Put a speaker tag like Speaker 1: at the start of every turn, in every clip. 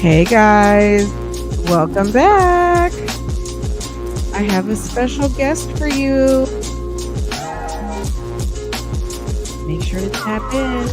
Speaker 1: Hey guys, welcome back. I have a special guest for you. Make sure to tap in.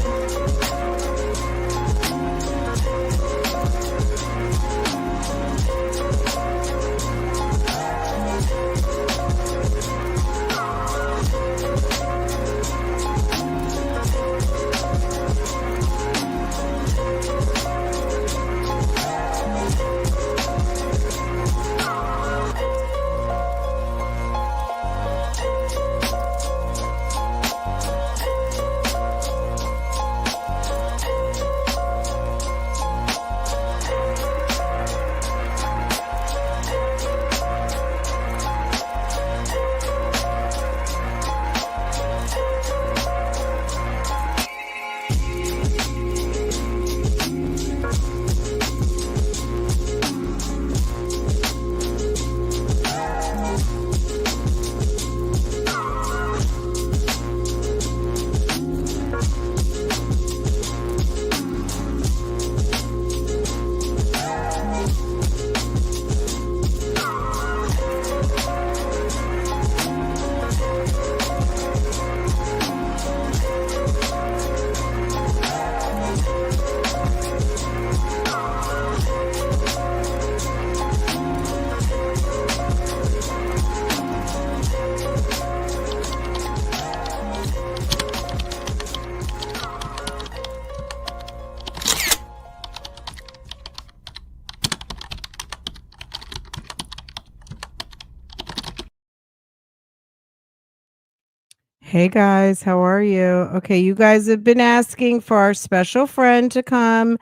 Speaker 1: Hey guys, how are you? Okay, you guys have been asking for our special friend to come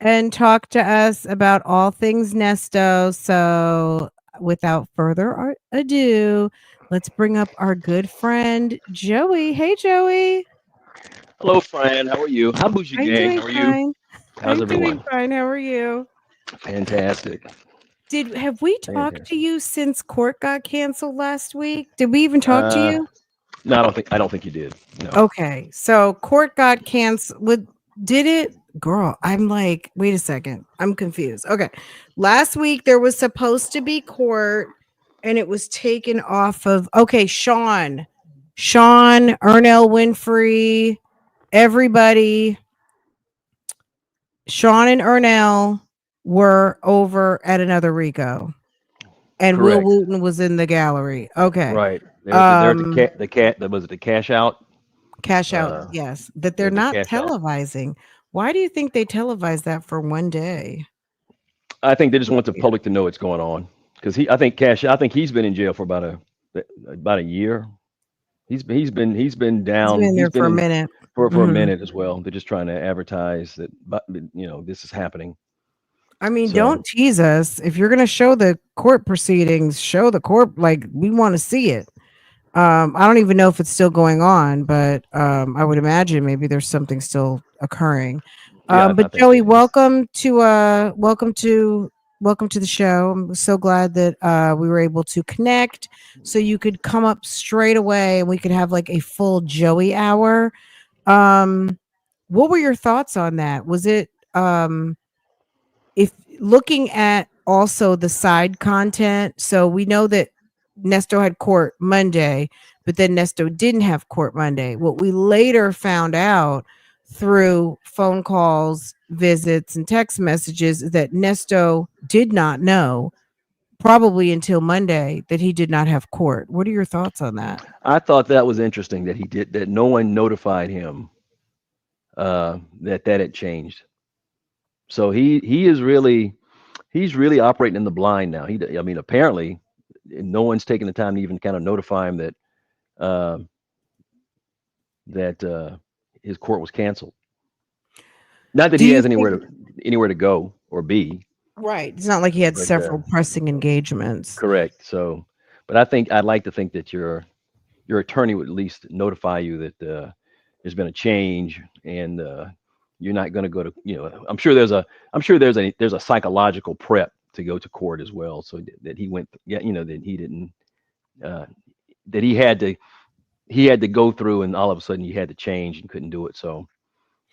Speaker 1: and talk to us about all things Nesto. So, without further ado, let's bring up our good friend Joey. Hey Joey,
Speaker 2: Hello, Fran. How are you? Hi, Bougie
Speaker 1: I'm
Speaker 2: Gang.
Speaker 1: doing
Speaker 2: How are you?
Speaker 1: fine.
Speaker 2: How's
Speaker 1: I'm doing
Speaker 2: everyone?
Speaker 1: fine. How are you?
Speaker 2: Fantastic.
Speaker 1: Did have we talked to
Speaker 2: Fantastic.
Speaker 1: you since court got canceled last week? Did we even talk to
Speaker 2: Uh,
Speaker 1: you?
Speaker 2: no, I don't think you did. No.
Speaker 1: Okay, so court got canceled. Did it, girl? I'm like, wait a second, I'm confused. Okay, last week there was supposed to be court, and it was taken off of. Okay, Sean, Ernell Winfrey, everybody. Sean and Ernell were over at another Rico, and Will
Speaker 2: Correct.
Speaker 1: Wooten was in the gallery. Okay,
Speaker 2: Right. There's the
Speaker 1: um,
Speaker 2: cat. The cat. That was it. The cash out.
Speaker 1: cash out,
Speaker 2: Uh,
Speaker 1: yes, that they're
Speaker 2: there's the
Speaker 1: not
Speaker 2: cash out.
Speaker 1: televising. Why do you think they televised that for one day?
Speaker 2: I think they just want the public to know what's going on because he. I think cash. I think he's been in jail for about a year. He's been
Speaker 1: He's
Speaker 2: down.
Speaker 1: been
Speaker 2: He's
Speaker 1: there
Speaker 2: been
Speaker 1: for a
Speaker 2: in
Speaker 1: minute.
Speaker 2: for a
Speaker 1: Mhm.
Speaker 2: minute as well. They're just trying to advertise that, but this is happening.
Speaker 1: I mean,
Speaker 2: So
Speaker 1: don't tease us. If you're gonna show the court proceedings, show the court, like, we wanna see it. I don't even know if it's still going on, but, I would imagine maybe there's something still occurring.
Speaker 2: yeah, I
Speaker 1: But
Speaker 2: think
Speaker 1: Joey,
Speaker 2: it is.
Speaker 1: welcome to the show. I'm so glad that, we were able to connect so you could come up straight away and we could have, like, a full Joey hour. Um, what were your thoughts on that? Was it, if looking at also the side content, so we know that Nesto had court Monday, but then Nesto didn't have court Monday. What we later found out through phone calls, visits, and text messages is that Nesto did not know, probably until Monday, that he did not have court. What are your thoughts on that?
Speaker 2: I thought that was interesting that he did that. No one notified him that had changed. So he's really operating in the blind now. I mean, apparently, no one's taking the time to even kind of notify him uh, that his court was canceled. Not that
Speaker 1: Do
Speaker 2: he
Speaker 1: you
Speaker 2: has
Speaker 1: think,
Speaker 2: anywhere to go or be,
Speaker 1: right? It's not like he had
Speaker 2: but
Speaker 1: several pressing engagements.
Speaker 2: correct. So, but I'd like to think that your attorney would at least notify you that there's been a change and you're not going to go to I'm sure there's a psychological prep to go to court as well so that he went yeah that he didn't uh, that he had to go through and all of a sudden you had to change and couldn't do it so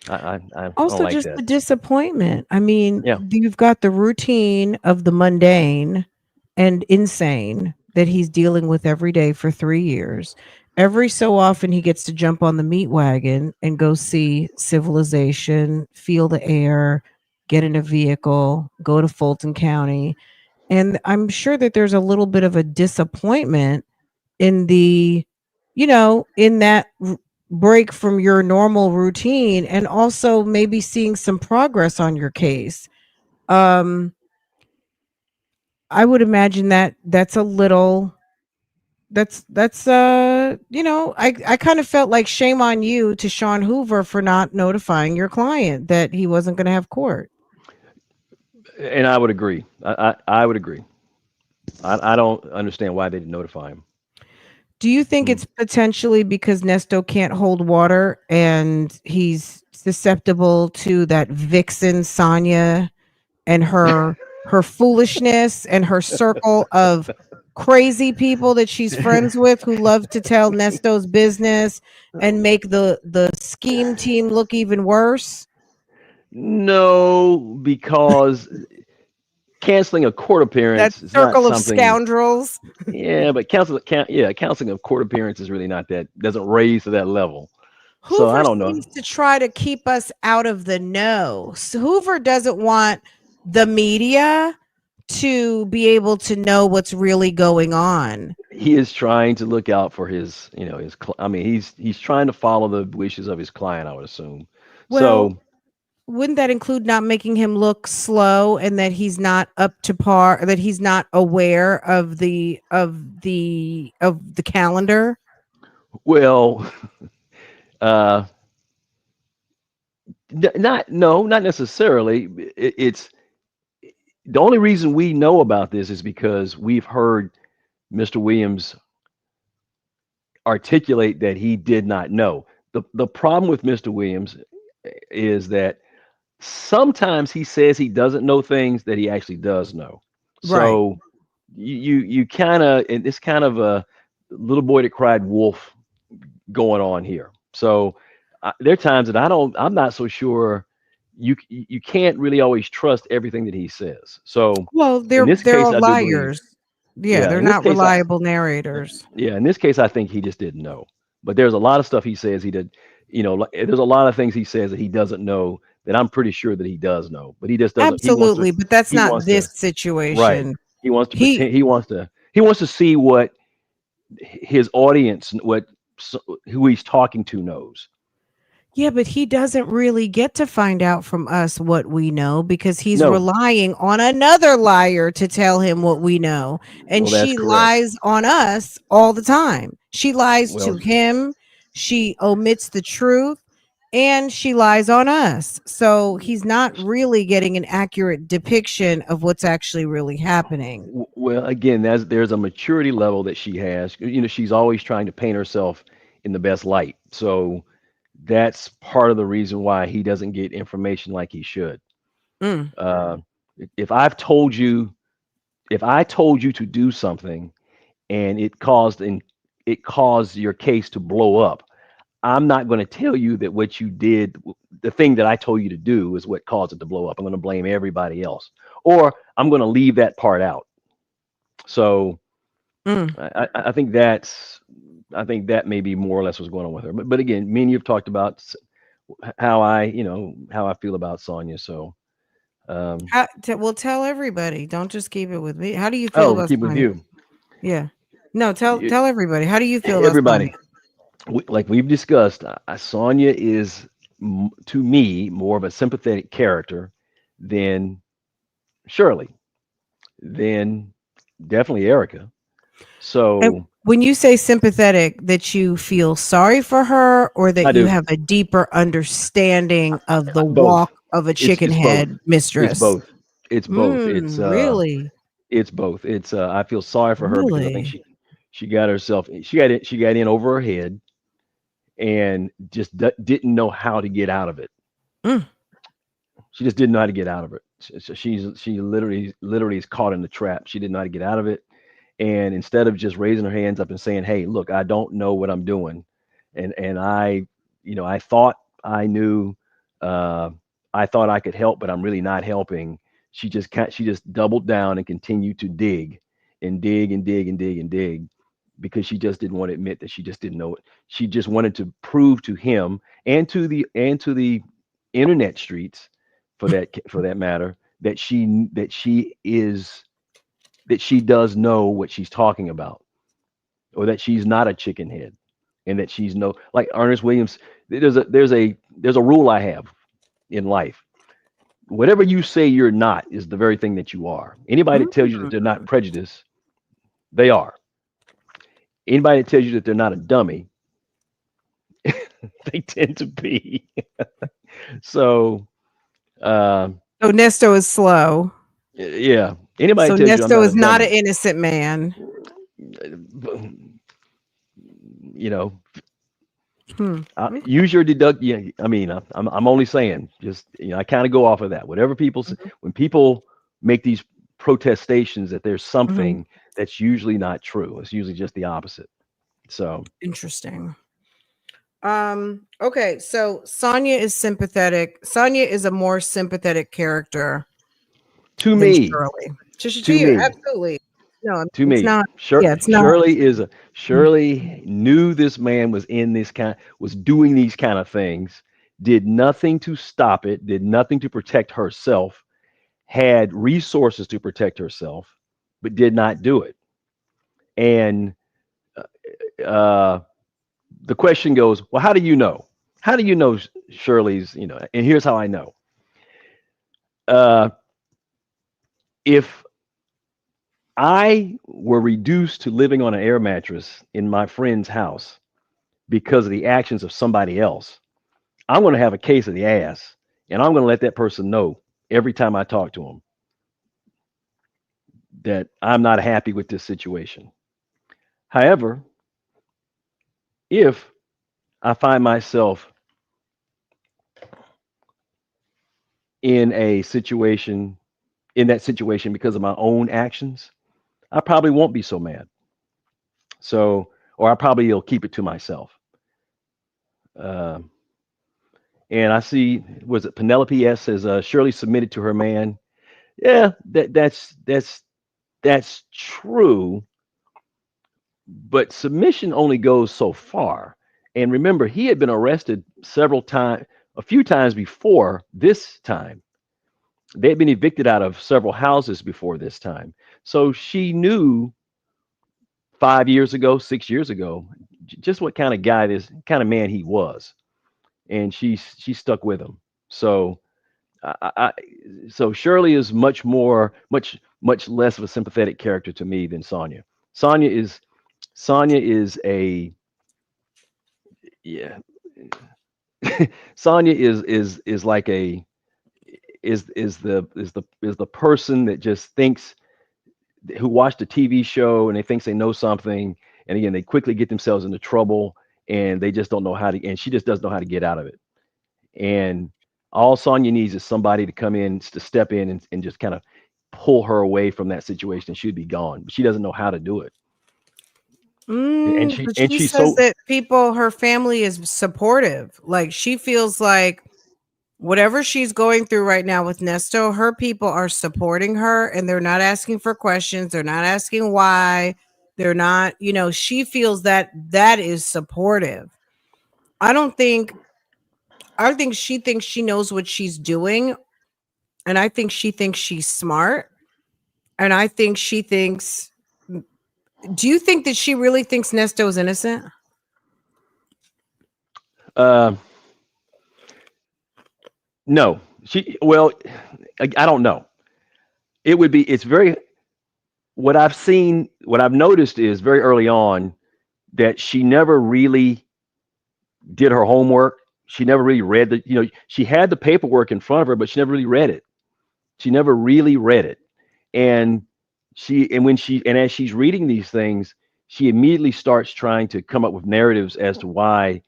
Speaker 2: I don't
Speaker 1: Also,
Speaker 2: like
Speaker 1: just
Speaker 2: that.
Speaker 1: the disappointment. I mean,
Speaker 2: Yeah.
Speaker 1: you've got the routine of the mundane and insane that he's dealing with every day for 3 years. Every so often, he gets to jump on the meat wagon and go see civilization, feel the air, get in a vehicle, go to Fulton County. And I'm sure that there's a little bit of a disappointment in the, in that break from your normal routine, and also maybe seeing some progress on your case. um I would imagine that that's a little, that's I kind of felt like shame on you to Sean Hoover for not notifying your client that he wasn't going to have court.
Speaker 2: And I would agree. I would agree. I don't understand why they didn't notify him.
Speaker 1: Do you think
Speaker 2: Mm.
Speaker 1: it's potentially because Nesto can't hold water and he's susceptible to that vixen Sonia and her foolishness and her circle of crazy people that she's friends with who love to tell Nesto's business and make the scheme team look even worse?
Speaker 2: No, because canceling a court
Speaker 1: That
Speaker 2: appearance is not
Speaker 1: circle of
Speaker 2: something.
Speaker 1: scoundrels.
Speaker 2: Yeah, but canceling a court appearance is really not that, doesn't raise to that level. So I
Speaker 1: Hoover
Speaker 2: don't know.
Speaker 1: seems to try to keep us out of the know. So Hoover doesn't want the media to be able to know what's really going on.
Speaker 2: He is trying to look out for his, I mean, he's trying to follow the wishes of his client, I would assume.
Speaker 1: Well,
Speaker 2: So,
Speaker 1: wouldn't that include not making him look slow and that he's not up to par, that he's not aware of the calendar?
Speaker 2: well, uh, not no, not necessarily. It's the only reason we know about this is because we've heard Mr. Williams articulate that he did not know. The problem with Mr. Williams is that sometimes he says he doesn't know things that he actually does know.
Speaker 1: Right.
Speaker 2: So you kind of, and it's kind of a little boy that cried wolf going on here. So there are times that I'm not so sure. You can't really always trust everything that he says. So
Speaker 1: Well,
Speaker 2: in this
Speaker 1: they're
Speaker 2: case,
Speaker 1: all
Speaker 2: I do believe,
Speaker 1: liars. Yeah,
Speaker 2: yeah.
Speaker 1: they're
Speaker 2: In this
Speaker 1: not
Speaker 2: case, I
Speaker 1: reliable narrators.
Speaker 2: yeah. In this case, I think he just didn't know. But there's a lot of stuff he says he did. There's a lot of things he says that he doesn't know that I'm pretty sure that he does know. But he just doesn't. He wants to.
Speaker 1: Absolutely, but that's
Speaker 2: He
Speaker 1: not
Speaker 2: wants
Speaker 1: this
Speaker 2: to. Right.
Speaker 1: situation.
Speaker 2: He wants to
Speaker 1: He
Speaker 2: pretend. He wants to see what his audience, who he's talking to knows.
Speaker 1: Yeah, but he doesn't really get to find out from us what we know because he's
Speaker 2: No.
Speaker 1: relying on another liar to tell him what we know. And
Speaker 2: Well, that's
Speaker 1: she
Speaker 2: correct.
Speaker 1: lies on us all the time. She lies to
Speaker 2: Well,
Speaker 1: him, she omits the truth, and she lies on us. So he's not really getting an accurate depiction of what's actually really happening.
Speaker 2: well, again, there's a maturity level that she has. She's always trying to paint herself in the best light. So that's part of the reason why he doesn't get information like he should.
Speaker 1: Mm.
Speaker 2: Uh, if I've told you, if I told you to do something and it caused your case to blow up, I'm not going to tell you that what you did, the thing that I told you to do, is what caused it to blow up. I'm going to blame everybody else, or I'm going to leave that part out. So
Speaker 1: Mm.
Speaker 2: I think that may be more or less what's going on with her. But again, me and you've talked about how I feel about Sonia. So um,
Speaker 1: Well, tell everybody. Don't just keep it with me. How do you feel
Speaker 2: oh,
Speaker 1: about
Speaker 2: keep with
Speaker 1: Sonya?
Speaker 2: you,
Speaker 1: Yeah. No, tell
Speaker 2: You-
Speaker 1: tell everybody. How do you feel about Sonya?
Speaker 2: everybody. Like we've discussed, Sonia is to me more of a sympathetic character than Shirley, than definitely Erica.
Speaker 1: And
Speaker 2: So
Speaker 1: when you say sympathetic, that you feel sorry for her or that
Speaker 2: I
Speaker 1: you
Speaker 2: do
Speaker 1: have a deeper understanding of the
Speaker 2: both.
Speaker 1: walk of a chicken
Speaker 2: It's both.
Speaker 1: head
Speaker 2: It's
Speaker 1: mistress?
Speaker 2: both. It's both.
Speaker 1: Really?
Speaker 2: It's both. It's I feel sorry for her because I think
Speaker 1: Really?
Speaker 2: she got herself she got in over her head and just didn't know how to get out of it.
Speaker 1: Mm.
Speaker 2: She just didn't know how to get out of it. So she literally is caught in the trap. She didn't know how to get out of it. And instead of just raising her hands up and saying, "Hey, look, I don't know what I'm doing," and I thought I knew, uh, I thought I could help, but I'm really not helping. She just doubled down and continued to dig and dig and dig and dig and dig because she just didn't want to admit that she just didn't know it. She just wanted to prove to him and to the internet streets, for that matter, that she is that she does know what she's talking about, or that she's not a chicken head, and that she's no, like Ernest Williams. There's a rule I have in life. Whatever you say you're not is the very thing that you are. Anybody that tells you that they're not
Speaker 1: Mm.
Speaker 2: prejudiced, they are. Anybody that tells you that they're not a dummy, they tend to be. So, uh,
Speaker 1: So Nesto is slow.
Speaker 2: yeah. Anybody
Speaker 1: So
Speaker 2: that tells you I'm
Speaker 1: Nesto
Speaker 2: not a
Speaker 1: is not an
Speaker 2: dummy,
Speaker 1: innocent man.
Speaker 2: you know,
Speaker 1: Hmm. Okay.
Speaker 2: use your deduct. Yeah, I mean, I'm only saying, just I kind of go off of that. Whatever people say,
Speaker 1: Mhm.
Speaker 2: when people make these protestations that there's
Speaker 1: Mhm.
Speaker 2: something that's usually not true. It's usually just the opposite. So
Speaker 1: Interesting. Okay, so Sonia is sympathetic. Sonia is a more sympathetic character
Speaker 2: to
Speaker 1: than
Speaker 2: me,
Speaker 1: Shirley. To
Speaker 2: to
Speaker 1: you,
Speaker 2: me,
Speaker 1: absolutely. No,
Speaker 2: to
Speaker 1: it's
Speaker 2: me,
Speaker 1: not. Yeah, it's not.
Speaker 2: Shirley knew this man was in this kind, was doing these kind of things, did nothing to stop it, did nothing to protect herself, had resources to protect herself, but did not do it. And uh, the question goes, well, how do you know? How do you know Shirley's? And here's how I know. Uh, if I were reduced to living on an air mattress in my friend's house because of the actions of somebody else, I'm going to have a case of the ass, and I'm going to let that person know every time I talk to them that I'm not happy with this situation. However, if I find myself in a situation, in that situation because of my own actions, I probably won't be so mad. So, or I probably will keep it to myself. Um, and I see, was it Penelope S says Shirley submitted to her man. Yeah, that's true, but submission only goes so far. And remember, he had been arrested several times, a few times before this time. They had been evicted out of several houses before this time. So she knew 5 years ago, 6 years ago, just what kind of guy this kind of man he was, and she stuck with him. So I so Shirley is much less of a sympathetic character to me than Sonia. Sonia is Sonia is a yeah. Sonia is like a is the person that just thinks, who watched a TV show and they thinks they know something, and again they quickly get themselves into trouble, and they just don't know how to, and she just doesn't know how to get out of it. And all Sonya needs is somebody to come in, to step in and just kind of pull her away from that situation. She'd be gone, but she doesn't know how to do it.
Speaker 1: But
Speaker 2: And
Speaker 1: she
Speaker 2: she's
Speaker 1: says
Speaker 2: so
Speaker 1: that her family is supportive. Like she feels like whatever she's going through right now with Nesto, her people are supporting her and they're not asking for questions. They're not asking why. They're not, she feels that that is supportive. I don't think, I think she thinks she knows what she's doing. And I think she thinks she's smart. And I think she thinks, do you think that she really thinks Nesto is innocent?
Speaker 2: uh, no. She well, I don't know. It would be it's very what I've seen, what I've noticed is very early on that she never really did her homework. She never really read she had the paperwork in front of her, but she never really read it. She never really read it. And as she's reading these things, she immediately starts trying to come up with narratives as to why,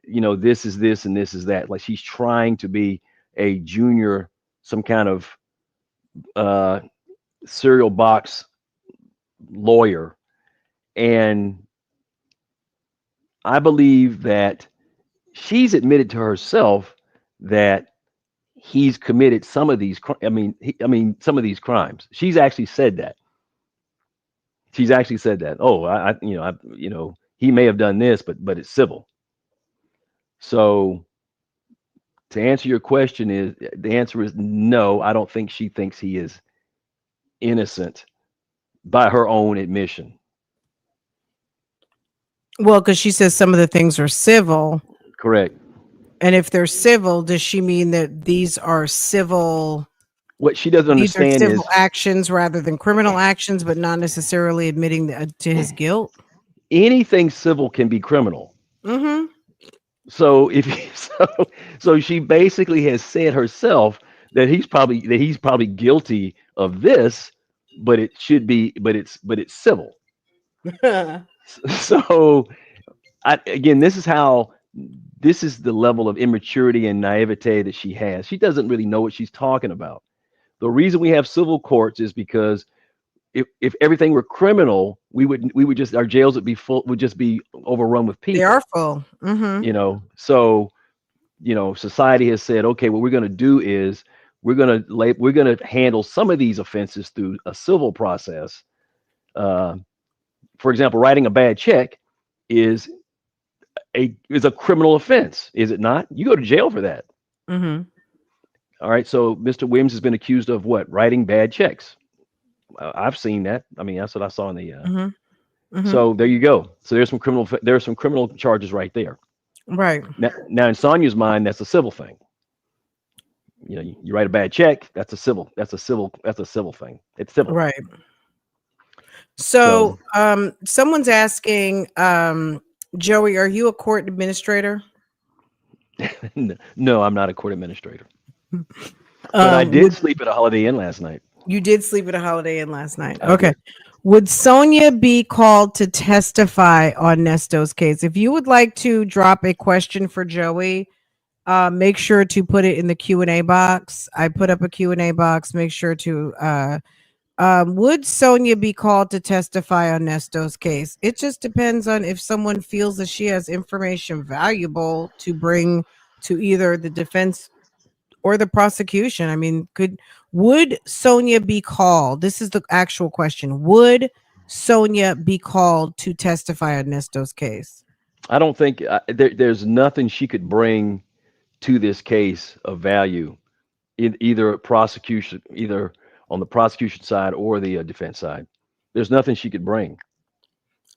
Speaker 2: this is this and this is that. Like she's trying to be a junior, some kind of uh, cereal box lawyer. And I believe that she's admitted to herself that he's committed some of these. Some of these crimes. She's actually said that. She's actually said that. Oh, he may have done this, but it's civil. So to answer your question, is the answer is no. I don't think she thinks he is innocent by her own admission.
Speaker 1: Well, because she says some of the things are civil.
Speaker 2: Correct.
Speaker 1: And if they're civil, does she mean that these are civil?
Speaker 2: What she doesn't
Speaker 1: These are
Speaker 2: understand
Speaker 1: civil
Speaker 2: is
Speaker 1: actions rather than criminal actions, but not necessarily admitting to his guilt.
Speaker 2: anything civil can be criminal.
Speaker 1: Mm-hmm.
Speaker 2: So if so she basically has said herself that he's probably guilty of this, but it's civil. So again, this is the level of immaturity and naivete that she has. She doesn't really know what she's talking about. The reason we have civil courts is because if everything were criminal, we would just our jails would just be overrun with
Speaker 1: They are
Speaker 2: people.
Speaker 1: full. Mm-hmm.
Speaker 2: So society has said, okay, what we're going to do is we're going to handle some of these offenses through a civil process. Uh, for example, writing a bad check is a criminal offense, is it not? You go to jail for that.
Speaker 1: Mm-hmm.
Speaker 2: All right. So Mr. Williams has been accused of what? Writing bad checks. I've seen that. I mean, that's what I saw in the.
Speaker 1: Mm-hmm. Mm-hmm.
Speaker 2: So there you go. So there's some criminal charges right there.
Speaker 1: Right.
Speaker 2: Now in Sonia's mind, that's a civil thing. You write a bad check. That's a civil thing. It's civil.
Speaker 1: Right.
Speaker 2: So
Speaker 1: So someone's asking, Joey, are you a court administrator?
Speaker 2: no, I'm not a court administrator, but I did sleep at a Holiday Inn last night.
Speaker 1: You did sleep at a Holiday Inn last night.
Speaker 2: I
Speaker 1: Okay.
Speaker 2: did.
Speaker 1: Would Sonia be called to testify on Nesto's case? If you would like to drop a question for Joey, make sure to put it in the Q&A box. I put up a Q&A box. Make sure to would Sonia be called to testify on Nesto's case? It just depends on if someone feels that she has information valuable to bring to either the defense or the prosecution. I mean, would Sonia be called? This is the actual question. Would Sonia be called to testify on Nesto's case?
Speaker 2: I don't think there's nothing she could bring to this case of value, either on the prosecution side or the defense side. There's nothing she could bring.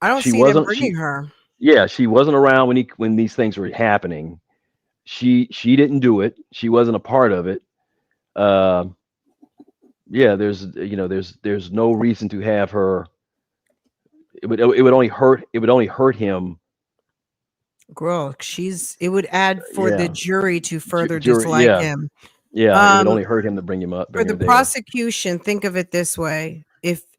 Speaker 1: I don't
Speaker 2: She
Speaker 1: see them
Speaker 2: wasn't.
Speaker 1: bringing her.
Speaker 2: Yeah, she wasn't around when these things were happening. She didn't do it. She wasn't a part of it. Uh, yeah, there's no reason to have her. It would only hurt him.
Speaker 1: Girl, it would add for the
Speaker 2: Yeah,
Speaker 1: jury to further
Speaker 2: jury.
Speaker 1: dislike
Speaker 2: Yeah,
Speaker 1: him.
Speaker 2: yeah. It would only hurt him to
Speaker 1: For
Speaker 2: bring
Speaker 1: the
Speaker 2: him there.
Speaker 1: prosecution, think of it this way.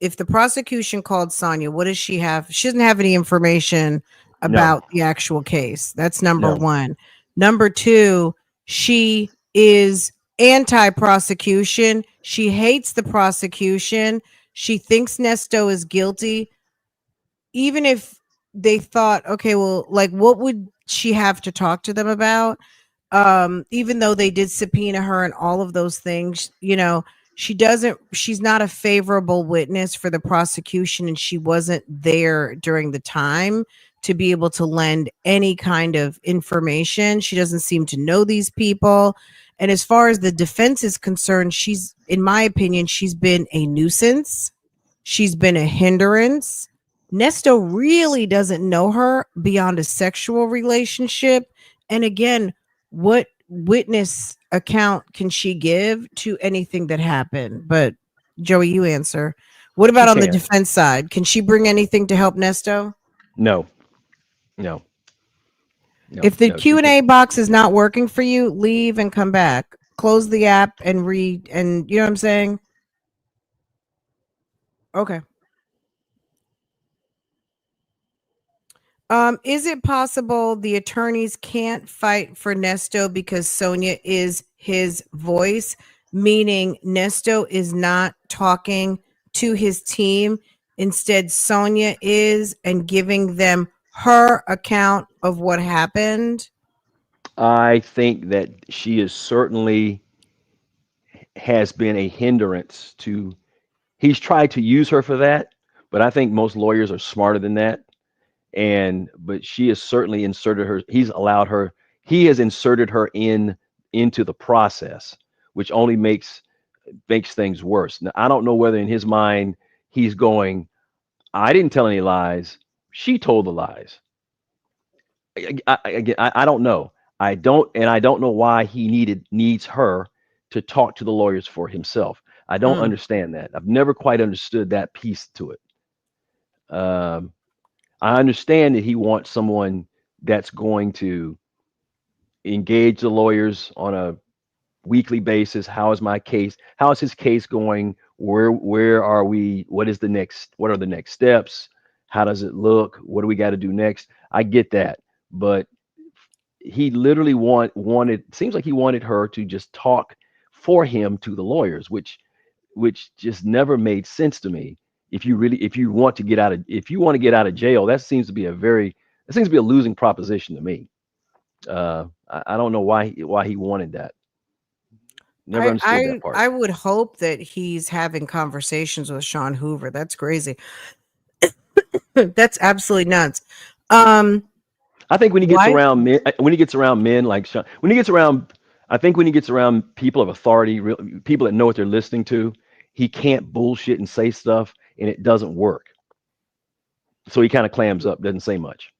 Speaker 1: If the prosecution called Sonia, what does she have? She doesn't have any information
Speaker 2: No,
Speaker 1: about the actual case. That's number
Speaker 2: no.
Speaker 1: one. Number two, she is anti-prosecution. She hates the prosecution. She thinks Nesto is guilty. Even if they thought, okay, well, like, what would she have to talk to them about? Even though they did subpoena her and all of those things, she's not a favorable witness for the prosecution, and she wasn't there during the time to be able to lend any kind of information. She doesn't seem to know these people. And as far as the defense is concerned, in my opinion, she's been a nuisance. She's been a hindrance. Nesto really doesn't know her beyond a sexual relationship. And again, what witness account can she give to anything that happened? But Joey, you answer. What
Speaker 2: She
Speaker 1: about on the
Speaker 2: can't.
Speaker 1: defense side? Can she bring anything to help Nesto?
Speaker 2: No, no,
Speaker 1: If the
Speaker 2: no. She can't.
Speaker 1: Q&A box is not working for you, leave and come back. Close the app and read, and you know what I'm saying? Okay. Is it possible the attorneys can't fight for Nesto because Sonia is his voice, meaning Nesto is not talking to his team? Instead, Sonia is and giving them her account of what happened.
Speaker 2: I think that she is certainly has been a hindrance to. He's tried to use her for that, but I think most lawyers are smarter than that. And but she has certainly inserted her. He's allowed her. He has inserted her into the process, which only makes things worse. Now, I don't know whether in his mind he's going, I didn't tell any lies. She told the lies. Again, I don't know. I don't know why he needs her to talk to the lawyers for himself. I don't
Speaker 1: Mm.
Speaker 2: understand that. I've never quite understood that piece to it. Um, I understand that he wants someone that's going to engage the lawyers on a weekly basis. How is my case? How is his case going? Where are we? What are the next steps? How does it look? What do we got to do next? I get that, but he literally wanted seems like he wanted her to just talk for him to the lawyers, which just never made sense to me. If you want to get out of if you want to get out of jail, that seems to be a losing proposition to me. I don't know why he wanted that. Never
Speaker 1: I
Speaker 2: understood that
Speaker 1: I
Speaker 2: part.
Speaker 1: I would hope that he's having conversations with Sean Hoover. That's crazy. That's absolutely nuts. Um,
Speaker 2: I think
Speaker 1: why?
Speaker 2: when he gets around men like Sean, when he gets around, I think when he gets around people of authority, people that know what they're listening to, he can't bullshit and say stuff, and it doesn't work. So he kind of clams up, doesn't say much.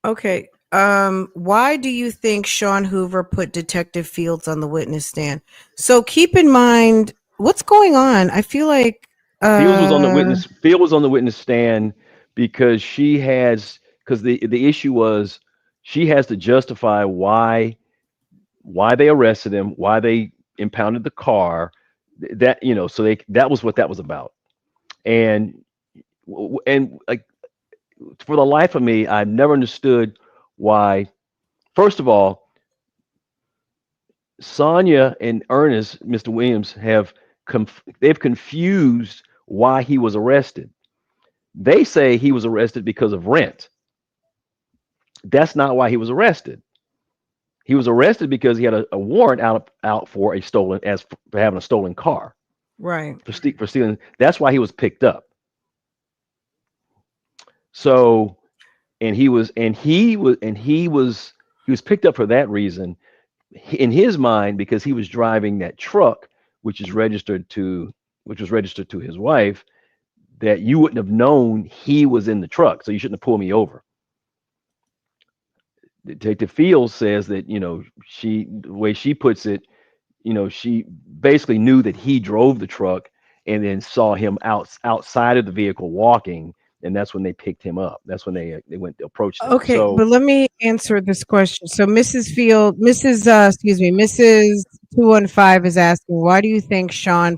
Speaker 1: Okay. Why do you think Sean Hoover put Detective Fields on the witness stand? So keep in mind what's going on. I feel like
Speaker 2: Field was on the witness stand because the issue was she has to justify why they arrested him, why they impounded the car. That so that was what that was about. And like for the life of me, I never understood why. First of all, Sonia and Ernest, Mr. Williams, they've confused why he was arrested. They say he was arrested because of rent. That's not why he was arrested. He was arrested because he had a warrant out for for having a stolen car
Speaker 1: right.
Speaker 2: for stealing. That's why he was picked up. So he was picked up for that reason. In his mind, because he was driving that truck, which is registered to which was registered to his wife, that you wouldn't have known he was in the truck, so you shouldn't have pulled me over. Detective Fields says that the way she puts it, she basically knew that he drove the truck and then saw him outside of the vehicle walking, and that's when they picked him up. That's when they went approached him.
Speaker 1: Okay,
Speaker 2: So
Speaker 1: but let me answer this question. So Mrs. 215 is asking, why do you think Sean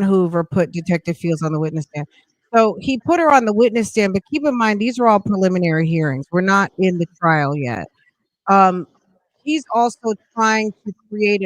Speaker 1: Hoover put Detective Fields on the witness stand? So he put her on the witness stand, but keep in mind these are all preliminary hearings. We're not in the trial yet. Um, he's also trying to create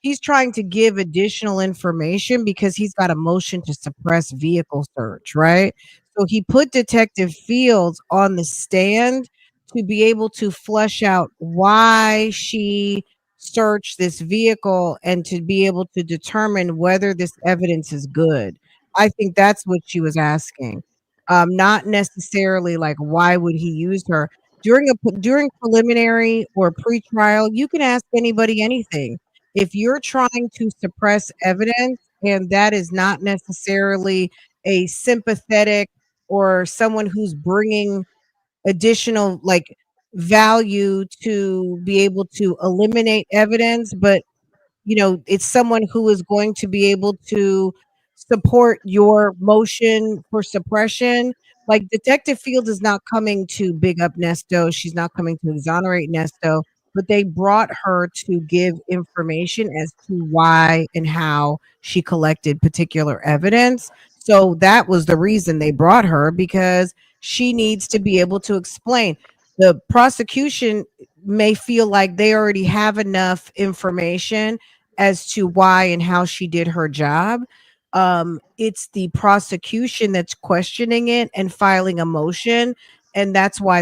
Speaker 1: he's trying to give additional information because he's got a motion to suppress vehicle search, right? So he put Detective Fields on the stand to be able to flesh out why she searched this vehicle and to be able to determine whether this evidence is good. I think that's what she was asking. Not necessarily like why would he use her during preliminary or pretrial. You can ask anybody anything. If you're trying to suppress evidence and that is not necessarily a sympathetic or someone who's bringing additional like value to be able to eliminate evidence, but it's someone who is going to be able to support your motion for suppression. Like Detective Field is not coming to big up Nesto. She's not coming to exonerate Nesto, but they brought her to give information as to why and how she collected particular evidence. So that was the reason they brought her, because she needs to be able to explain. The prosecution may feel like they already have enough information as to why and how she did her job. It's the prosecution that's questioning it and filing a motion. and that's why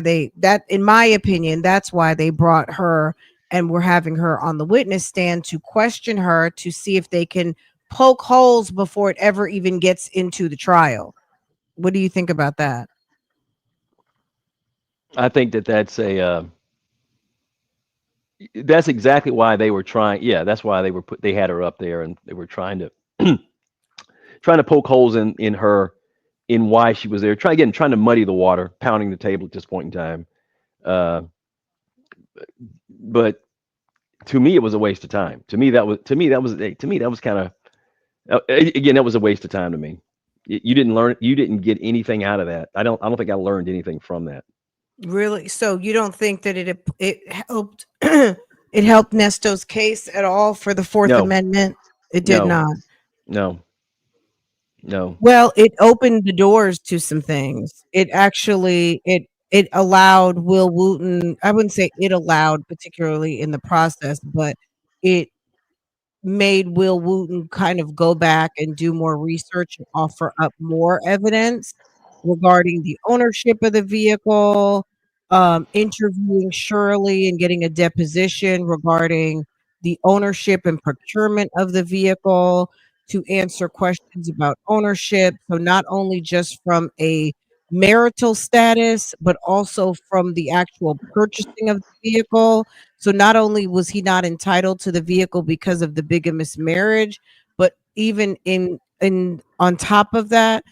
Speaker 1: in my opinion, that's why they brought her and we're having her on the witness stand to question her to see if they can poke holes before it ever even gets into the trial. What do you think about that?
Speaker 2: I think that that's exactly why they were trying. Yeah, that's why they had her up there, and they were trying to trying to poke holes in her, in why she was there. Trying to muddy the water, pounding the table at this point in time. Uh, but to me, it was a waste of time. To me that was kind of, again, that was a waste of time to me. You didn't get anything out of that. I don't think I learned anything from that.
Speaker 1: Really? So you don't think that it helped it helped Nesto's case at all for the Fourth
Speaker 2: No,
Speaker 1: Amendment? It did
Speaker 2: no,
Speaker 1: not.
Speaker 2: no, no.
Speaker 1: Well, it opened the doors to some things. It actually it allowed Will Wooten, I wouldn't say it allowed particularly in the process, but it made Will Wooten kind of go back and do more research and offer up more evidence regarding the ownership of the vehicle, interviewing Shirley and getting a deposition regarding the ownership and procurement of the vehicle to answer questions about ownership. So, not only just from a marital status, but also from the actual purchasing of the vehicle. So not only was he not entitled to the vehicle because of the bigamous marriage, but even in on top of that,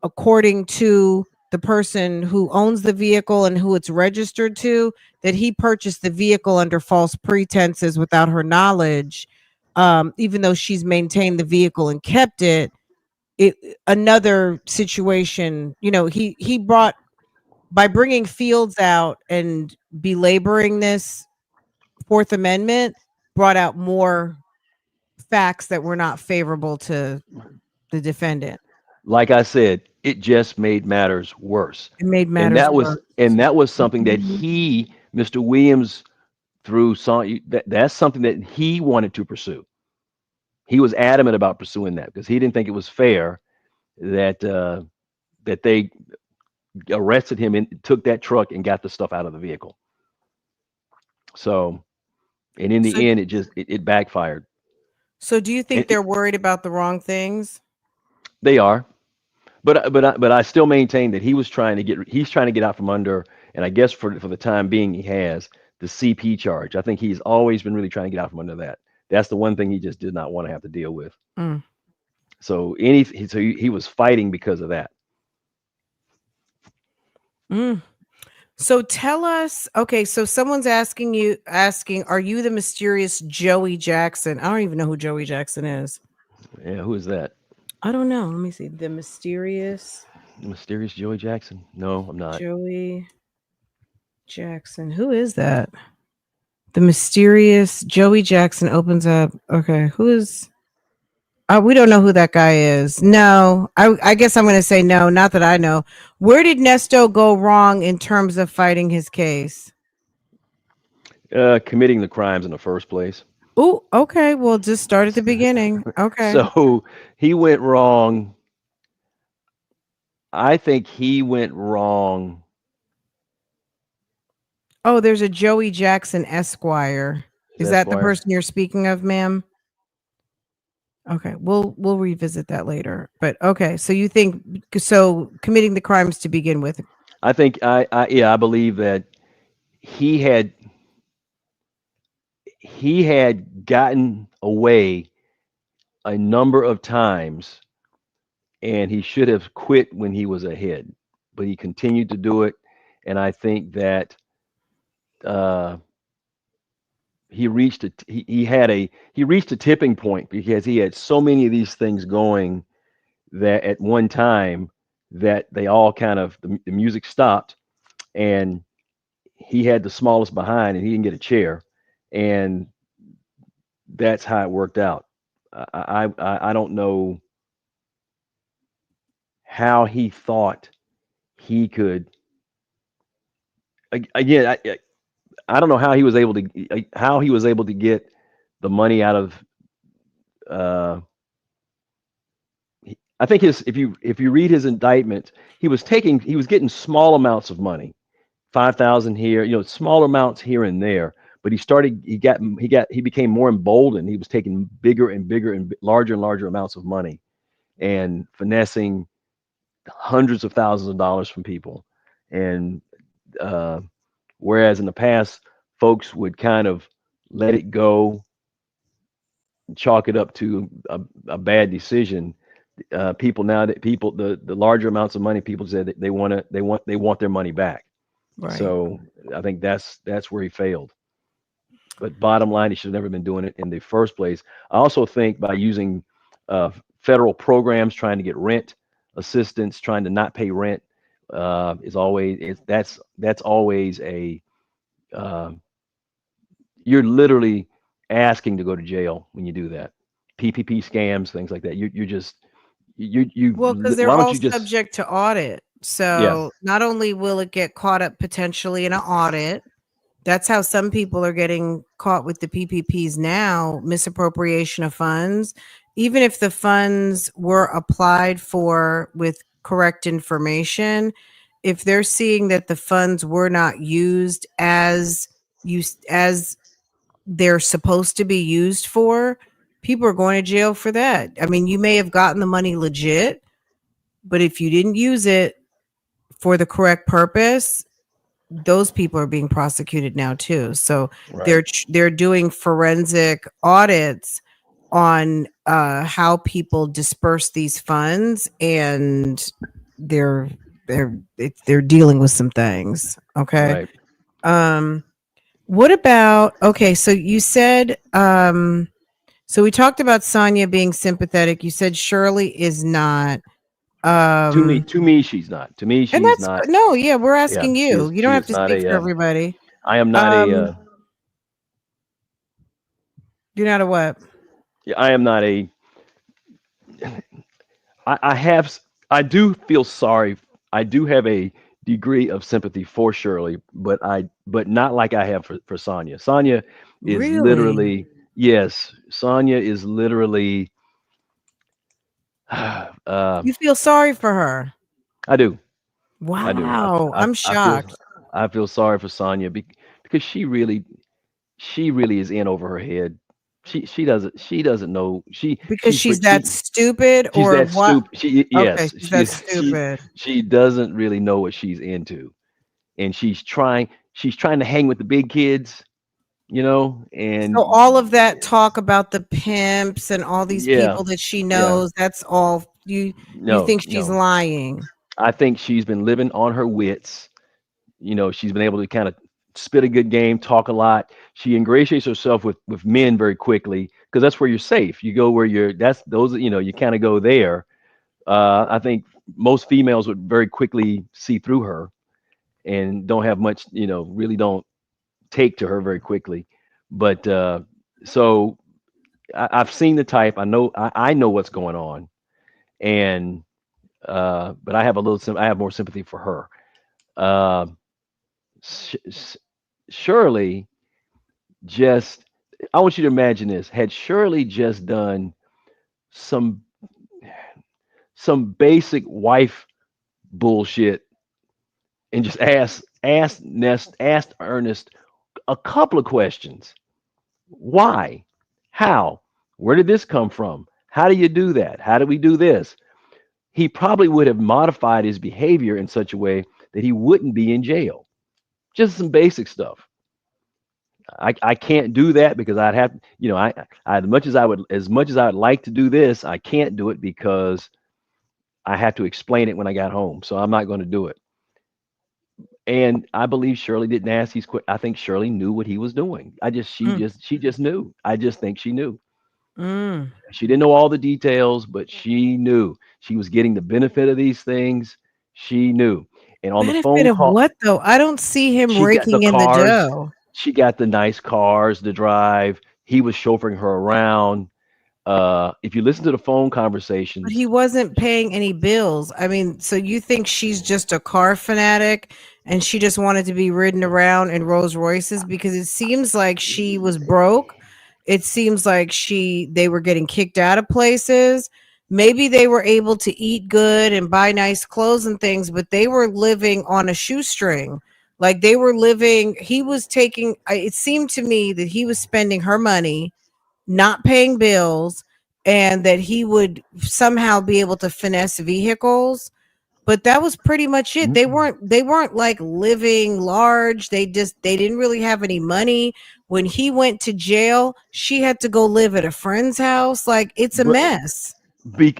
Speaker 1: according to the person who owns the vehicle and who it's registered to, that he purchased the vehicle under false pretenses without her knowledge, even though she's maintained the vehicle and kept it. It another situation, he brought by bringing Fields out and belaboring this Fourth Amendment brought out more facts that were not favorable to the defendant.
Speaker 2: Like I said, it just made matters worse.
Speaker 1: It made
Speaker 2: And
Speaker 1: matters worse.
Speaker 2: that was something that he, Mr. Williams, through Sonia, that's something that he wanted to pursue. He was adamant about pursuing that because he didn't think it was fair that that they arrested him and took that truck and got the stuff out of the vehicle. So, and in
Speaker 1: So,
Speaker 2: the end, it backfired.
Speaker 1: so do you think
Speaker 2: And
Speaker 1: they're worried about the wrong things?
Speaker 2: they are, but I still maintain that he's trying to get out from under, and I guess for the time being, he has the CP charge. I think he's always been really trying to get out from under that. That's the one thing he just did not want to have to deal with.
Speaker 1: Mm,
Speaker 2: So he was fighting because of that.
Speaker 1: mm. So tell us, okay, so someone's asking, are you the mysterious Joey Jackson? I don't even know who Joey Jackson is.
Speaker 2: Yeah, who is that?
Speaker 1: I don't know. Let me see. The mysterious
Speaker 2: Mysterious Joey Jackson? No, I'm not.
Speaker 1: Joey Jackson. Who is that? The mysterious Joey Jackson opens up. Okay, who is? We don't know who that guy is. No, I guess I'm going to say no. Not that I know. Where did Nesto go wrong in terms of fighting his case?
Speaker 2: Committing the crimes in the first place.
Speaker 1: Oh, okay. Well, just start at the beginning. Okay.
Speaker 2: So he went wrong. I think he went wrong.
Speaker 1: Oh, there's a Joey Jackson Esquire.
Speaker 2: Is
Speaker 1: Is
Speaker 2: that
Speaker 1: that the
Speaker 2: Squire?
Speaker 1: person you're speaking of, ma'am? Okay, we'll revisit that later. But okay, so you think so committing the crimes to begin with.
Speaker 2: I think I believe that he had he had gotten away a number of times, and he should have quit when he was ahead, but he continued to do it. And I think that uh, he reached a tipping point because he had so many of these things going that at one time that they all kind of the music stopped, and he had the smallest behind and he didn't get a chair, and that's how it worked out. I don't know how he thought he could, again, I don't know how he was able to get the money out of uh I think his if you read his indictment, he was getting small amounts of money, 5,000 here, small amounts here and there. But he became more emboldened. He was taking bigger and bigger and larger amounts of money and finessing hundreds of thousands of dollars from people. And uh, whereas in the past, folks would kind of let it go, chalk it up to a bad decision. People now that people the larger amounts of money, people said that they want their money back.
Speaker 1: Right.
Speaker 2: So I think that's where he failed. But bottom line, he should have never been doing it in the first place. I also think by using federal programs, trying to get rent assistance, trying to not pay rent, is always that's always a uh, you're literally asking to go to jail when you do that. PPP scams, things like that. You're just
Speaker 1: Well, because they're
Speaker 2: why don't
Speaker 1: all
Speaker 2: you just
Speaker 1: subject to audit.
Speaker 2: yeah,
Speaker 1: So not only will it get caught up potentially in an audit, that's how some people are getting caught with the PPPs now, misappropriation of funds. Even if the funds were applied for with correct information, if they're seeing that the funds were not used as they're supposed to be used for, people are going to jail for that. I mean, you may have gotten the money legit, but if you didn't use it for the correct purpose, those people are being prosecuted now too. So
Speaker 2: right,
Speaker 1: they're doing forensic audits on how people disperse these funds, and they're they're dealing with some things. Okay.
Speaker 2: right.
Speaker 1: Um, what about, okay? So you said so we talked about Sonia being sympathetic. You said Shirley is not. Um,
Speaker 2: To me, she's not. To me,
Speaker 1: and
Speaker 2: she's
Speaker 1: that's
Speaker 2: not.
Speaker 1: no, yeah, we're
Speaker 2: Yeah,
Speaker 1: asking you. You don't
Speaker 2: she
Speaker 1: have
Speaker 2: is
Speaker 1: to
Speaker 2: not
Speaker 1: speak
Speaker 2: a.
Speaker 1: for everybody.
Speaker 2: I am not a.
Speaker 1: Um, you're not a what?
Speaker 2: Yeah, I am not a. I have. I do feel sorry. I do have a degree of sympathy for Shirley, but not like I have for Sonia. Sonia is
Speaker 1: Really?
Speaker 2: literally yes. Sonia is literally.
Speaker 1: You feel sorry for her?
Speaker 2: I do. I do.
Speaker 1: Wow, I'm
Speaker 2: I feel
Speaker 1: shocked
Speaker 2: I feel sorry for Sonia because she really is in over her head. She doesn't know.
Speaker 1: because she's that
Speaker 2: She
Speaker 1: stupid
Speaker 2: she's
Speaker 1: or
Speaker 2: that
Speaker 1: what?
Speaker 2: stupid. She
Speaker 1: Okay,
Speaker 2: yes,
Speaker 1: she's
Speaker 2: she
Speaker 1: that
Speaker 2: is
Speaker 1: stupid.
Speaker 2: she doesn't really know what she's into, and she's trying to hang with the big kids,
Speaker 1: So
Speaker 2: and
Speaker 1: all of that talk about the pimps and all these
Speaker 2: yeah,
Speaker 1: people that she
Speaker 2: yeah,
Speaker 1: knows, that's all you
Speaker 2: no,
Speaker 1: think she's
Speaker 2: no.
Speaker 1: lying.
Speaker 2: I think she's been living on her wits. She's been able to kind of spit a good game, talk a lot. She ingratiates herself with men very quickly because that's where you're safe. You go where you're that's those you kind of go there. I think most females would very quickly see through her and don't have much, really don't take to her very quickly. But so I've seen the type. I know what's going on, and but I have more sympathy for her. Uh, Sh- Sh- Shirley just I want you to imagine this. Had Shirley just done some basic wife bullshit and just asked Ernest a couple of questions. Why? How? Where did this come from? How do you do that? How do we do this? He probably would have modified his behavior in such a way that he wouldn't be in jail. Just some basic stuff. I can't do that because I'd have, I as much as I would like to do this, I can't do it because I had to explain it when I got home. So I'm not going to do it. And I believe Shirley didn't ask these quick. I think Shirley knew what he was doing.
Speaker 1: Mm,
Speaker 2: She just knew. I just think she knew.
Speaker 1: mm.
Speaker 2: She didn't know all the details, but she knew she was getting the benefit of these things. She knew. And on the
Speaker 1: Benefit
Speaker 2: phone
Speaker 1: of
Speaker 2: call,
Speaker 1: what though? I don't see him
Speaker 2: she got the
Speaker 1: raking in the
Speaker 2: cars.
Speaker 1: dough.
Speaker 2: She got the nice cars to drive. He was chauffeuring her around. If you listen to the phone
Speaker 1: But he
Speaker 2: conversations,
Speaker 1: wasn't paying any bills. I mean, so you think she's just a car fanatic and she just wanted to be ridden around in Rolls Royces? Because it seems like she was broke. It seems like they were getting kicked out of places. maybe they were able to eat good and buy nice clothes and things, but they were living on a shoestring. Like they were living, he was taking, it seemed to me that he was spending her money, not paying bills, and that he would somehow be able to finesse vehicles, but that was pretty much it. They weren't like living large. They didn't really have any money. When he went to jail, she had to go live at a friend's house. Like it's a
Speaker 2: But
Speaker 1: mess.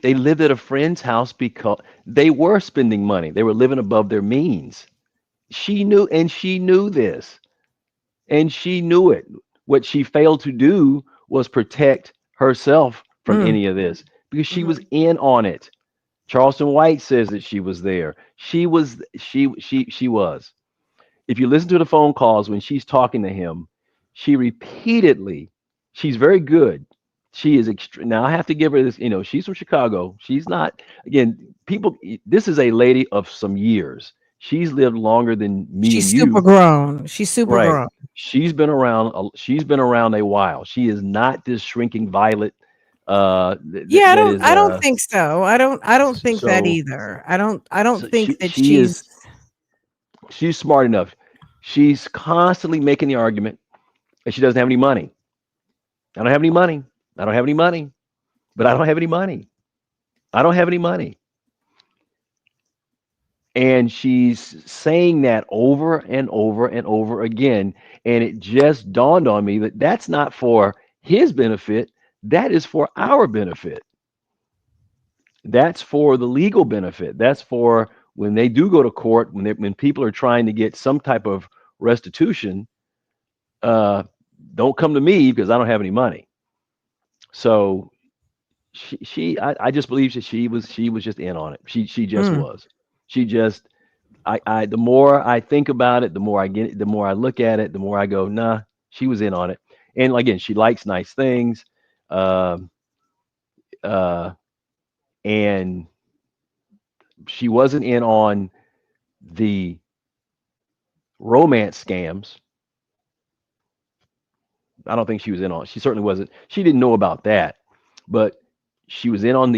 Speaker 2: they lived at a friend's house because they were spending money. They were living above their means. She knew this, and she knew it. What she failed to do was protect herself from
Speaker 1: Mm,
Speaker 2: any of this because she was
Speaker 1: mhm.
Speaker 2: in on it. Charleston White says that she was there. She was. If you listen to the phone calls when she's talking to him, she repeatedly, she's very good. She is now I have to give her this, she's from Chicago. She's not, again, people, this is a lady of some years. She's lived longer than me and
Speaker 1: She's super
Speaker 2: you.
Speaker 1: grown. She's super
Speaker 2: Right.
Speaker 1: grown.
Speaker 2: She's been around a while. She is not this shrinking violet
Speaker 1: Yeah,
Speaker 2: that is
Speaker 1: I don't think so. I don't think that
Speaker 2: so
Speaker 1: either. I don't
Speaker 2: so
Speaker 1: think that
Speaker 2: she
Speaker 1: she's.
Speaker 2: is she's smart enough. She's constantly making the argument that she doesn't have any money. I don't have any money. I don't have any money. But I don't have any money. I don't have any money. And she's saying that over and over and over again. And it just dawned on me that that's not for his benefit. That is for our benefit. That's for the legal benefit. That's for when they do go to court, when people are trying to get some type of restitution. Uh, don't come to me because I don't have any money. So I just believe that she was just in on it. She just
Speaker 1: Mm.
Speaker 2: was. She just I the more I think about it, the more I get the more I look at it, the more I go, nah, she was in on it. And again, she likes nice things. Um uh and she wasn't in on the romance scams. I don't think she was in on. She certainly wasn't. She didn't know about that, but she was in on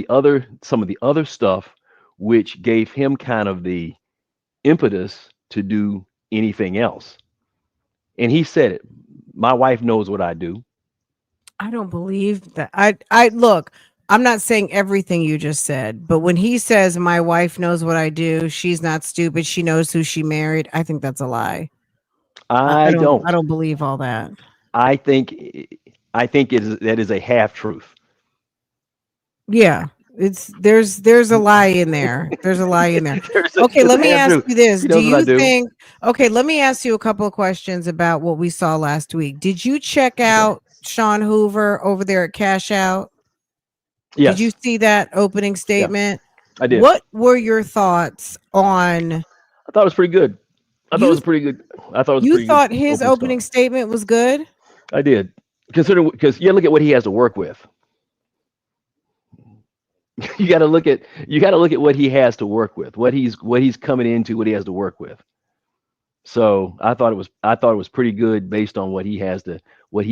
Speaker 2: some of the other stuff, which gave him kind of the impetus to do anything else. And he said it. My wife knows what I do.
Speaker 1: I don't believe that. I look, I'm not saying everything you just said, but when he says my wife knows what I do, she's not stupid, she knows who she married, I think that's a lie. I
Speaker 2: I
Speaker 1: don't I
Speaker 2: don't.
Speaker 1: don't believe all that.
Speaker 2: I think I think that is a half truth.
Speaker 1: Yeah. There's a lie in there. There's a lie in there. Okay,
Speaker 2: There's
Speaker 1: let
Speaker 2: a
Speaker 1: me
Speaker 2: half
Speaker 1: ask
Speaker 2: truth.
Speaker 1: you this.
Speaker 2: She
Speaker 1: Do
Speaker 2: knows what I
Speaker 1: you
Speaker 2: do.
Speaker 1: think Okay, let me ask you a couple of questions about what we saw last week. Did you check
Speaker 2: Okay.
Speaker 1: out Sean Hoover over there at Cash Out? Did you
Speaker 2: Yes.
Speaker 1: see that opening
Speaker 2: Yeah,
Speaker 1: statement?
Speaker 2: I did.
Speaker 1: What were your thoughts on
Speaker 2: I thought it was pretty good. I thought it
Speaker 1: you
Speaker 2: was pretty good. I thought it was a
Speaker 1: you
Speaker 2: pretty good
Speaker 1: thought his
Speaker 2: opening
Speaker 1: opening
Speaker 2: statement.
Speaker 1: statement was good?
Speaker 2: I did. Consider because you look at what he has to work with. You got to look at what he has to work with, what he's coming into, what he has to work with. So I thought it was pretty good based on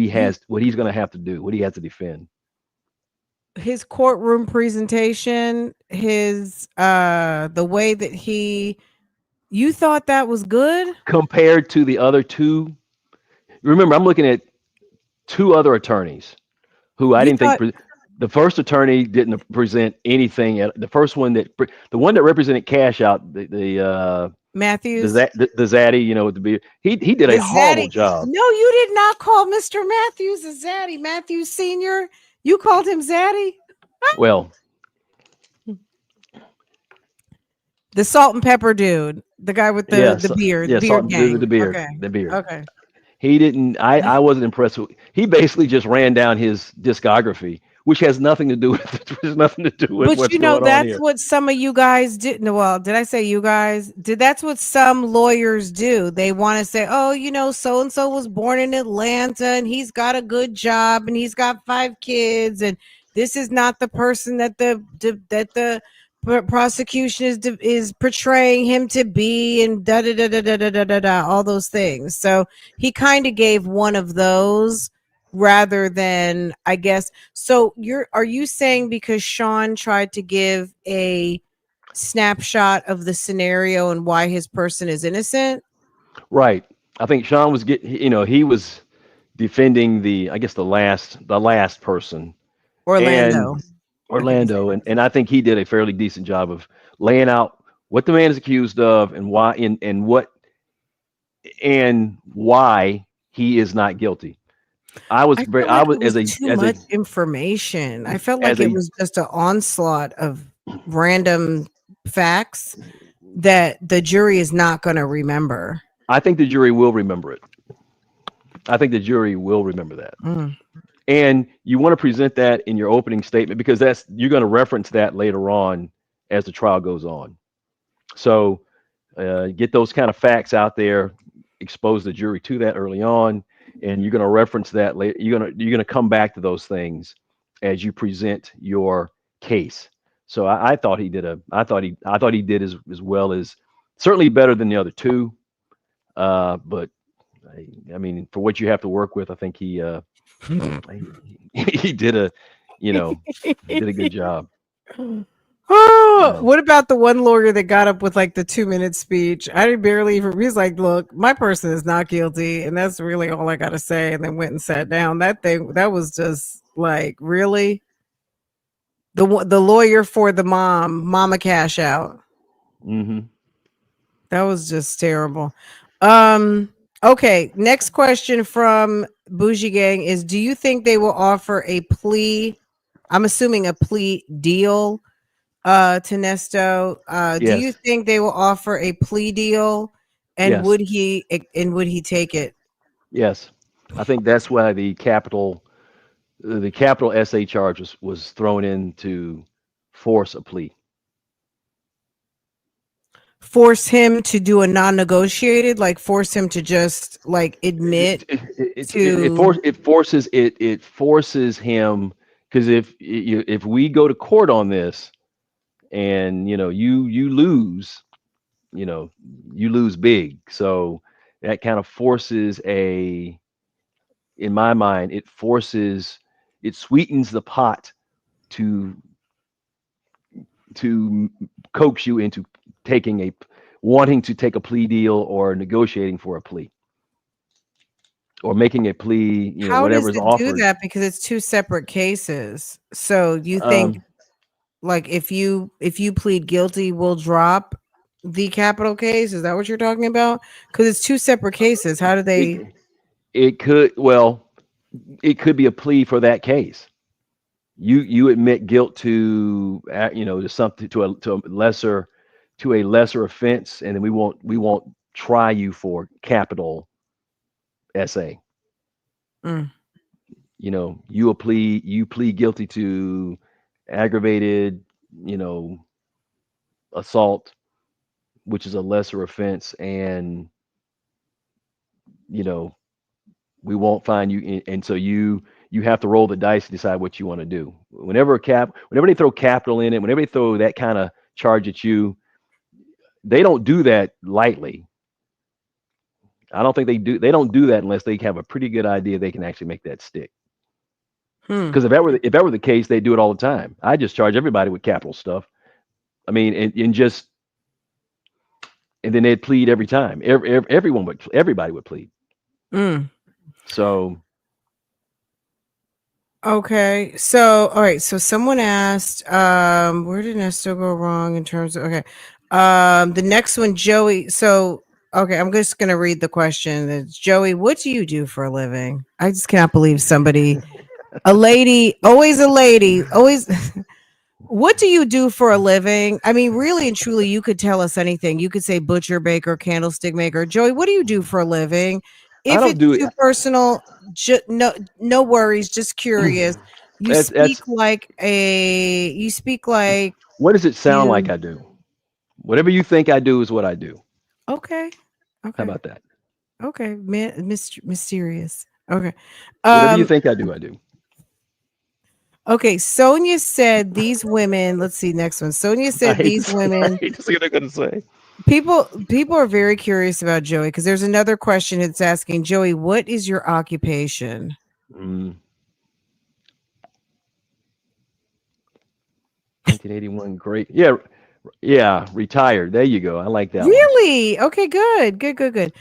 Speaker 1: You
Speaker 2: what he's going to have to do, what he has to defend
Speaker 1: His courtroom presentation, his the way that he you thought that was good?
Speaker 2: compared to the other two. Remember, I'm looking at two other attorneys who I
Speaker 1: You
Speaker 2: didn't think
Speaker 1: thought
Speaker 2: the first attorney didn't present anything. The first one the one that represented Cash Out,
Speaker 1: Matthews,
Speaker 2: the Zaddy, with the beard, he did
Speaker 1: the
Speaker 2: a horrible
Speaker 1: Zaddy.
Speaker 2: job.
Speaker 1: No, you did not call Mr. Matthews a Zaddy. Matthews Sr. You called him Zaddy?
Speaker 2: Well,
Speaker 1: The salt and pepper dude, the guy with the
Speaker 2: yes,
Speaker 1: beard,
Speaker 2: yeah,
Speaker 1: beard
Speaker 2: something to do with
Speaker 1: gang.
Speaker 2: the beard,
Speaker 1: Okay.
Speaker 2: the beard.
Speaker 1: Okay.
Speaker 2: He didn't. I wasn't impressed with. He basically just ran down his discography, which has nothing to do with has nothing to do with
Speaker 1: But
Speaker 2: what's
Speaker 1: you know,
Speaker 2: going on
Speaker 1: that's
Speaker 2: here.
Speaker 1: what some of you guys did. No, well, did I say you guys? Did That's what some lawyers do. They want to say, oh, so and so was born in Atlanta and he's got a good job and he's got 5 kids, and this is not the person that the prosecution is portraying him to be, and da da da da da da da da all those things. So he kind of gave one of those. rather than, I guess. So are you saying because Sean tried to give a snapshot of the scenario and why his person is innocent?
Speaker 2: Right. I think Sean was he was defending I guess the last person, and
Speaker 1: Orlando. I think he's
Speaker 2: Orlando, and I think he did a fairly decent job of laying out what the man is accused of and why and why he is not guilty.
Speaker 1: I felt
Speaker 2: I
Speaker 1: like
Speaker 2: was
Speaker 1: it was too much information. I felt like
Speaker 2: as
Speaker 1: it
Speaker 2: a
Speaker 1: was just an onslaught of random facts that the jury is not going to remember.
Speaker 2: I think the jury will remember it. I think the jury will remember that.
Speaker 1: Mm.
Speaker 2: And you want to present that in your opening statement because that's you're going to reference that later on as the trial goes on. So get those kind of facts out there, expose the jury to that early on, and you're going to reference that later. You're going to come back to those things as you present your case. So I thought he did I thought he did as well as certainly better than the other two. But I mean, for what you have to work with, I think he did you know, did a good job. You
Speaker 1: Oh,
Speaker 2: know,
Speaker 1: what about the one lawyer that got up with like the 2 minute speech? I didn't barely even. He's like, "Look, my person is not guilty, and that's really all I got to say." And then went and sat down. That was just like really the lawyer for the mama cash out.
Speaker 2: hmm
Speaker 1: That was just terrible. Um. Okay. Next question from Bougie Gang is: do you think they will offer a plea? I'm assuming a plea deal to Nesto. Do you
Speaker 2: yes,
Speaker 1: think they will offer a plea deal, and
Speaker 2: yes,
Speaker 1: would he take it?
Speaker 2: yes. I think that's why the capital SA charge was thrown in to force a plea.
Speaker 1: Force him to do a non-negotiated, like force him to just like admit to.
Speaker 2: It forces him because if we go to court on this and you lose, you know you lose big. So that kind of forces in my mind, it sweetens the pot to to coax you into taking a wanting to take a plea deal or negotiating for a plea or making a plea,
Speaker 1: How does
Speaker 2: whatever is
Speaker 1: it do
Speaker 2: offered.
Speaker 1: that? Because it's two separate cases. So you think
Speaker 2: Um,
Speaker 1: like if you plead guilty, we'll drop the capital case? Is that what you're talking about? Because it's two separate cases. How do they?
Speaker 2: it it could well, it could be a plea for that case. You admit guilt to something to a lesser offense, and then we won't try you for capital SA.
Speaker 1: Mm.
Speaker 2: You plead guilty to aggravated, you know, assault, which is a lesser offense, and you know we won't find you and so you have to roll the dice to decide what you want to do. Whenever they throw capital in it, whenever they throw that kind of charge at you, they don't do that lightly. I don't think they don't do that unless they have a pretty good idea they can actually make that stick.
Speaker 1: Hmm.
Speaker 2: Because if that were the case, they do it all the time. I just charge everybody with capital stuff. I mean, and then they'd plead every time. Everybody would plead.
Speaker 1: Mm.
Speaker 2: So
Speaker 1: Okay. So, all right. So someone asked, where did Nesto go wrong in terms of, okay. The next one, Joey. So, okay, I'm just going to read the question. It's Joey, what do you do for a living? I just cannot believe a lady, always. What do you do for a living? I mean, really and truly, you could tell us anything. You could say butcher, baker, candlestick maker. Joey, what do you do for a living?
Speaker 2: I
Speaker 1: If
Speaker 2: don't
Speaker 1: it's
Speaker 2: do it.
Speaker 1: too personal, no worries. Just curious. You speak
Speaker 2: That's
Speaker 1: like
Speaker 2: what does it sound like
Speaker 1: you.
Speaker 2: I do? Whatever you think I do is what I do.
Speaker 1: Okay,
Speaker 2: How
Speaker 1: okay,
Speaker 2: about that?
Speaker 1: okay. Mysterious. Okay.
Speaker 2: Whatever you
Speaker 1: Um.
Speaker 2: think I do, I do.
Speaker 1: Okay. Sonia said these women. Let's see. Next one. Sonia
Speaker 2: I
Speaker 1: said
Speaker 2: hate to
Speaker 1: these
Speaker 2: say, I
Speaker 1: women.
Speaker 2: hate to see what I'm going to say.
Speaker 1: People are very curious about Joey because there's another question it's asking Joey, what is your occupation?
Speaker 2: Mm, 1981, great. Yeah, yeah, retired. There you go. I like that one.
Speaker 1: Really? Okay, good, good, good, good.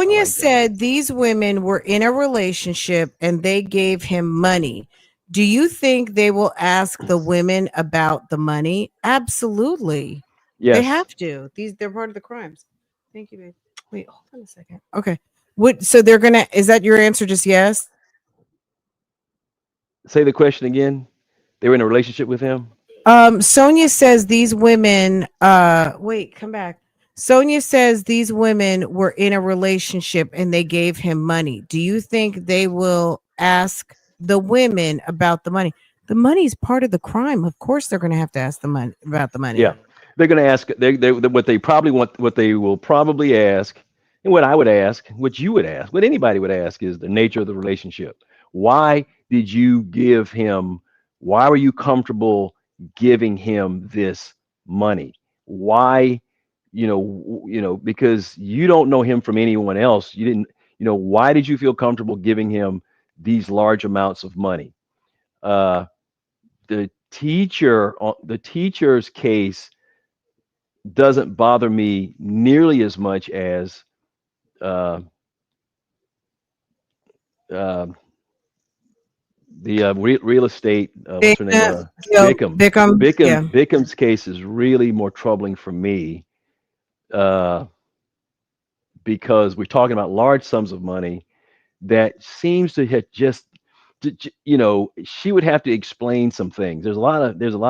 Speaker 2: I
Speaker 1: Sonia
Speaker 2: like that one.
Speaker 1: said these women were in a relationship and they gave him money. Do you think they will ask the women about the money? Absolutely. They
Speaker 2: Yes.
Speaker 1: have to. They're part of the crimes. Thank you, babe. Wait, hold on a second. Okay. What so they're gonna is that your answer? Just yes?
Speaker 2: Say the question again. They were in a relationship with him.
Speaker 1: Sonia says these women wait, come back. Sonia says these women were in a relationship and they gave him money. Do you think they will ask the women about the money? The money's part of the crime. Of course they're going to have to ask the money about the
Speaker 2: Yeah,
Speaker 1: money.
Speaker 2: they're going to ask. What they probably want, what they will probably ask, and what I would ask, what you would ask, what anybody would ask, is the nature of the relationship. Why did you give him? Why were you comfortable giving him this money? Why, because you don't know him from anyone else. You didn't, why did you feel comfortable giving him these large amounts of money? Uh, the teacher's case doesn't bother me nearly as much as uh, uh, the real estate. What's her name?
Speaker 1: Bickham, yeah.
Speaker 2: Bickham's case is really more troubling for me uh, because we're talking about large sums of money that seems to have just. She would have to explain some things. There's a lot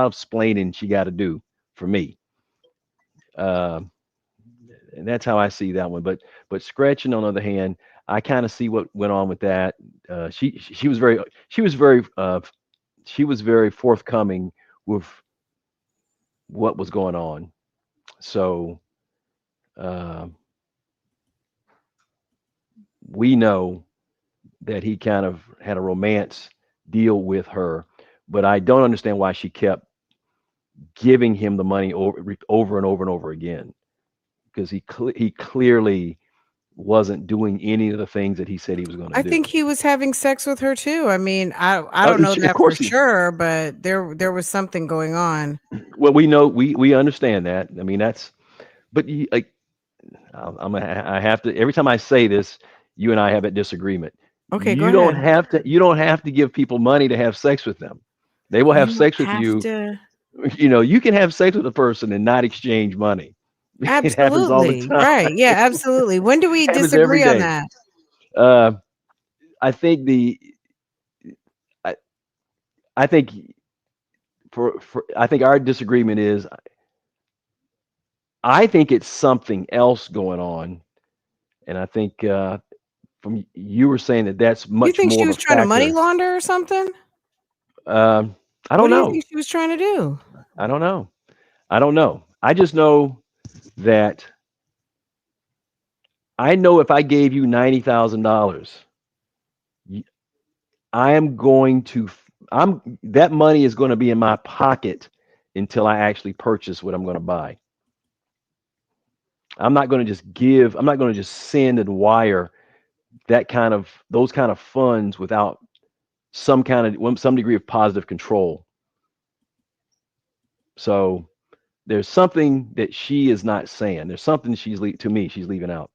Speaker 2: of explaining she got to do for me. Uh, and that's how I see that one. But Scratching, on the other hand, I kind of see what went on with that. She was very she was very forthcoming with what was going on. So uh, we know that he kind of had a romance deal with her, but I don't understand why she kept giving him the money over and over and over again, because he clearly wasn't doing any of the things that he said he was going to
Speaker 1: I think
Speaker 2: do.
Speaker 1: he was having sex with her too. I mean, I don't know
Speaker 2: Of
Speaker 1: that for
Speaker 2: course he.
Speaker 1: sure, but there was something going on.
Speaker 2: Well, we know, we understand that. I mean, but like, I have to, every time I say this, you and I have a disagreement.
Speaker 1: Okay, go ahead.
Speaker 2: You don't have to give people money to have sex with them. They will have
Speaker 1: You don't
Speaker 2: sex with
Speaker 1: have
Speaker 2: you.
Speaker 1: to.
Speaker 2: You can have sex with a person and not exchange money. It happens all the
Speaker 1: Absolutely.
Speaker 2: time.
Speaker 1: Right. Yeah, absolutely. When do we
Speaker 2: It happens every
Speaker 1: disagree on
Speaker 2: day.
Speaker 1: that?
Speaker 2: Uh, I think I, I think I think our disagreement is, I think it's something else going on, and I think from you were saying that that's
Speaker 1: You
Speaker 2: much
Speaker 1: think
Speaker 2: more
Speaker 1: she
Speaker 2: of
Speaker 1: was
Speaker 2: a
Speaker 1: trying to money
Speaker 2: factor.
Speaker 1: launder or something?
Speaker 2: Um, I
Speaker 1: What
Speaker 2: don't
Speaker 1: do you
Speaker 2: know.
Speaker 1: think she was trying to do?
Speaker 2: I don't know. I don't know. I just know that I know if I gave you $90,000, I am going to. I'm that money is going to be in my pocket until I actually purchase what I'm going to buy. I'm not going to just give. I'm not going to just send and wire those kind of funds without some degree of positive control. So there's something that she is not saying. There's something to me she's leaving out.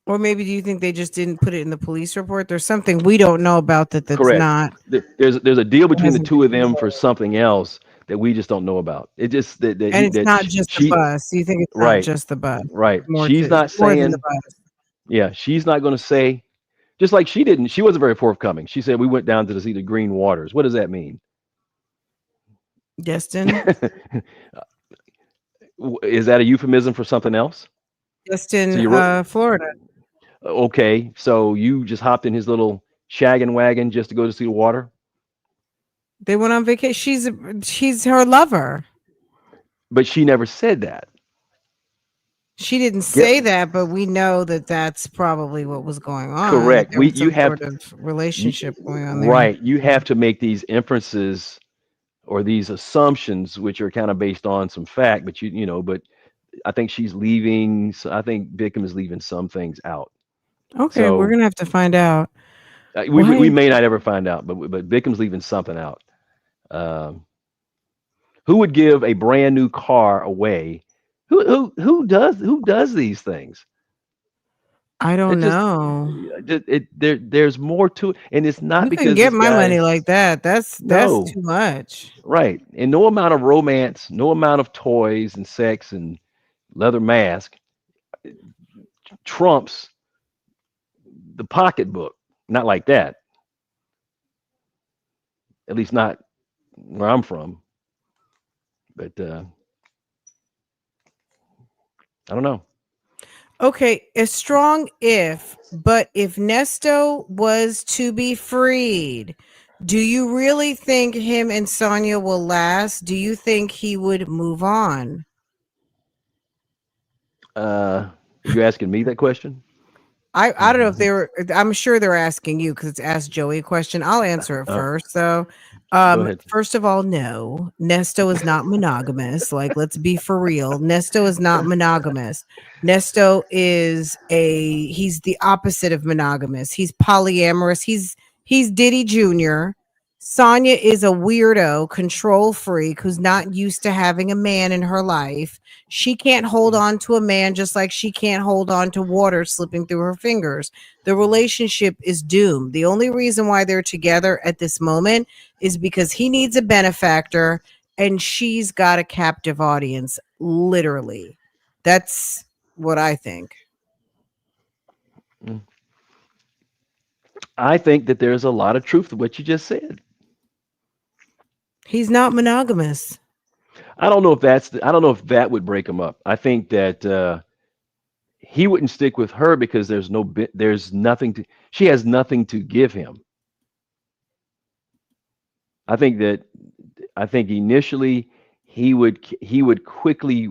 Speaker 1: Or maybe do you think they just didn't put it in the police report? There's something we don't know about that's
Speaker 2: Correct.
Speaker 1: not
Speaker 2: There's a deal
Speaker 1: that
Speaker 2: between the
Speaker 1: hasn't
Speaker 2: two
Speaker 1: been
Speaker 2: of them for
Speaker 1: disclosed.
Speaker 2: something else that we just don't know about. It just
Speaker 1: And it's not just the
Speaker 2: she
Speaker 1: bus. You think it's not
Speaker 2: right,
Speaker 1: just the bus.
Speaker 2: right. She's
Speaker 1: It's
Speaker 2: not
Speaker 1: more than the
Speaker 2: saying,
Speaker 1: bus.
Speaker 2: yeah, she's not going to say, just like she didn't. She wasn't very forthcoming. She said we went down to see the green waters. What does that mean?
Speaker 1: Destin.
Speaker 2: Is that a euphemism for something else? So
Speaker 1: Destin,
Speaker 2: you wrote,
Speaker 1: Florida.
Speaker 2: okay, so you just hopped in his little shaggin' wagon just to go to see the water,
Speaker 1: They went on vacation. She's her lover.
Speaker 2: but she never said that.
Speaker 1: She didn't
Speaker 2: Get
Speaker 1: say that, but we know that that's probably what was going on, that
Speaker 2: correct.
Speaker 1: there
Speaker 2: We
Speaker 1: was
Speaker 2: you
Speaker 1: some
Speaker 2: have
Speaker 1: sort of relationship going on there.
Speaker 2: right. You have to make these inferences or these assumptions, which are kind of based on some fact. But but I think she's leaving. So I think Bickham is leaving some things out.
Speaker 1: Okay, we're
Speaker 2: So
Speaker 1: gonna have to find out.
Speaker 2: We
Speaker 1: Why?
Speaker 2: may not ever find out, but Bickham's leaving something out. Um, who would give a brand new car away? Who does these things?
Speaker 1: I
Speaker 2: It
Speaker 1: don't
Speaker 2: just
Speaker 1: know.
Speaker 2: there's more to it, and it's not
Speaker 1: You can
Speaker 2: because
Speaker 1: get
Speaker 2: this
Speaker 1: my money
Speaker 2: guy.
Speaker 1: like that. That's
Speaker 2: No,
Speaker 1: too much.
Speaker 2: right, and no amount of romance, no amount of toys and sex and leather mask trumps the pocketbook. Not like that, at least not where I'm from. But I don't know.
Speaker 1: Okay, a strong if, but if Nesto was to be freed, do you really think him and Sonia will last? Do you think he would move on?
Speaker 2: You asking me that question?
Speaker 1: I don't know if they were. I'm sure they're asking you because it's Ask Joey a question. I'll answer it
Speaker 2: Uh,
Speaker 1: first. So,
Speaker 2: Go ahead.
Speaker 1: first of all, no, Nesto is not monogamous. Like, let's be for real. Nesto is not monogamous. Nesto is he's the opposite of monogamous. He's polyamorous. He's Diddy Jr. Sonia is a weirdo, control freak who's not used to having a man in her life. She can't hold on to a man just like she can't hold on to water slipping through her fingers. The relationship is doomed. The only reason why they're together at this moment is because he needs a benefactor and she's got a captive audience, literally. That's what I think.
Speaker 2: Mm. I think that there's a lot of truth to what you just said.
Speaker 1: He's not monogamous.
Speaker 2: I don't know if I don't know if that would break him up. I think that he wouldn't stick with her because there's nothing to she has nothing to give him. I think that I think initially he would quickly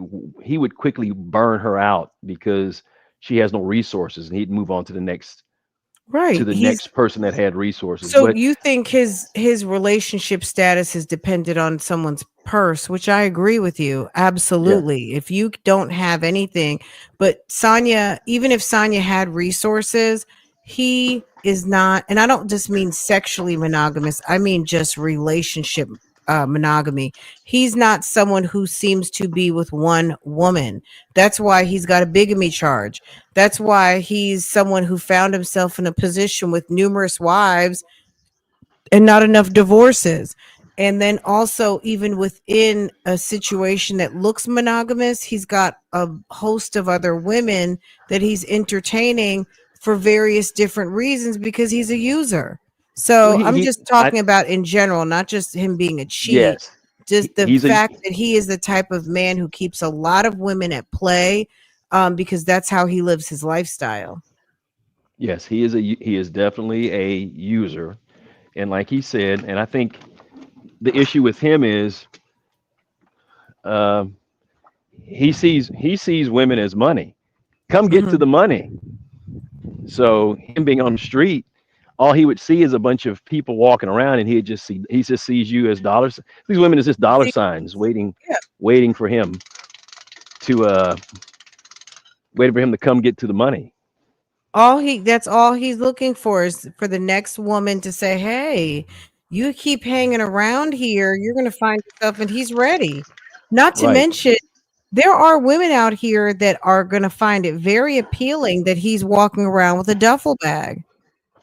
Speaker 2: burn her out because she has no resources, and he'd move on to
Speaker 1: Right.
Speaker 2: the next person that had resources.
Speaker 1: So
Speaker 2: But
Speaker 1: you think his relationship status is dependent on someone's purse, which I agree with you.
Speaker 2: yeah,
Speaker 1: Absolutely. If you don't have anything, but Sonia, even if Sonia had resources, he is not, and I don't just mean sexually monogamous, I mean just relationship monogamy. He's not someone who seems to be with one woman. That's why he's got a bigamy charge. That's why he's someone who found himself in a position with numerous wives and not enough divorces. And then also, even within a situation that looks monogamous, he's got a host of other women that he's entertaining for various different reasons because he's a user.
Speaker 2: well,
Speaker 1: So I'm just
Speaker 2: I
Speaker 1: talking about in general, not just him being a cheat,
Speaker 2: yes,
Speaker 1: just the
Speaker 2: he's a
Speaker 1: fact that he is the type of man who keeps a lot of women at play because that's how he lives his lifestyle.
Speaker 2: yes, he is definitely a user, and like he said, and I think the issue with him is um, he sees women as money. Come get to
Speaker 1: Mhm.
Speaker 2: the money. So him being on the street, all he would see is a bunch of people walking around, and he just sees you as dollars. These women is just dollar
Speaker 1: See,
Speaker 2: signs
Speaker 1: yeah,
Speaker 2: waiting for him to waiting for him to come get to the money.
Speaker 1: that's all he's looking for is for the next woman to say, "Hey, you keep hanging around here, you're going to find yourself," and he's ready. Not to
Speaker 2: Right,
Speaker 1: mention there are women out here that are going to find it very appealing that he's walking around with a duffel bag.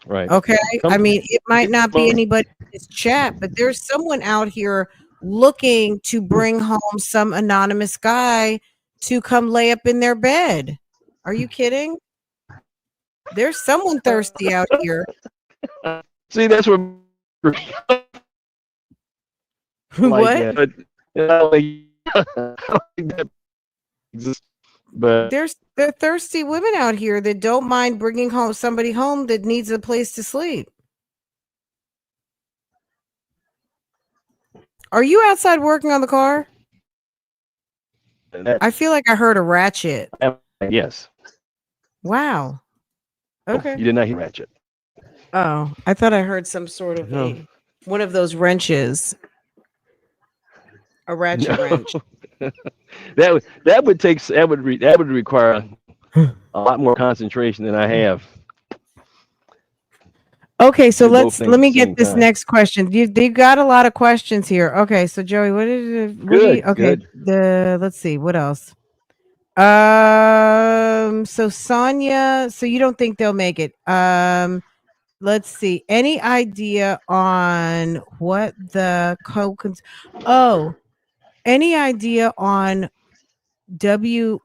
Speaker 2: right.
Speaker 1: Okay? I
Speaker 2: Come
Speaker 1: mean, it might
Speaker 2: get the
Speaker 1: not be
Speaker 2: money.
Speaker 1: anybody in this chat, but there's someone out here looking to bring home some anonymous guy to come lay up in their bed. Are you kidding? There's someone thirsty out here.
Speaker 2: See, that's where like
Speaker 1: What?
Speaker 2: that. But I don't think, I don't think that exists. But
Speaker 1: There are thirsty women out here that don't mind bringing home somebody home that needs a place to sleep. Are you outside working on the car?
Speaker 2: that,
Speaker 1: I feel like I heard a ratchet.
Speaker 2: yes.
Speaker 1: Wow.
Speaker 2: Oh,
Speaker 1: Okay.
Speaker 2: you did not hear Ratchet.
Speaker 1: Oh, I thought I heard some sort of
Speaker 2: No,
Speaker 1: a one of those wrenches, a ratchet
Speaker 2: no.
Speaker 1: wrench.
Speaker 2: That would require a lot more concentration than I have.
Speaker 1: Okay, so
Speaker 2: Do both
Speaker 1: let
Speaker 2: things at
Speaker 1: me
Speaker 2: the
Speaker 1: get
Speaker 2: same
Speaker 1: this
Speaker 2: time.
Speaker 1: next question. You got a lot of questions here. Okay, so Joey, what do you
Speaker 2: Good,
Speaker 1: okay,
Speaker 2: good.
Speaker 1: the let's see, what else? So Sonia, so you don't think they'll make it. Let's see. Any idea on what the oh, any idea on WH,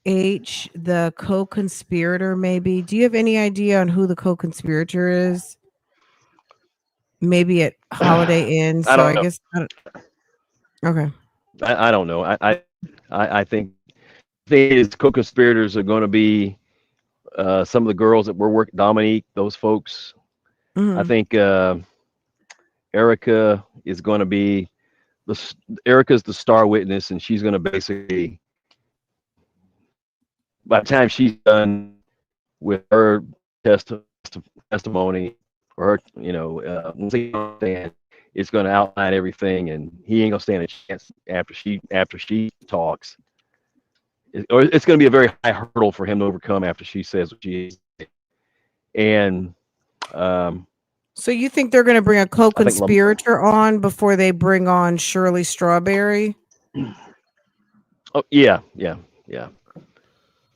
Speaker 1: the co-conspirator maybe? Do you have any idea on who the co-conspirator is? Maybe at Holiday Inn.
Speaker 2: I
Speaker 1: So
Speaker 2: don't
Speaker 1: I
Speaker 2: know.
Speaker 1: guess okay.
Speaker 2: I don't know. I think his co-conspirators are going to be some of the girls that were working, Dominique, those folks. I
Speaker 1: Mhm.
Speaker 2: think Erica is going to be Erica's the star witness, and she's going to basically, by the time she's done with her test, testimony, or her, once they understand, it's going to outline everything, and he ain't gonna stand a chance after she talks. Or it's going to be a very high hurdle for him to overcome after she says what she is. And um,
Speaker 1: So you think they're going to bring a
Speaker 2: I think
Speaker 1: co-conspirator on before they bring on Shirley Strawberry?
Speaker 2: oh yeah, yeah, yeah.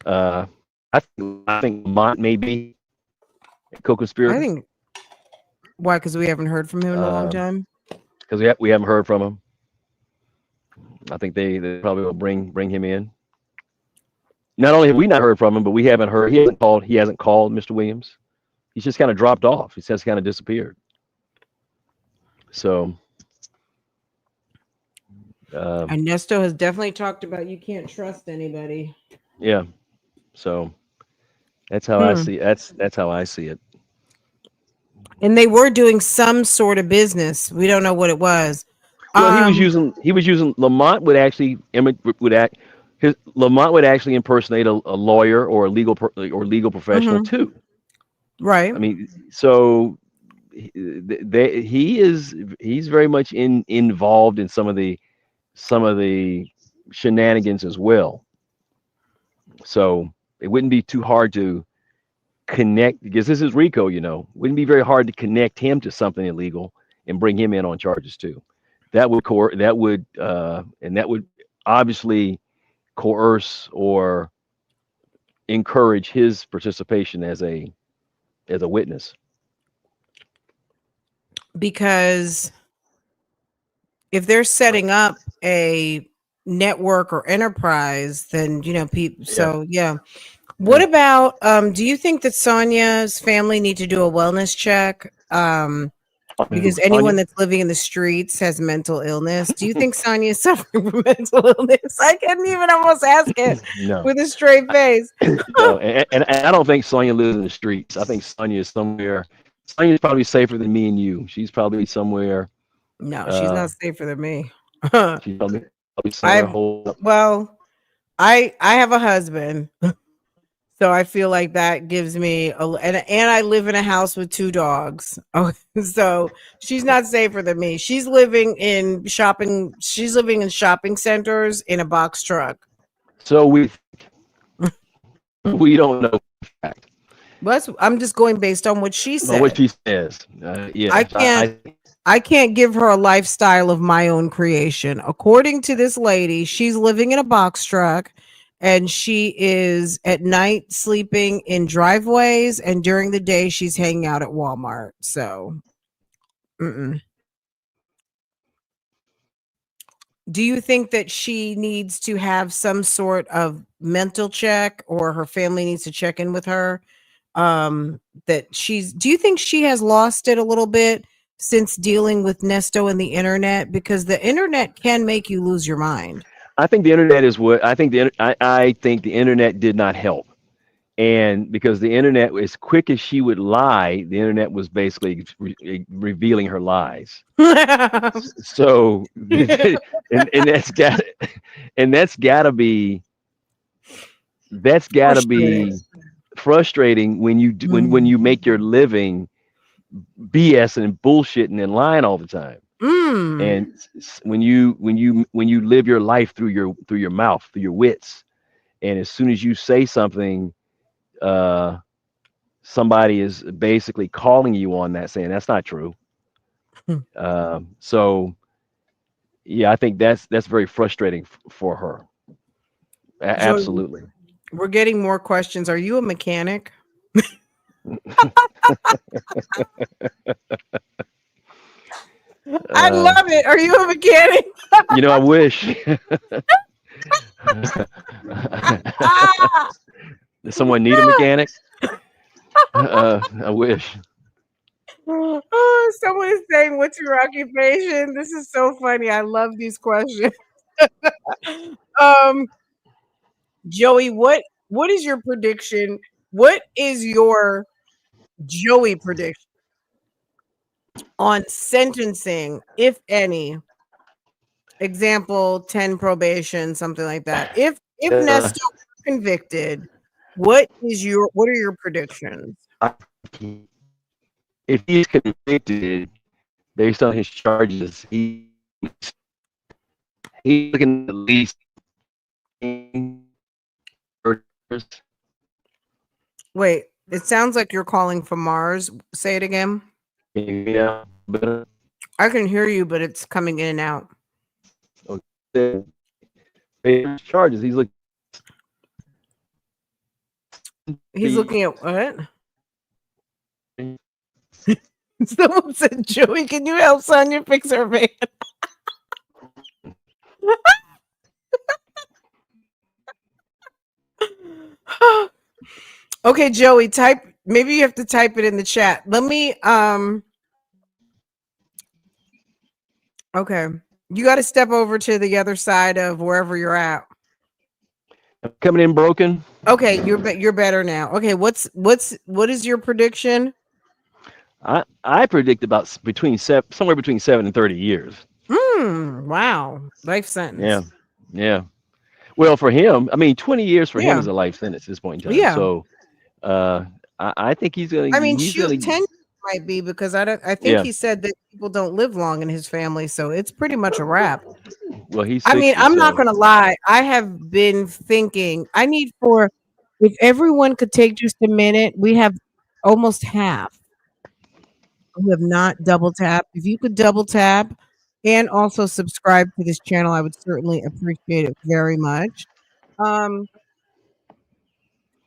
Speaker 2: Uh, I think Lamont may be a
Speaker 1: I
Speaker 2: co-conspirator
Speaker 1: think why? Because we haven't heard from him in a long
Speaker 2: because
Speaker 1: time.
Speaker 2: we haven't heard from him. I think they probably will bring him in. Not only have we not heard from him, but we haven't heard. He hasn't called. He hasn't called Mr. Williams. He's just kind of dropped off. He's just kind of disappeared. So um,
Speaker 1: Ernesto has definitely talked about you can't trust anybody.
Speaker 2: yeah. So that's how I
Speaker 1: Hmm.
Speaker 2: see. That's how I see it.
Speaker 1: And they were doing some sort of business. We don't know what it was.
Speaker 2: Well, he was
Speaker 1: Um.
Speaker 2: using Lamont would actually would act his Lamont would actually impersonate a lawyer or a legal professional
Speaker 1: Mhm.
Speaker 2: too.
Speaker 1: Right.
Speaker 2: I mean, so he's very much involved in some of the shenanigans as well. So it wouldn't be too hard to connect because this is Rico. Wouldn't be very hard to connect him to something illegal and bring him in on charges too. That would obviously coerce or encourage his participation as a witness.
Speaker 1: Because if they're setting up a network or enterprise, then people.
Speaker 2: Yeah,
Speaker 1: So yeah. What
Speaker 2: yeah.
Speaker 1: about do you think that Sonia's family need to do a wellness check? Because anyone
Speaker 2: Sonia?
Speaker 1: that's living in the streets has mental illness. Do you think Sonia is suffering from mental illness? I couldn't even almost ask it
Speaker 2: No,
Speaker 1: with a straight face.
Speaker 2: no, and I don't think Sonia lives in the streets. I think Sonia is somewhere. Sonia's probably safer than me and you. She's probably somewhere.
Speaker 1: No, she's
Speaker 2: Uh,
Speaker 1: not safer than me.
Speaker 2: she's probably somewhere
Speaker 1: I've
Speaker 2: holed up.
Speaker 1: well, I have a husband. So I feel like that gives me and I live in a house with 2 dogs. Oh, so she's not safer than me. She's living in shopping centers in a box truck.
Speaker 2: So we don't know for a fact,
Speaker 1: I'm just going based on what she
Speaker 2: but what
Speaker 1: said.
Speaker 2: she says,
Speaker 1: I
Speaker 2: yeah,
Speaker 1: can't I can't give her a lifestyle of my own creation. According to this lady, she's living in a box truck and she is at night sleeping in driveways and during the day she's hanging out at Walmart. So, mm-mm. Do you think that she needs to have some sort of mental check or her family needs to check in with her? Do you think she has lost it a little bit since dealing with Nesto and the internet? Because the internet can make you lose your mind.
Speaker 2: I think the internet is what I think I think the internet did not help. And because the internet, as quick as she would lie, the internet was basically revealing her lies. So, and that's got to be
Speaker 1: Frustrating.
Speaker 2: frustrating when when
Speaker 1: Mm.
Speaker 2: you make your living BS and bullshitting and lying all the time.
Speaker 1: Mm.
Speaker 2: And when you live your life through your mouth, through your wits, and as soon as you say something uh, somebody is basically calling you on that, saying that's not true. So yeah, I think that's very frustrating for her.
Speaker 1: Joey,
Speaker 2: Absolutely.
Speaker 1: we're getting more questions. Are you a mechanic? I
Speaker 2: Uh,
Speaker 1: love it. Are you a mechanic?
Speaker 2: I wish.
Speaker 1: Ah!
Speaker 2: Does someone need a mechanic? I wish.
Speaker 1: Oh, someone is saying, "What's your occupation?" This is so funny. I love these questions. um, Joey, what is your prediction? What is your Joey prediction on sentencing, if any? Example, 10 probation, something like that. If
Speaker 2: Uh,
Speaker 1: Nesto convicted, what are your predictions?
Speaker 2: I, if he's convicted based on his charges, he's looking at least 30 years.
Speaker 1: Wait, it sounds like you're calling from Mars. Say it again.
Speaker 2: Can you hear me now? Better?
Speaker 1: I can hear you, but it's coming in and out.
Speaker 2: Okay. Based on his charges, he's looking
Speaker 1: He's looking at what? Someone said, Joey, can you help Sonia fix her van? Okay, Joey, maybe you have to type it in the chat. Let me okay. You got to step over to the other side of wherever you're at.
Speaker 2: coming in broken.
Speaker 1: Okay, you're better now. Okay, what is your prediction?
Speaker 2: I predict about somewhere between 7 and 30 years.
Speaker 1: Wow. Life
Speaker 2: Yeah,
Speaker 1: sentence.
Speaker 2: yeah. Well, for him, I mean, 20 years for him
Speaker 1: Yeah.
Speaker 2: is a life sentence at this point in time.
Speaker 1: Yeah.
Speaker 2: So, uh, I think
Speaker 1: I mean,
Speaker 2: he's
Speaker 1: shoot,
Speaker 2: gonna
Speaker 1: 10 might be because I think
Speaker 2: yeah.
Speaker 1: he said that people don't live long in his family, so it's pretty much a wrap.
Speaker 2: Well, he's
Speaker 1: I mean,
Speaker 2: 60,
Speaker 1: I'm not
Speaker 2: so
Speaker 1: gonna lie. I have been thinking I need for if everyone could take just a minute, we have almost half who have not double tapped. If you could double tap and also subscribe to this channel, I would certainly appreciate it very much. Um,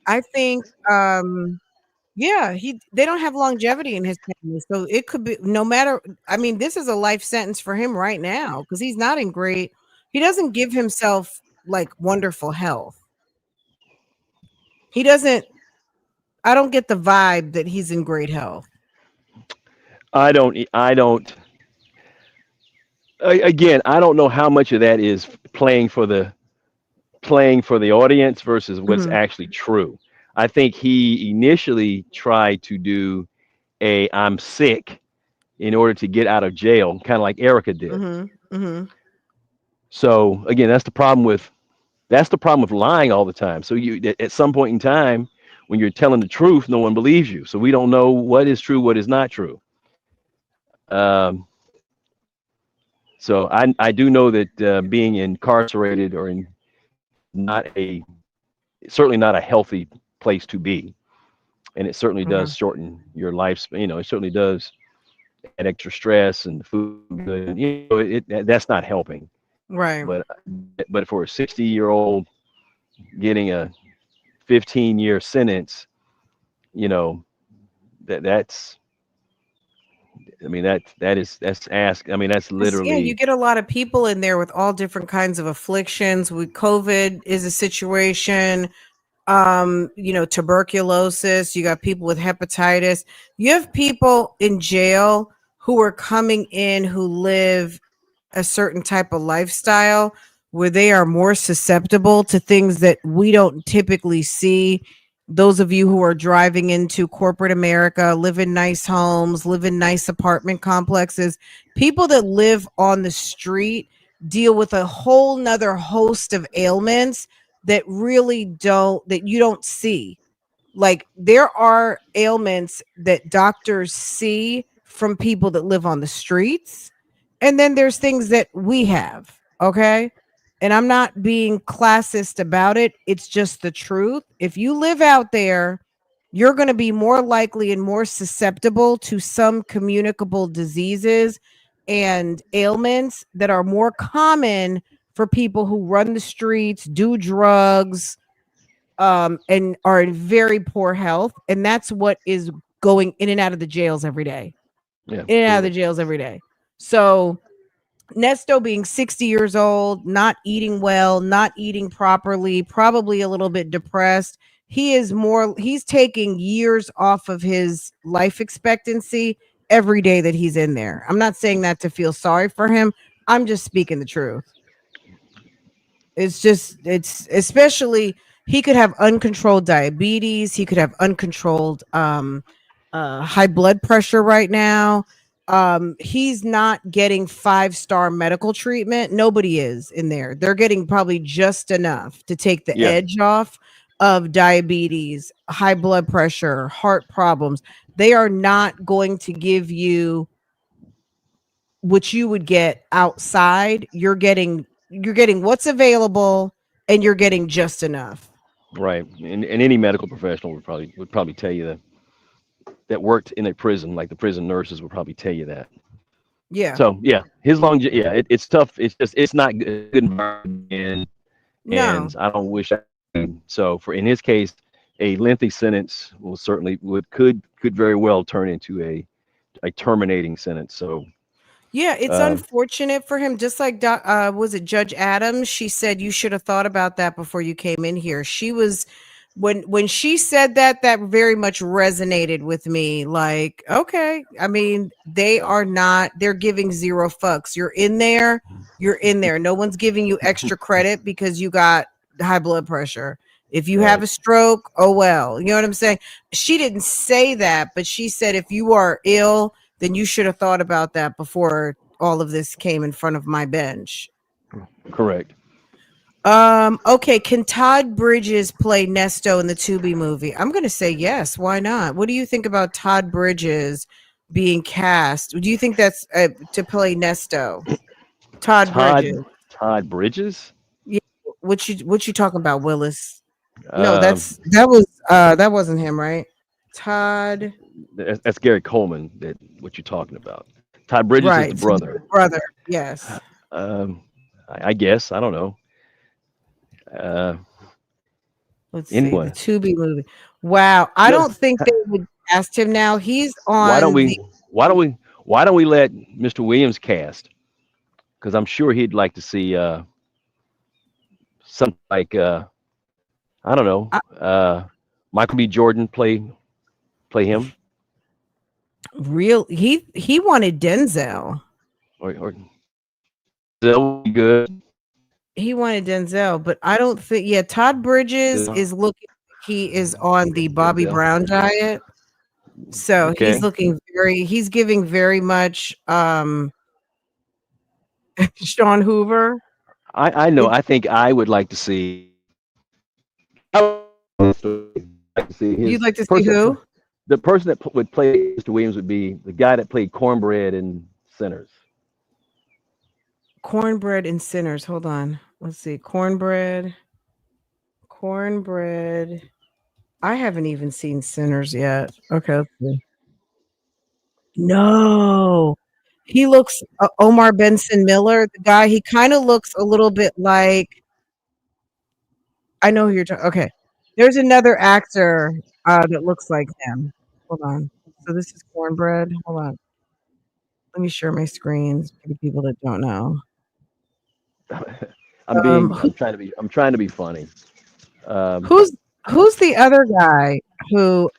Speaker 1: I think yeah, they don't have longevity in his family. So it could be no matter I mean, this is a life sentence for him right now because he's not in great he doesn't give himself like wonderful health. He doesn't I don't get the vibe that he's in great health.
Speaker 2: I don't again, I don't know how much of that is playing for the audience versus what's
Speaker 1: Mhm.
Speaker 2: actually true. I think he initially tried to do a I'm sick in order to get out of jail, kind of like Erica did.
Speaker 1: Mhm. Mhm.
Speaker 2: So again, that's the problem with lying all the time. So you at some point in time when you're telling the truth, no one believes you. So we don't know what is true, what is not true. Um, so I do know that being incarcerated or in not a certainly not a healthy place to be, and it certainly
Speaker 1: Okay.
Speaker 2: does shorten your life. It certainly does add extra stress and food. That's not helping.
Speaker 1: Right.
Speaker 2: But for a 60-year-old getting a 15-year sentence, you know that's I mean that's ask. I mean that's
Speaker 1: 'Cause, yeah, you
Speaker 2: literally
Speaker 1: get a lot of people in there with all different kinds of afflictions. With COVID is a situation. Tuberculosis, you got people with hepatitis. You have people in jail who are coming in who live a certain type of lifestyle where they are more susceptible to things that we don't typically see. Those of you who are driving into corporate America, live in nice homes, live in nice apartment complexes, people that live on the street deal with a whole nother host of ailments that you don't see. Like there are ailments that doctors see from people that live on the streets. And then there's things that we have. Okay. And I'm not being classist about it. It's just the truth. If you live out there, you're going to be more likely and more susceptible to some communicable diseases and ailments that are more common for people who run the streets, do drugs, and are in very poor health. And that's what is going in and out of the jails every day.
Speaker 2: Yeah,
Speaker 1: In and out of the
Speaker 2: brutal.
Speaker 1: jails every day. So Nesto being 60 years old, not eating well, not eating properly, probably a little bit depressed. He's taking years off of his life expectancy every day that he's in there. I'm not saying that to feel sorry for him. I'm just speaking the truth. It's especially, he could have uncontrolled diabetes, he could have uncontrolled high blood pressure right now. He's not getting 5-star medical treatment. Nobody is in there. They're getting probably just enough to take the
Speaker 2: Yeah,
Speaker 1: edge off of diabetes, high blood pressure, heart problems. They are not going to give you what you would get outside. You're getting what's available, and you're getting just enough.
Speaker 2: right. And any medical professional would probably tell you that worked in a prison, like the prison nurses would probably tell you that.
Speaker 1: Yeah.
Speaker 2: So yeah, yeah, it's tough. It's not good environment, and
Speaker 1: No.
Speaker 2: I don't wish. So for in his case, a lengthy sentence will certainly could very well turn into a terminating sentence. So
Speaker 1: Yeah, it's
Speaker 2: uh,
Speaker 1: unfortunate for him. Just like was it Judge Adams? She said you should have thought about that before you came in here. She was when she said that, that very much resonated with me. Like, okay, I mean, they
Speaker 2: yeah,
Speaker 1: are not. They're giving zero fucks. You're in there. You're in there. No one's giving you extra credit because you got high blood pressure. If you have
Speaker 2: right,
Speaker 1: a stroke, oh well. You know what I'm saying? She didn't say that, but she said if you are ill, then you should have thought about that before all of this came in front of my bench.
Speaker 2: correct.
Speaker 1: Okay, can Todd Bridges play Nesto in the Tubi movie? I'm gonna say yes. Why not? What do you think about Todd Bridges being cast? Do you think that's to play Nesto? Todd
Speaker 2: Todd
Speaker 1: Bridges.
Speaker 2: Todd Bridges.
Speaker 1: Yeah. What you talking about, Willis? No,
Speaker 2: Uh,
Speaker 1: that wasn't him, right? Todd.
Speaker 2: that's Gary Coleman. That what you're talking about. Todd Bridges is the
Speaker 1: Right. So
Speaker 2: brother.
Speaker 1: brother. Yes.
Speaker 2: Um, I guess I don't know. Uh,
Speaker 1: Let's see, the
Speaker 2: anyway,
Speaker 1: Tubi movie. Wow, I
Speaker 2: no,
Speaker 1: don't think they would cast him now. He's
Speaker 2: why don't
Speaker 1: on
Speaker 2: we?
Speaker 1: the
Speaker 2: Why don't we let Mr. Williams cast? Because I'm sure he'd like to see something like I don't know,
Speaker 1: uh,
Speaker 2: Michael B. Jordan play him,
Speaker 1: real. He wanted Denzel.
Speaker 2: or that would be good.
Speaker 1: He wanted Denzel, but I don't think. Yeah, Todd Bridges
Speaker 2: Denzel.
Speaker 1: is looking. He is on the Bobby
Speaker 2: Denzel.
Speaker 1: Brown diet, so he's
Speaker 2: Okay,
Speaker 1: looking very. He's giving very much Sean Hoover.
Speaker 2: I know.
Speaker 1: Would
Speaker 2: I think I would like to see. I would like to see
Speaker 1: you'd
Speaker 2: his
Speaker 1: like to see
Speaker 2: person.
Speaker 1: who?
Speaker 2: The person that would play Mr. Williams would be the guy that played Cornbread in Sinners.
Speaker 1: Cornbread and Sinners. Hold on. Let's see. Cornbread. I haven't even seen Sinners yet. Okay, let's see. No. He looks Omar Benson Miller, the guy, he kind of looks a little bit like I know who you're talking. Okay. There's another actor that looks like him. Hold on. So this is Cornbread. Hold on. Let me share my screens for the people that don't know. Who,
Speaker 2: I'm trying to be funny. Um,
Speaker 1: who's who's the other guy who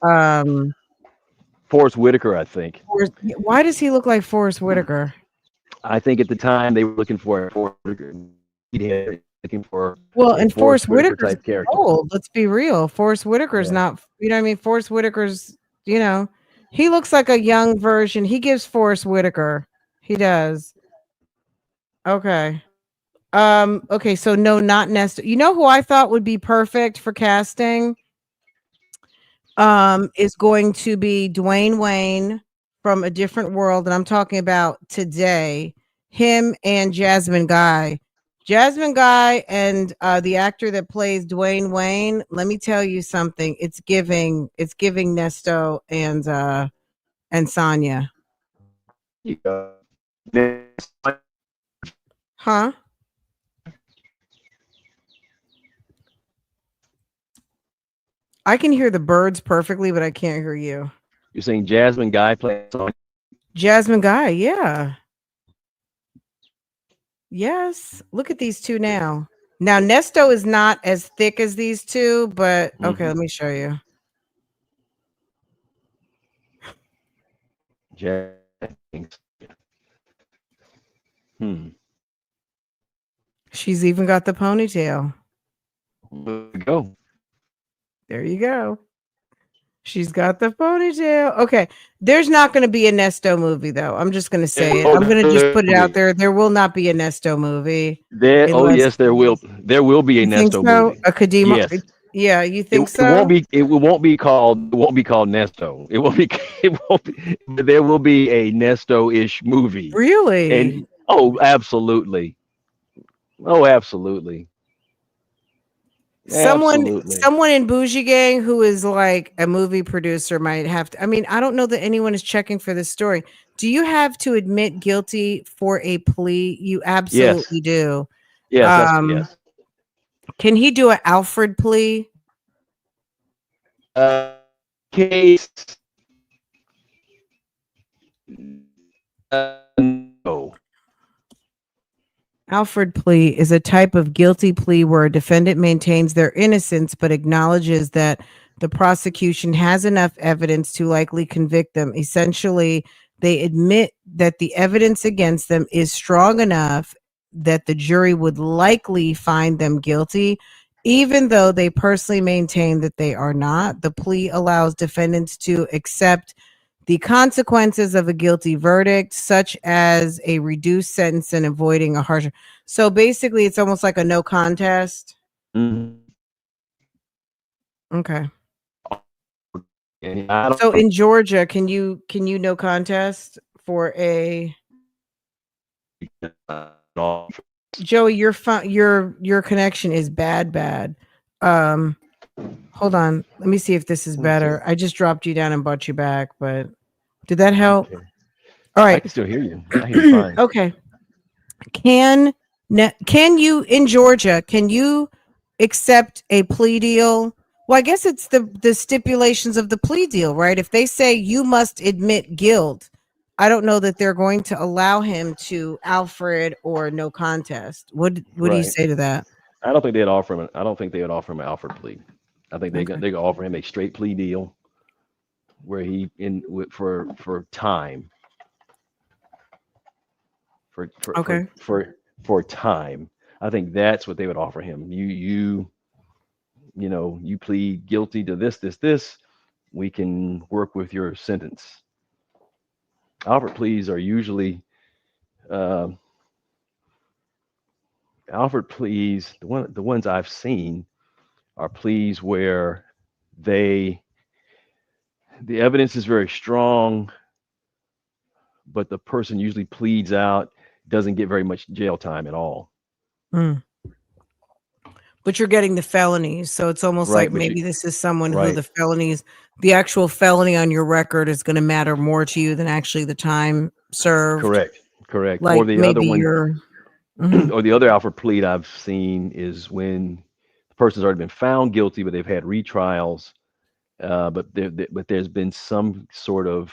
Speaker 2: Forrest Whitaker, I think.
Speaker 1: why does he look like Forrest Whitaker?
Speaker 2: I think at the time they were looking for a Forrest Whitaker. Looking for
Speaker 1: Well,
Speaker 2: a
Speaker 1: and
Speaker 2: Forrest
Speaker 1: Forrest
Speaker 2: Whitaker
Speaker 1: Whitaker's
Speaker 2: type character.
Speaker 1: old. Let's be real. Forrest Whitaker's
Speaker 2: Yeah.
Speaker 1: not, you know what I mean? Forrest Whitaker's, he looks like a young version. He gives Forrest Whitaker. He does. Okay. Okay, so no, not Nestor. You know who I thought would be perfect for casting? Is going to be Dwayne Wayne from A Different World, and I'm talking about today. Him and Jasmine Guy Jasmine Guy and the actor that plays Dwayne Wayne. Let me tell you something. It's giving Nesto and Sonia. Huh? I can hear the birds perfectly, but I can't hear you.
Speaker 2: You're saying Jasmine Guy plays Sonya?
Speaker 1: Jasmine Guy, yeah. Yes. Look at these two now. Now Nesto is not as thick as these two, but okay, let me show you.
Speaker 2: Jasmine. Hmm.
Speaker 1: She's even got the ponytail.
Speaker 2: There we go.
Speaker 1: There you go. She's got the ponytail. Okay. There's not going to be a Nesto movie, though. I'm just going to say it. I'm going to just put it out there. There will not be a Nesto movie.
Speaker 2: There, oh
Speaker 1: Unless
Speaker 2: yes, there will. There will be a
Speaker 1: you think
Speaker 2: Nesto
Speaker 1: so?
Speaker 2: movie.
Speaker 1: A Kadima?
Speaker 2: Yes.
Speaker 1: Yeah, you think
Speaker 2: It won't
Speaker 1: so?
Speaker 2: be. It won't be called. It won't be called Nesto. It won't be. It won't be. But there will be a Nesto-ish movie.
Speaker 1: Really?
Speaker 2: And oh, absolutely. Oh, absolutely.
Speaker 1: Someone
Speaker 2: Absolutely.
Speaker 1: someone in Bougie Gang who is like a movie producer might have to. I mean, I don't know that anyone is checking for this story. Do you have to admit guilty for a plea? You
Speaker 2: Yes.
Speaker 1: absolutely do.
Speaker 2: Yes. That's
Speaker 1: Um,
Speaker 2: yes.
Speaker 1: can he do an Alfred plea?
Speaker 2: Case. No.
Speaker 1: Alfred plea is a type of guilty plea where a defendant maintains their innocence but acknowledges that the prosecution has enough evidence to likely convict them. Essentially, they admit that the evidence against them is strong enough that the jury would likely find them guilty, even though they personally maintain that they are not. The plea allows defendants to accept the consequences of a guilty verdict, such as a reduced sentence and avoiding a harsher. So basically, it's almost like a no contest.
Speaker 2: Mhm.
Speaker 1: Okay.
Speaker 2: And I
Speaker 1: So
Speaker 2: don't
Speaker 1: in Georgia, can you no contest for a
Speaker 2: know.
Speaker 1: Joey? Your connection is bad. Um, hold on. Let me see if this is
Speaker 2: Let me see.
Speaker 1: better. I just dropped you down and brought you back, but did that help?
Speaker 2: Okay.
Speaker 1: All
Speaker 2: I
Speaker 1: right.
Speaker 2: can still hear you. I hear you fine.
Speaker 1: Okay. Can can you in Georgia, can you accept a plea deal? Well, I guess it's the stipulations of the plea deal, right? If they say you must admit guilt, I don't know that they're going to allow him to Alfred or no contest. What do you
Speaker 2: Right.
Speaker 1: say to that?
Speaker 2: I don't think they'd offer him. I don't think they would offer him an Alfred plea. I think
Speaker 1: Okay.
Speaker 2: they could offer him a straight plea deal where he for time for for for
Speaker 1: Okay.
Speaker 2: for for time. I think that's what they would offer him. You plead guilty to this. We can work with your sentence. Alfred pleas are usually uh, Alfred pleas. The ones I've seen are pleas where they the evidence is very strong, but the person usually pleads out, doesn't get very much jail time at all.
Speaker 1: Mm. But you're getting the felonies, so it's almost like
Speaker 2: Right, but you
Speaker 1: maybe this is someone who
Speaker 2: right,
Speaker 1: the actual felony on your record is going to matter more to you than actually the time served.
Speaker 2: correct, correct. Or
Speaker 1: Like
Speaker 2: the other
Speaker 1: maybe
Speaker 2: one,
Speaker 1: you're mhm.
Speaker 2: or the other Alfred plea I've seen is when the person's already been found guilty, but they've had retrials, but there's been some sort of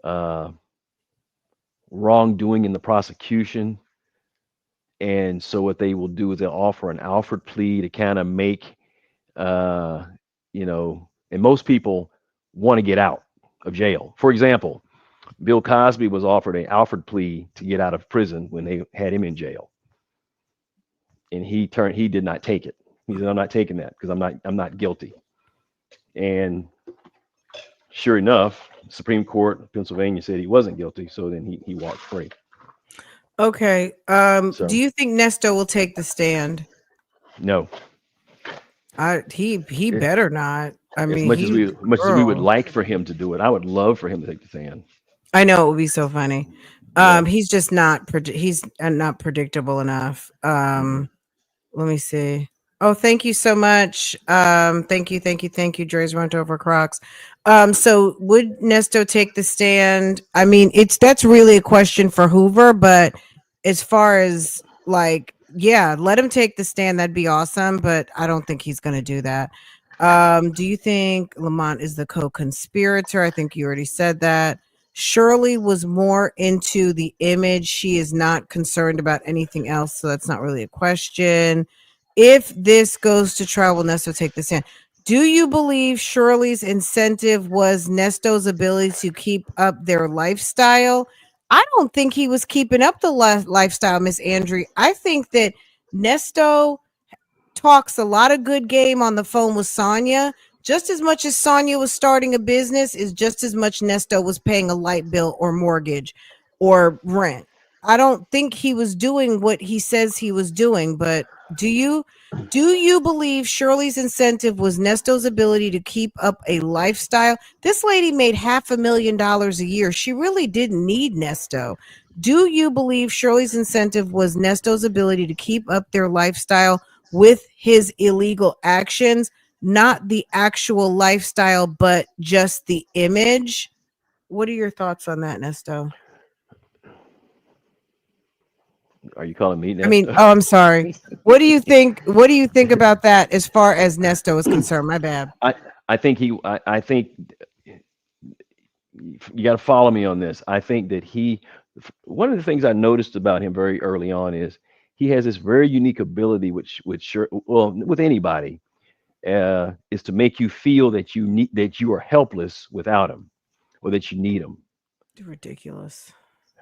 Speaker 2: uh, wrongdoing in the prosecution, and so what they will do is they'll offer an Alfred plea to kind of make uh, and most people want to get out of jail. For example, Bill Cosby was offered an Alfred plea to get out of prison when they had him in jail, and he did not take it. He said, "I'm not taking that because I'm not guilty." And sure enough, Supreme Court of Pennsylvania said he wasn't guilty, so then he walked free.
Speaker 1: Okay. Do
Speaker 2: So
Speaker 1: you think Nesto will take the stand?
Speaker 2: no,
Speaker 1: He
Speaker 2: Eh,
Speaker 1: better not. I
Speaker 2: as
Speaker 1: mean,
Speaker 2: much as
Speaker 1: he's
Speaker 2: we
Speaker 1: the
Speaker 2: as much as we would
Speaker 1: girl.
Speaker 2: like for him to do it, I would love for him to take the stand.
Speaker 1: I know it would be so funny.
Speaker 2: Yeah.
Speaker 1: He's just not he's not predictable enough.
Speaker 2: Hmm.
Speaker 1: Let me see. Oh, thank you so much. Thank you. Dre's went over Crocs. So would Nesto take the stand? I mean, that's really a question for Hoover, but as far as like, yeah, let him take the stand. That'd be awesome, but I don't think he's going to do that. Do you think Lamont is the co-conspirator? I think you already said that. Shirley was more into the image. She is not concerned about anything else, so that's not really a question. If this goes to trial, will Nesto take this in? Do you believe Shirley's incentive was Nesto's ability to keep up their lifestyle? I don't think he was keeping up the lifestyle, Miss Andrew. I think that Nesto talks a lot of good game on the phone with Sonia. Just as much as Sonia was starting a business, is just as much Nesto was paying a light bill or mortgage or rent. I don't think he was doing what he says he was doing, but do you believe Shirley's incentive was Nesto's ability to keep up a lifestyle? This lady made $500,000 a year. She really didn't need Nesto. Do you believe Shirley's incentive was Nesto's ability to keep up their lifestyle with his illegal actions, not the actual lifestyle, but just the image? What are your thoughts on that, Nesto?
Speaker 2: Are you calling me
Speaker 1: I mean,
Speaker 2: Nesto?
Speaker 1: oh, I'm sorry. What do you think? What do you think about that as far as Nesto is concerned? My bad.
Speaker 2: I I think I think you got to follow me on this. I think that one of the things I noticed about him very early on is he has this very unique ability, which sure, well, with anybody, is to make you feel that you are helpless without him, or that you need him.
Speaker 1: Ridiculous.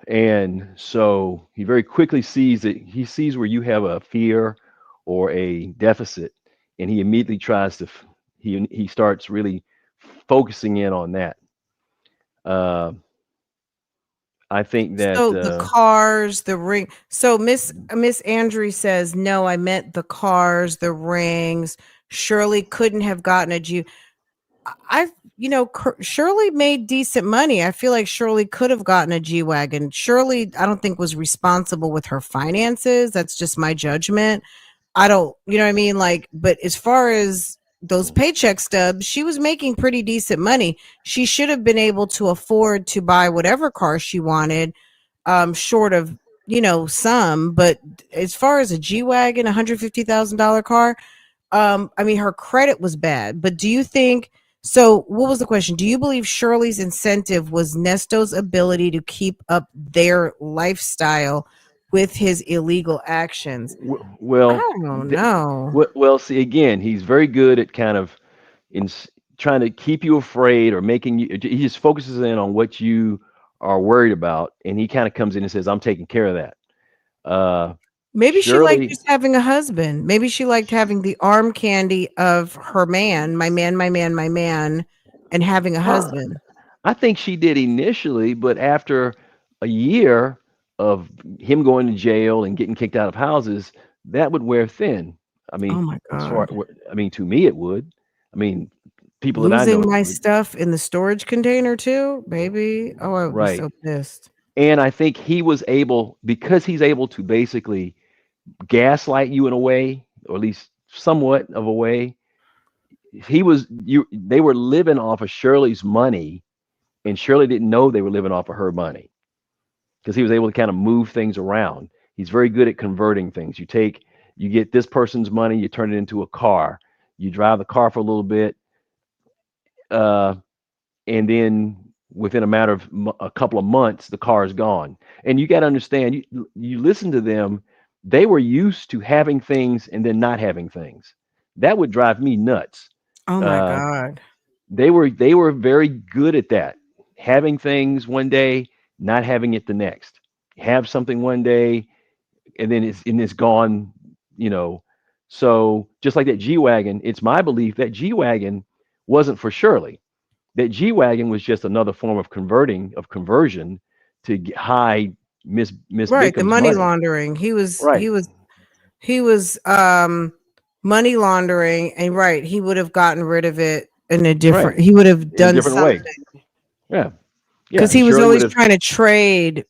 Speaker 2: And so he very quickly sees where you have a fear or a deficit, and he immediately he starts really focusing in on that. Uh, I think that
Speaker 1: So the cars, the ring. So Miss Andrew says, no, I meant the cars, the rings. Shirley couldn't have gotten a Jew. I, Shirley made decent money. I feel like Shirley could have gotten a G wagon. Shirley, I don't think was responsible with her finances. That's just my judgment. I don't, you know what I mean? Like, but as far as those paycheck stubs, she was making pretty decent money. She should have been able to afford to buy whatever car she wanted, short of, some. But as far as a G wagon, $150,000 car, I mean, her credit was bad. But do you think? So, what was the question? Do you believe Shirley's incentive was Nesto's ability to keep up their lifestyle with his illegal actions? I
Speaker 2: well,
Speaker 1: don't know.
Speaker 2: well, see again, he's very good at kind of in trying to keep you afraid or making you. He just focuses in on what you are worried about, and he kind of comes in and says, "I'm taking care of that." Uh,
Speaker 1: Maybe she liked
Speaker 2: Shirley,
Speaker 1: just having a husband. Maybe she liked having the arm candy of her man, my man, my man, my man, and having a
Speaker 2: uh,
Speaker 1: husband.
Speaker 2: I think she did initially, but after a year of him going to jail and getting kicked out of houses, that would wear thin. I
Speaker 1: Oh
Speaker 2: mean,
Speaker 1: my God.
Speaker 2: I mean, to me, it would. I mean, people that I
Speaker 1: Losing
Speaker 2: know,
Speaker 1: my stuff in the storage container too, baby. Oh, I would be
Speaker 2: right.
Speaker 1: so pissed.
Speaker 2: And I think he was able, because he's able to basically gaslight you in a way, or at least somewhat of a way. They were living off of Shirley's money, and Shirley didn't know they were living off of her money because he was able to kind of move things around. He's very good at converting things. You get this person's money, you turn it into a car. You drive the car for a little bit, uh, and then within a matter of a couple of months, the car is gone. And you got to understand, you listen to them. They were used to having things and then not having things. That would drive me nuts.
Speaker 1: Oh my
Speaker 2: Uh,
Speaker 1: God.
Speaker 2: they were very good at that. Having things one day, not having it the next. Have something one day, and then it's gone. You know, so just like that G wagon, it's my belief that G wagon wasn't for Shirley. That G wagon was just another form of conversion to hide Miss
Speaker 1: Right, the
Speaker 2: Bickham's
Speaker 1: money
Speaker 2: money.
Speaker 1: laundering. He was
Speaker 2: Right,
Speaker 1: he was he was money laundering, and right, he would have gotten rid of it in a
Speaker 2: right,
Speaker 1: different he would have
Speaker 2: in a
Speaker 1: done
Speaker 2: different way.
Speaker 1: something
Speaker 2: Yeah, yeah,
Speaker 1: because
Speaker 2: and
Speaker 1: he was
Speaker 2: Shirley would
Speaker 1: always
Speaker 2: have.
Speaker 1: trying to trade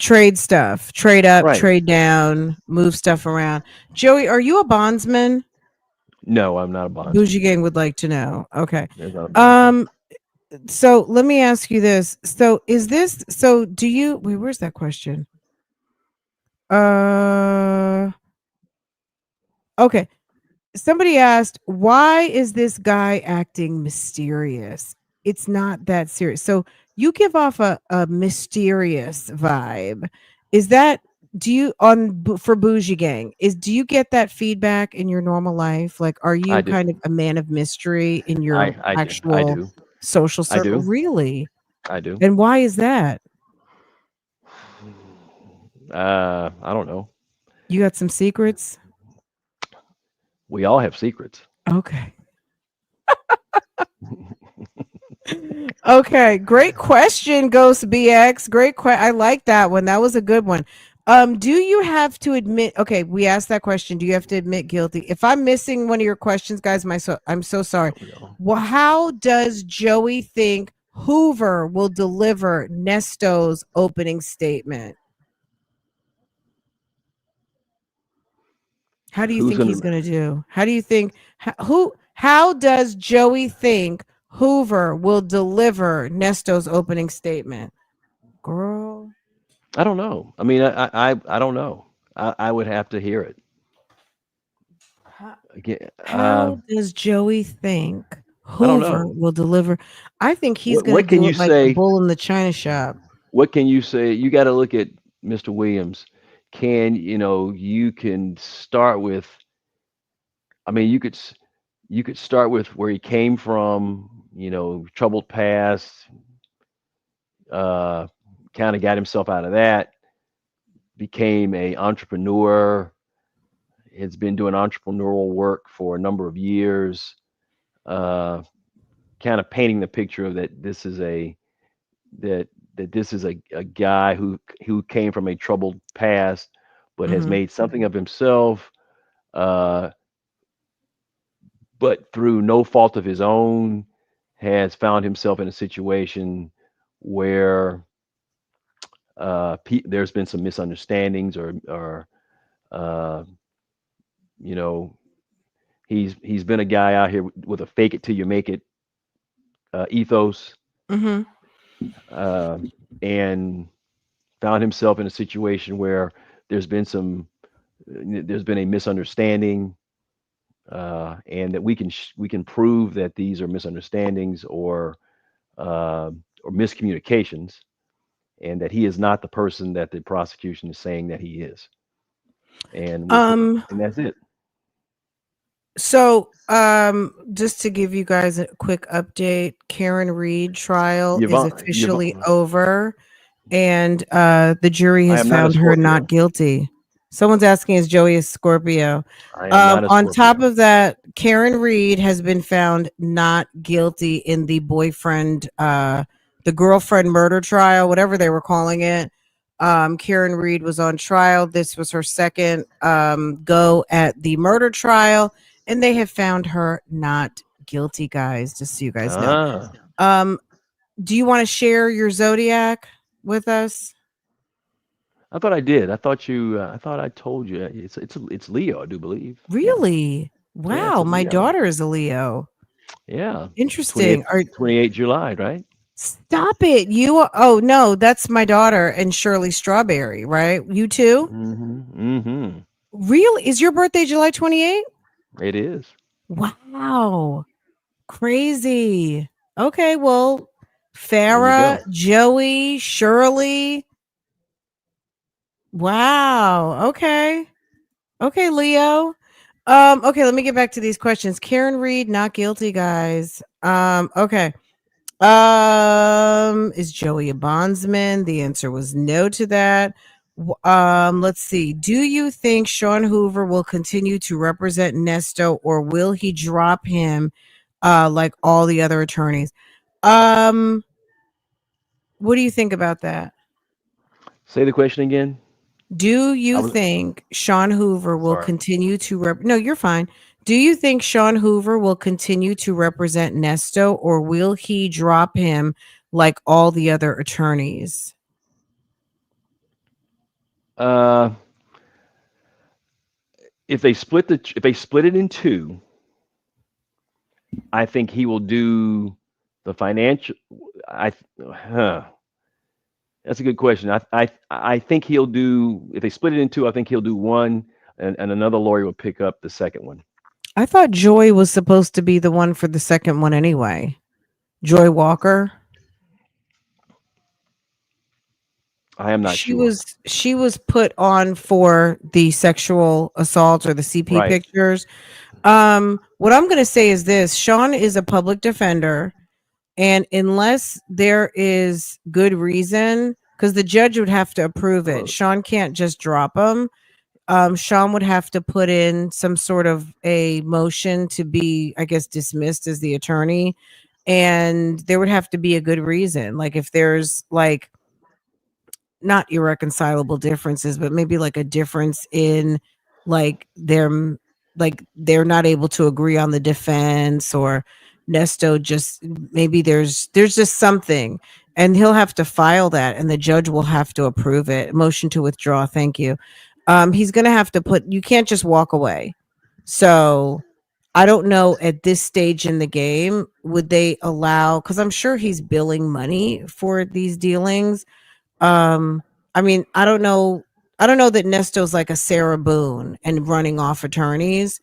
Speaker 1: trade stuff, trade up,
Speaker 2: Right.
Speaker 1: trade down, move stuff around. Joey, are you a bondsman?
Speaker 2: No, I'm not a
Speaker 1: Bougie
Speaker 2: bondsman.
Speaker 1: Gang would like to know. Okay.
Speaker 2: There's not a bondsman.
Speaker 1: Um, so let me ask you this. So is this so do you wait, where's that question? Uh okay. Somebody asked, why is this guy acting mysterious? It's not that serious. So you give off a mysterious vibe. Is that do you for Bougie Gang? Do you get that feedback in your normal life? Like, are
Speaker 2: I
Speaker 1: you
Speaker 2: do.
Speaker 1: kind of a man of mystery in your
Speaker 2: I do. I
Speaker 1: actual
Speaker 2: do.
Speaker 1: social
Speaker 2: I
Speaker 1: circle?
Speaker 2: do.
Speaker 1: Really?
Speaker 2: I do.
Speaker 1: And why is that?
Speaker 2: I don't know.
Speaker 1: You got some secrets?
Speaker 2: We all have secrets.
Speaker 1: Okay. Okay, great question, Ghost BX. I like that one. That was a good one. Do you have to admit? Okay, we asked that question. Do you have to admit guilty? If I'm missing one of your questions, guys, I'm so sorry.
Speaker 2: You know.
Speaker 1: Well, how does Joey think Hoover will deliver Nesto's opening statement? How do you
Speaker 2: Who's
Speaker 1: think he's
Speaker 2: gonna?
Speaker 1: going to do? How do you think how does Joey think Hoover will deliver Nesto's opening statement? Girl,
Speaker 2: I don't know. I mean, I don't know. I would have to hear it
Speaker 1: how,
Speaker 2: again.
Speaker 1: how does Joey think
Speaker 2: I don't
Speaker 1: Hoover
Speaker 2: know.
Speaker 1: will deliver? I think he's going to
Speaker 2: What can
Speaker 1: do
Speaker 2: you
Speaker 1: it like the
Speaker 2: say?
Speaker 1: bull in the china shop.
Speaker 2: What can you say? You got to look at Mr. Williams. You can start with. I mean, you could start with where he came from. Troubled past. Uh, Kind of got himself out of that. Became a entrepreneur. Has been doing entrepreneurial work for a number of years. Uh, Kind of painting the picture of that this is that this is a guy who came from a troubled past, but has
Speaker 1: Hmm.
Speaker 2: made something of himself, uh, but through no fault of his own, has found himself in a situation where there's been some misunderstandings, or uh, you know he's been a guy out here with a fake it till you make it ethos,
Speaker 1: Hmm.
Speaker 2: uh, and found himself in a situation where there's been some there's been a misunderstanding, and that we can prove that these are misunderstandings, or miscommunications, and that he is not the person that the prosecution is saying that he is, and
Speaker 1: Um.
Speaker 2: and that's it.
Speaker 1: So, just to give you guys a quick update, Karen Reed trial is officially
Speaker 2: Yvonne,
Speaker 1: over, and the jury
Speaker 2: I
Speaker 1: has
Speaker 2: am not a
Speaker 1: found her not
Speaker 2: Scorpio.
Speaker 1: guilty. Someone's asking, is Joey a Scorpio?
Speaker 2: I am not a
Speaker 1: On top
Speaker 2: Scorpio.
Speaker 1: of that, Karen Reed has been found not guilty in the the girlfriend murder trial, whatever they were calling it. Karen Reed was on trial. This was her second go at the murder trial, and they have found her not guilty, guys, just so you guys know.
Speaker 2: Ah,
Speaker 1: Um, do you want to share your zodiac with us?
Speaker 2: I thought I did. I thought you. I thought I told you. It's Leo, I do believe. Yeah,
Speaker 1: Really?
Speaker 2: yeah, it's
Speaker 1: Wow,
Speaker 2: a
Speaker 1: my
Speaker 2: Leo.
Speaker 1: daughter is a Leo.
Speaker 2: Yeah,
Speaker 1: Interesting. Are
Speaker 2: 28 July, right?
Speaker 1: Stop it. Oh no, that's my daughter and Shirley Strawberry, right? You too?
Speaker 2: Mm-hmm.
Speaker 1: Really? Is your birthday July 28th?
Speaker 2: It is.
Speaker 1: Wow. Crazy. Okay, well,
Speaker 2: There you
Speaker 1: Farah,
Speaker 2: go.
Speaker 1: Joey, Shirley. Wow. Okay. Okay, Leo. Okay, let me get back to these questions. Karen Reed, not guilty, guys. Okay. Is Joey a bondsman? The answer was no to that. Let's see. Do you think Sean Hoover will continue to represent Nesto, or will he drop him like all the other attorneys? Um, what do you think about that?
Speaker 2: Say the question again.
Speaker 1: Do
Speaker 2: I
Speaker 1: you
Speaker 2: was
Speaker 1: think Sean Hoover will
Speaker 2: sorry.
Speaker 1: continue to No, you're fine. Do you think Sean Hoover will continue to represent Nesto, or will he drop him like all the other attorneys?
Speaker 2: Uh, if they split it in two, I think he will do the financial. I huh, that's a good question. I think he'll do if they split it in two. I think he'll do one, and another lawyer will pick up the second one.
Speaker 1: I thought Joy was supposed to be the one for the second one anyway. Joy Walker.
Speaker 2: I am not
Speaker 1: She
Speaker 2: sure.
Speaker 1: was she was put on for the sexual assault or the CP
Speaker 2: Right.
Speaker 1: pictures. What I'm going to say is this: Sean is a public defender, and unless there is good reason, because the judge would have to approve it, Sean can't just drop him. Sean would have to put in some sort of a motion to be, I guess, dismissed as the attorney, and there would have to be a good reason. Like if there's like not irreconcilable differences, but maybe like a difference in like like they're not able to agree on the defense, or Nesto just maybe there's just something, and he'll have to file that and the judge will have to approve it. Motion to withdraw, thank you. He's gonna have to put, you can't just walk away. So I don't know at this stage in the game, would they allow, because I'm sure he's billing money for these dealings. um, I mean, I don't know. I don't know that Nesto's like a Sarah Boone and running off attorneys,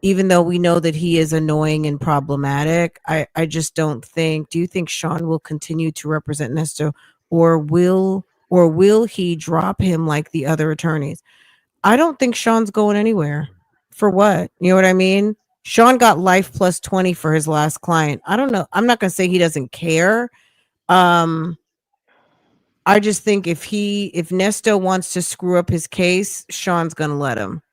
Speaker 1: even though we know that he is annoying and problematic. I just don't think. Do you think Sean will continue to represent Nesto, or will he drop him like the other attorneys? I don't think Sean's going anywhere. For what? You know what I mean? Sean got life plus 20 for his last client. I don't know. I'm not gonna say he doesn't care. Um, I just think if Nesto wants to screw up his case, Sean's gonna let him.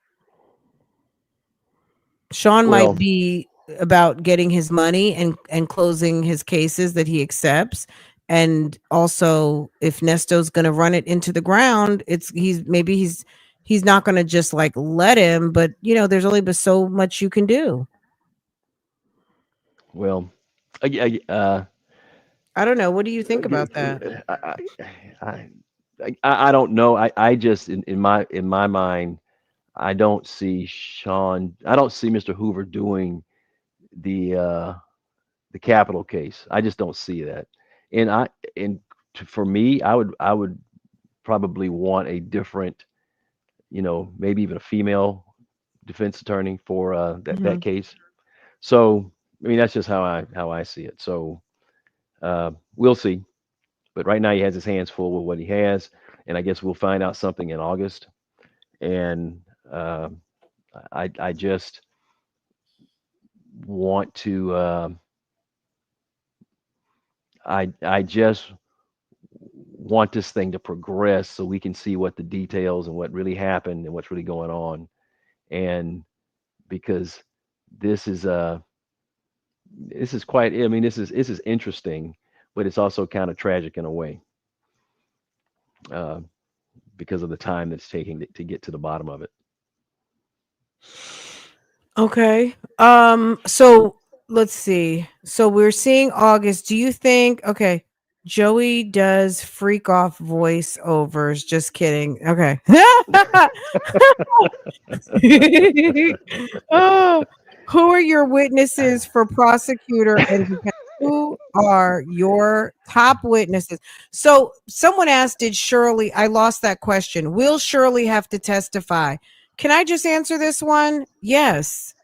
Speaker 1: Sean might
Speaker 2: Well,
Speaker 1: be about getting his money and closing his cases that he accepts. And also if Nesto's gonna run it into the ground, he's not gonna just like let him, but there's only but so much you can do.
Speaker 2: well,
Speaker 1: I don't know. What do you think
Speaker 2: I,
Speaker 1: about that?
Speaker 2: I, I, I don't know. I just in my mind, I don't see Sean. I don't see Mr. Hoover doing the uh, the capital case. I just don't see that. And for me, I would probably want a different, maybe even a female defense attorney for that
Speaker 1: Mhm.
Speaker 2: case. So I mean, that's just how I see it. So we'll see. But right now, he has his hands full with what he has, and I guess we'll find out something in August. And I just want to. I just want this thing to progress so we can see what the details and what really happened and what's really going on. And because this is quite. I mean, this is interesting, but it's also kind of tragic in a way. Uh, because of the time that's taking to get to the bottom of it.
Speaker 1: Okay. So let's see. So we're seeing August. Do you think, okay, Joey does freak off voiceovers. Just kidding. Okay. Oh, who are your witnesses for prosecutor and defense? Who are your top witnesses? So someone asked, did Shirley, I lost that question. Will Shirley have to testify? Can I just answer this one? Yes.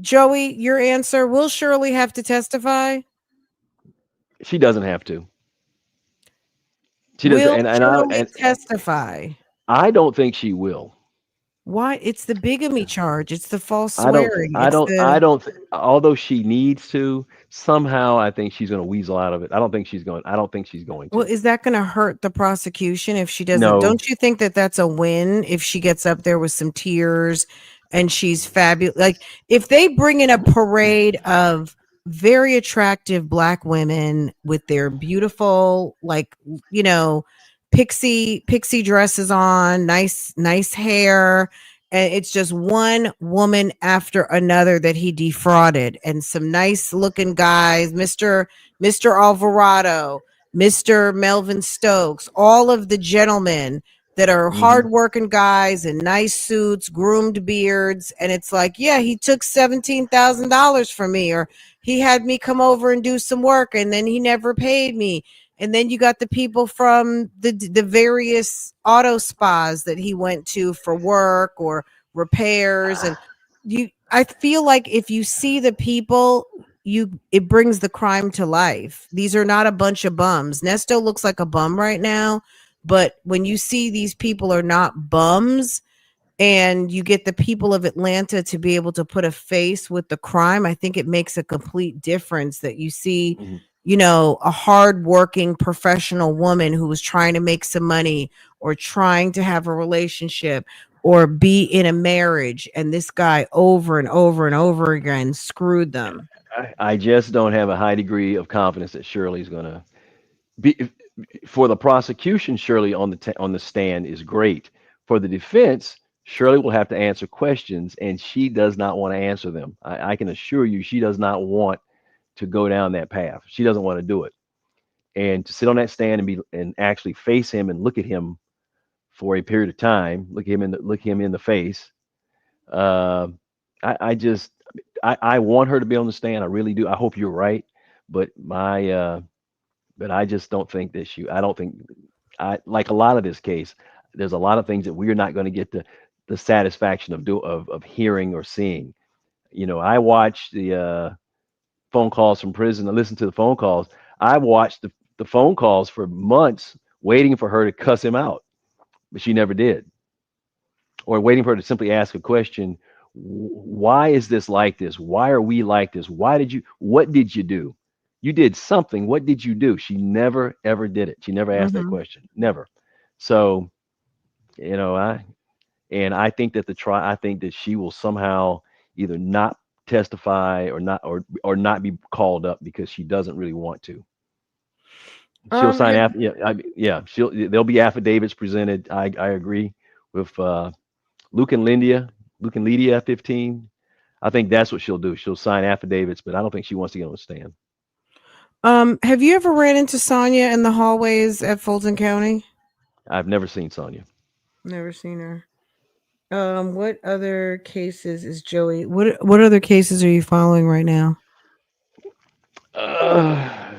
Speaker 1: Joey, your answer, will Shirley have to testify?
Speaker 2: She doesn't have to. She doesn't,
Speaker 1: Will
Speaker 2: and
Speaker 1: Shirley testify?
Speaker 2: I don't think she will.
Speaker 1: Why? It's the bigamy charge. It's the false
Speaker 2: I don't.
Speaker 1: swearing.
Speaker 2: I
Speaker 1: It's
Speaker 2: don't. I
Speaker 1: the
Speaker 2: don't. Although she needs to, somehow I think she's going to weasel out of it. I don't think she's going. I don't think she's going
Speaker 1: Well,
Speaker 2: to.
Speaker 1: is that going to hurt the prosecution if she doesn't?
Speaker 2: No.
Speaker 1: Don't you think that that's a win if she gets up there with some tears and she's fabulous? Like if they bring in a parade of very attractive black women with their beautiful, like, you know, pixie dresses on, nice hair, and it's just one woman after another that he defrauded, and some nice looking guys, Mr. Alvarado, Mr. Melvin Stokes, all of the gentlemen that are
Speaker 2: Hmm.
Speaker 1: hardworking guys in nice suits, groomed beards, and it's like, yeah, he took $17,000 from me, or he had me come over and do some work, and then he never paid me. And then you got the people from the various auto spas that he went to for work or repairs, and I feel like if you see the people, it brings the crime to life. These are not a bunch of bums. Nesto looks like a bum right now, but when you see these people are not bums, and you get the people of Atlanta to be able to put a face with the crime, I think it makes a complete difference that you see,
Speaker 2: Hmm.
Speaker 1: a hardworking professional woman who was trying to make some money or trying to have a relationship or be in a marriage, and this guy over and over and over again screwed them.
Speaker 2: I just don't have a high degree of confidence that Shirley's going to be for the prosecution. Shirley on on the stand is great. For the defense, Shirley will have to answer questions, and she does not want to answer them. I can assure you, she does not want to go down that path. She doesn't want to do it, and to sit on that stand and be and actually face him and look at him for a period of time, look him in the face. Uh, I just I want her to be on the stand. I really do. I hope you're right, but but I just don't think that I don't think I like a lot of this case. There's a lot of things that we're not going to get the satisfaction of hearing or seeing. I watched the phone calls from prison. I listened to the phone calls. I watched the phone calls for months, waiting for her to cuss him out, but she never did, or waiting for her to simply ask a question. Why is this like this? Why are we like this? What did you do? You did something. What did you do? She never ever did it. She never asked that
Speaker 1: Hmm.
Speaker 2: question. Never. So, you know, I think that I think that she will somehow either not testify or not be called up because she doesn't really want to. She'll sign
Speaker 1: Have,
Speaker 2: yeah, there'll be affidavits presented. I agree with Luke and Lydia, Luke and Lydia 15. I think that's what she'll do. She'll sign affidavits, but I don't think she wants to get on the stand.
Speaker 1: have you ever ran into Sonia in the hallways at Fulton County?
Speaker 2: I've never seen Sonia.
Speaker 1: Never seen her. What other cases is Joey? What other cases are you following right now?
Speaker 2: Uh,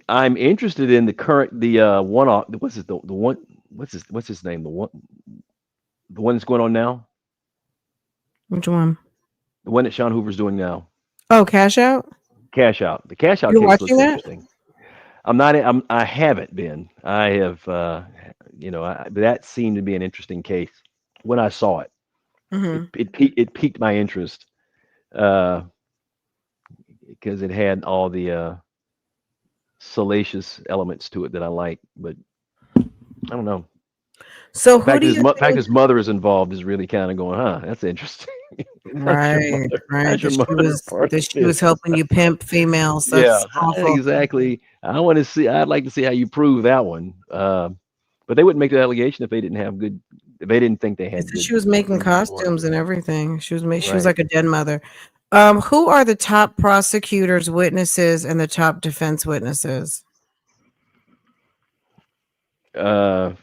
Speaker 2: I'm interested in the one off. What's it the one? What's his name? The one that's going on now.
Speaker 1: Which one?
Speaker 2: The one that Sean Hoover's doing now.
Speaker 1: Oh, Cash Out.
Speaker 2: Cash out. The cash out
Speaker 1: You're
Speaker 2: case
Speaker 1: watching
Speaker 2: looks
Speaker 1: that?
Speaker 2: interesting. I haven't been. I have. That seemed to be an interesting case when I saw it.
Speaker 1: Hmm.
Speaker 2: It piqued my interest uh, because it had all the salacious elements to it that I like. But I don't know.
Speaker 1: So
Speaker 2: The
Speaker 1: who
Speaker 2: fact
Speaker 1: do
Speaker 2: that
Speaker 1: you think?
Speaker 2: his mother is involved is really kind of going, huh? That's interesting. How's your
Speaker 1: Right,
Speaker 2: mother?
Speaker 1: right.
Speaker 2: How's your mother a part
Speaker 1: That
Speaker 2: of
Speaker 1: she was
Speaker 2: this?
Speaker 1: helping you pimp females.
Speaker 2: Yeah,
Speaker 1: That's awful.
Speaker 2: exactly. I want to see. I'd like to see how you prove that one. But they wouldn't make the allegation if they didn't have good. If they didn't think they
Speaker 1: They
Speaker 2: had
Speaker 1: said
Speaker 2: good
Speaker 1: she was making
Speaker 2: reason for it.
Speaker 1: costumes and everything. She was
Speaker 2: Right.
Speaker 1: like a den mother. Who are the top prosecutors, witnesses, and the top defense witnesses?
Speaker 2: Uh,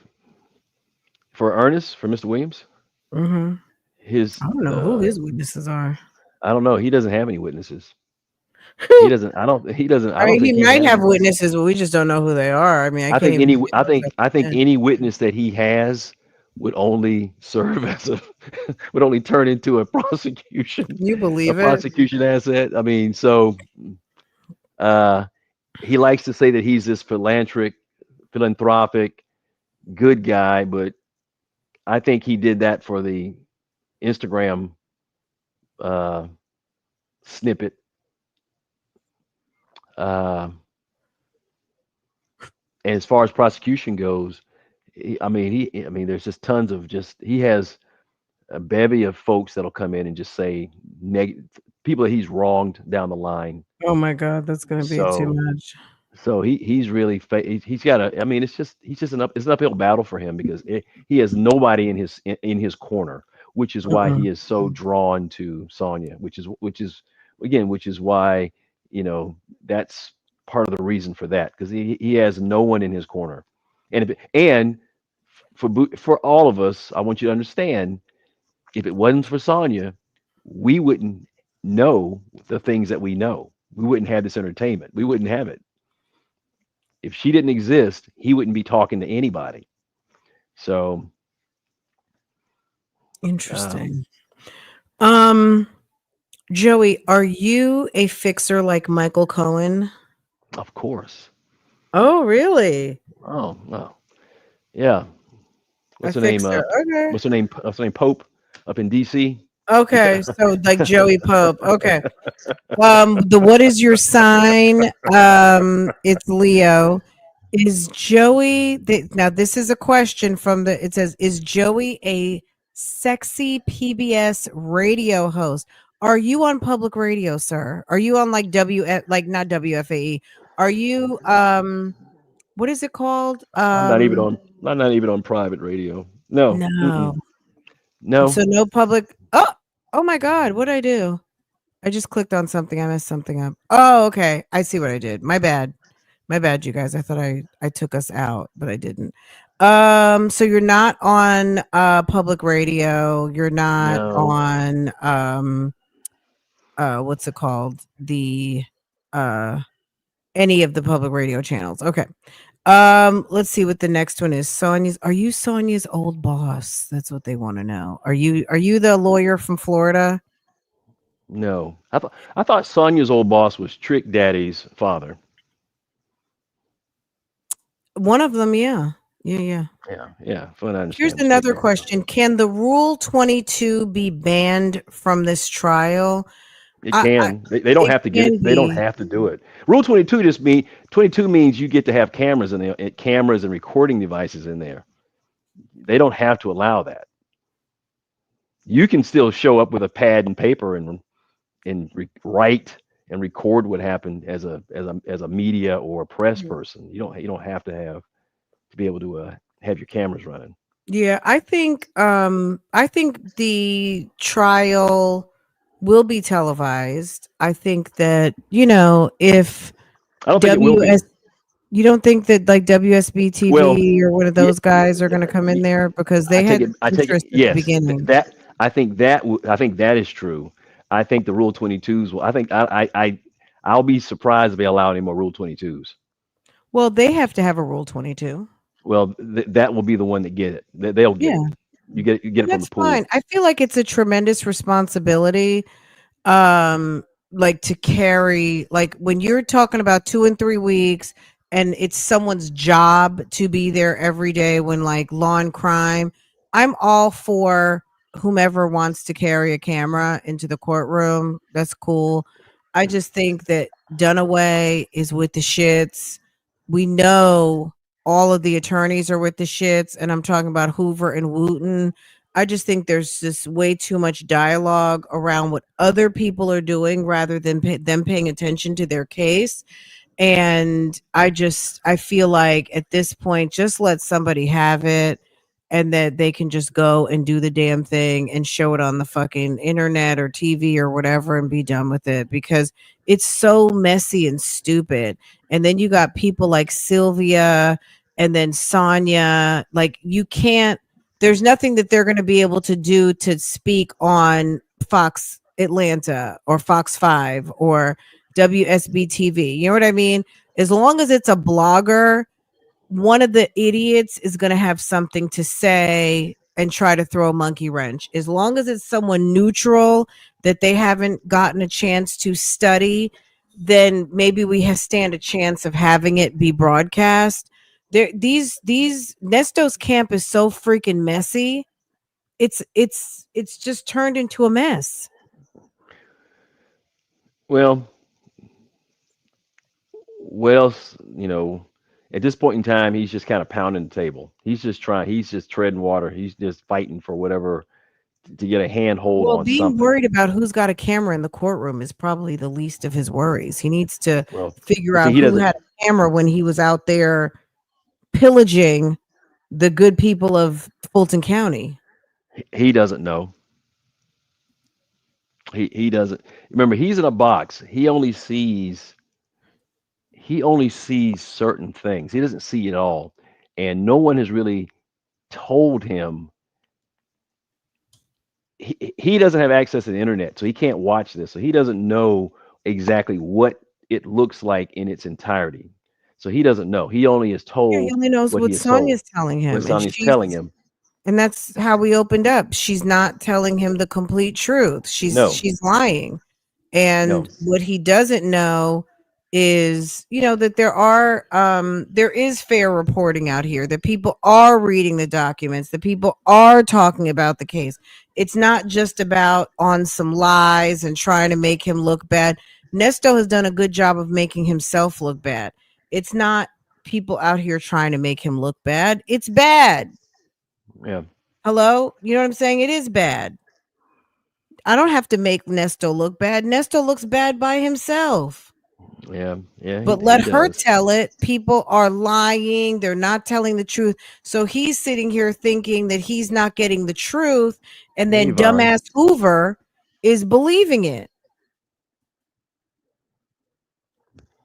Speaker 2: for Ernest, for Mr. Williams,
Speaker 1: Hmm.
Speaker 2: his
Speaker 1: I don't know who his witnesses are.
Speaker 2: I don't know. He doesn't have any witnesses. He doesn't. I don't. He doesn't. I
Speaker 1: I
Speaker 2: don't
Speaker 1: mean, he
Speaker 2: think he
Speaker 1: might
Speaker 2: has
Speaker 1: have
Speaker 2: any.
Speaker 1: witnesses, but we just don't know who they are. I mean, I can't even begin to
Speaker 2: I think
Speaker 1: comprehend.
Speaker 2: any witness that he has would only serve as a would only turn into
Speaker 1: You
Speaker 2: a
Speaker 1: believe it?
Speaker 2: prosecution asset. I mean, so uh he likes to say that he's this philanthropic good guy, but I think he did that for the Instagram uh snippet. Uh and as far as prosecution goes, I mean there's just tons of just he has a bevy of folks that'll come in and just say negative people that he's wronged down the line.
Speaker 1: Oh my God, that's gonna be too
Speaker 2: So
Speaker 1: much.
Speaker 2: he's really he's got a. I mean, he's just it's an uphill battle for him because he has nobody in his corner, which is why
Speaker 1: Mm-mm.
Speaker 2: he is so drawn to Sonya, which is why that's part of the reason for that because he has no one in his corner, and for all of us, I want you to understand, if it wasn't for Sonia, we wouldn't know the things that we know. We wouldn't have this entertainment. We wouldn't have it. If she didn't exist, he wouldn't be talking to anybody. So, um,
Speaker 1: Interesting. Um, Joey, are you a fixer like Michael Cohen?
Speaker 2: of course.
Speaker 1: Oh, really?
Speaker 2: Oh, no. Yeah.
Speaker 1: A
Speaker 2: What's her name?
Speaker 1: fixer. Okay.
Speaker 2: What's her name? What's her name? Pope up in DC.
Speaker 1: Okay. So like Joey Pope. Okay. The what is your sign? It's Leo. Is Joey now this is a question from the it says, is Joey a sexy PBS radio host? Are you on public radio, sir? Are you on like like not WFAE? Are you what is it called?
Speaker 2: I'm not even on. I'm not even on private radio. No.
Speaker 1: No.
Speaker 2: Mm-mm. No.
Speaker 1: So no public. Oh my God, what did I do? I just clicked on something. I messed something up. Oh, okay. I see what I did. My bad. My bad, you guys. I thought I took us out, but I didn't. So you're not on public radio. You're not
Speaker 2: No.
Speaker 1: on what's it called? The uh any of the public radio channels. Okay. Let's see what the next one is. Sonia's are you Sonia's old boss? That's what they want to know. Are you the lawyer from Florida?
Speaker 2: No. I thought Sonia's old boss was Trick Daddy's father.
Speaker 1: One of them, yeah. Yeah, yeah.
Speaker 2: Yeah. Yeah. From what I
Speaker 1: Here's
Speaker 2: understand, was Trick
Speaker 1: another
Speaker 2: Daddy.
Speaker 1: question. Can the Rule 22 be banned from this trial?
Speaker 2: It
Speaker 1: I
Speaker 2: can. They don't
Speaker 1: it
Speaker 2: have to get
Speaker 1: can
Speaker 2: it. They don't
Speaker 1: be.
Speaker 2: have to do it. Rule 22 just mean 22 means you get to have cameras in there, cameras and recording devices in there. They don't have to allow that. You can still show up with a pad and paper and write and record what happened as a media or a press person. You don't have to be able to have your cameras running.
Speaker 1: Yeah, I think the trial will be televised. I think that, if
Speaker 2: I don't think it will be.
Speaker 1: WS you don't think that like WSB
Speaker 2: Well,
Speaker 1: TV or one of
Speaker 2: yeah,
Speaker 1: those guys are going to come in there because
Speaker 2: I
Speaker 1: they
Speaker 2: take
Speaker 1: had
Speaker 2: it. I take it.
Speaker 1: interest at the
Speaker 2: Yes,
Speaker 1: beginning.
Speaker 2: that I think that is true. I think the Rule 22s will. I think I'll be surprised if they allow any more Rule 22s.
Speaker 1: Well, they have to have a Rule 22.
Speaker 2: Well, that will be the one that get it. They'll get
Speaker 1: Yeah,
Speaker 2: it. You get
Speaker 1: and
Speaker 2: it from the
Speaker 1: that's
Speaker 2: pool.
Speaker 1: fine. I feel like it's a tremendous responsibility, um like to carry, like when you're talking about 2 and 3 weeks and it's someone's job to be there every day when like law and crime. I'm all for whomever wants to carry a camera into the courtroom. That's cool. I just think that Dunaway is with the shits. We know all of the attorneys are with the shits, and I'm talking about Hoover and Wooten. I just think there's just way too much dialogue around what other people are doing rather than them paying attention to their case. And I feel like at this point, just let somebody have it, and that they can just go and do the damn thing and show it on the fucking internet or TV or whatever and be done with it, because it's so messy and stupid. And then you got people like Sylvia and then Sonia. Like, you can't, there's nothing that they're going to be able to do to speak on Fox Atlanta or Fox 5 or WSB TV. You know what I mean? As long as it's a blogger, one of the idiots is going to have something to say and try to throw a monkey wrench. As long as it's someone neutral that they haven't gotten a chance to study, then maybe stand a chance of having it be broadcast. These Nesto's camp is so freaking messy. It's just turned into a mess.
Speaker 2: Well, what else? At this point in time, he's just kind of pounding the table. He's just trying. He's just treading water. He's just fighting for whatever to get a handhold
Speaker 1: Well,
Speaker 2: on
Speaker 1: being
Speaker 2: something.
Speaker 1: worried about who's got a camera in the courtroom is probably the least of his worries. He needs to
Speaker 2: Well,
Speaker 1: figure
Speaker 2: but see,
Speaker 1: out
Speaker 2: he
Speaker 1: who
Speaker 2: doesn't.
Speaker 1: had a camera when he was out there pillaging the good people of Fulton County.
Speaker 2: He doesn't know. He doesn't. Remember, he's in a box. He only sees certain things. He doesn't see it all, and no one has really. told him he doesn't have access to the internet, so he can't watch this. So he doesn't know exactly what it looks like in its entirety. So he doesn't know. He only is
Speaker 1: Yeah, he
Speaker 2: told
Speaker 1: only knows
Speaker 2: what he
Speaker 1: what
Speaker 2: is told,
Speaker 1: Sonia's telling
Speaker 2: what
Speaker 1: him, and
Speaker 2: Sonny's telling him.
Speaker 1: that's how we opened up. She's not telling him the complete truth.
Speaker 2: No,
Speaker 1: She's lying. And
Speaker 2: no,
Speaker 1: what he doesn't know is, that there is fair reporting out here, that people are reading the documents, that people are talking about the case. It's not just about on some lies and trying to make him look bad. Nesto has done a good job of making himself look bad. It's not people out here trying to make him look bad. It's bad.
Speaker 2: yeah,
Speaker 1: Hello? You know what I'm saying? It is bad. I don't have to make Nesto look bad. Nesto looks bad by himself.
Speaker 2: yeah, yeah.
Speaker 1: But
Speaker 2: He
Speaker 1: let her
Speaker 2: does.
Speaker 1: tell it. People are lying. They're not telling the truth. So he's sitting here thinking that he's not getting the truth. And
Speaker 2: Hey,
Speaker 1: then
Speaker 2: Yvonne.
Speaker 1: dumbass Hoover is believing it.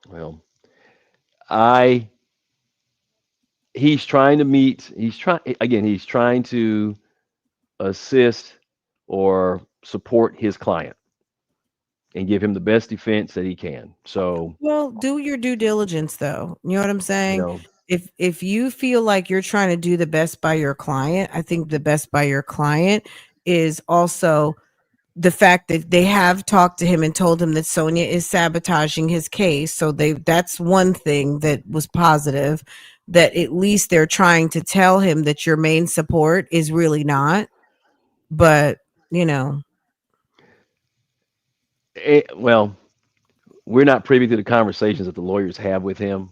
Speaker 2: Well, I he's trying to meet. He's trying again. He's trying to assist or support his client and give him the best defense that he can. So,
Speaker 1: Well, do your due diligence though. You know what I'm
Speaker 2: you
Speaker 1: saying?
Speaker 2: know,
Speaker 1: If you feel like you're trying to do the best by your client, I think the best by your client is also the fact that they have talked to him and told him that Sonia is sabotaging his case. So that's one thing that was positive, that at least they're trying to tell him that your main support is really not. But, you know,
Speaker 2: well, we're not privy to the conversations that the lawyers have with him.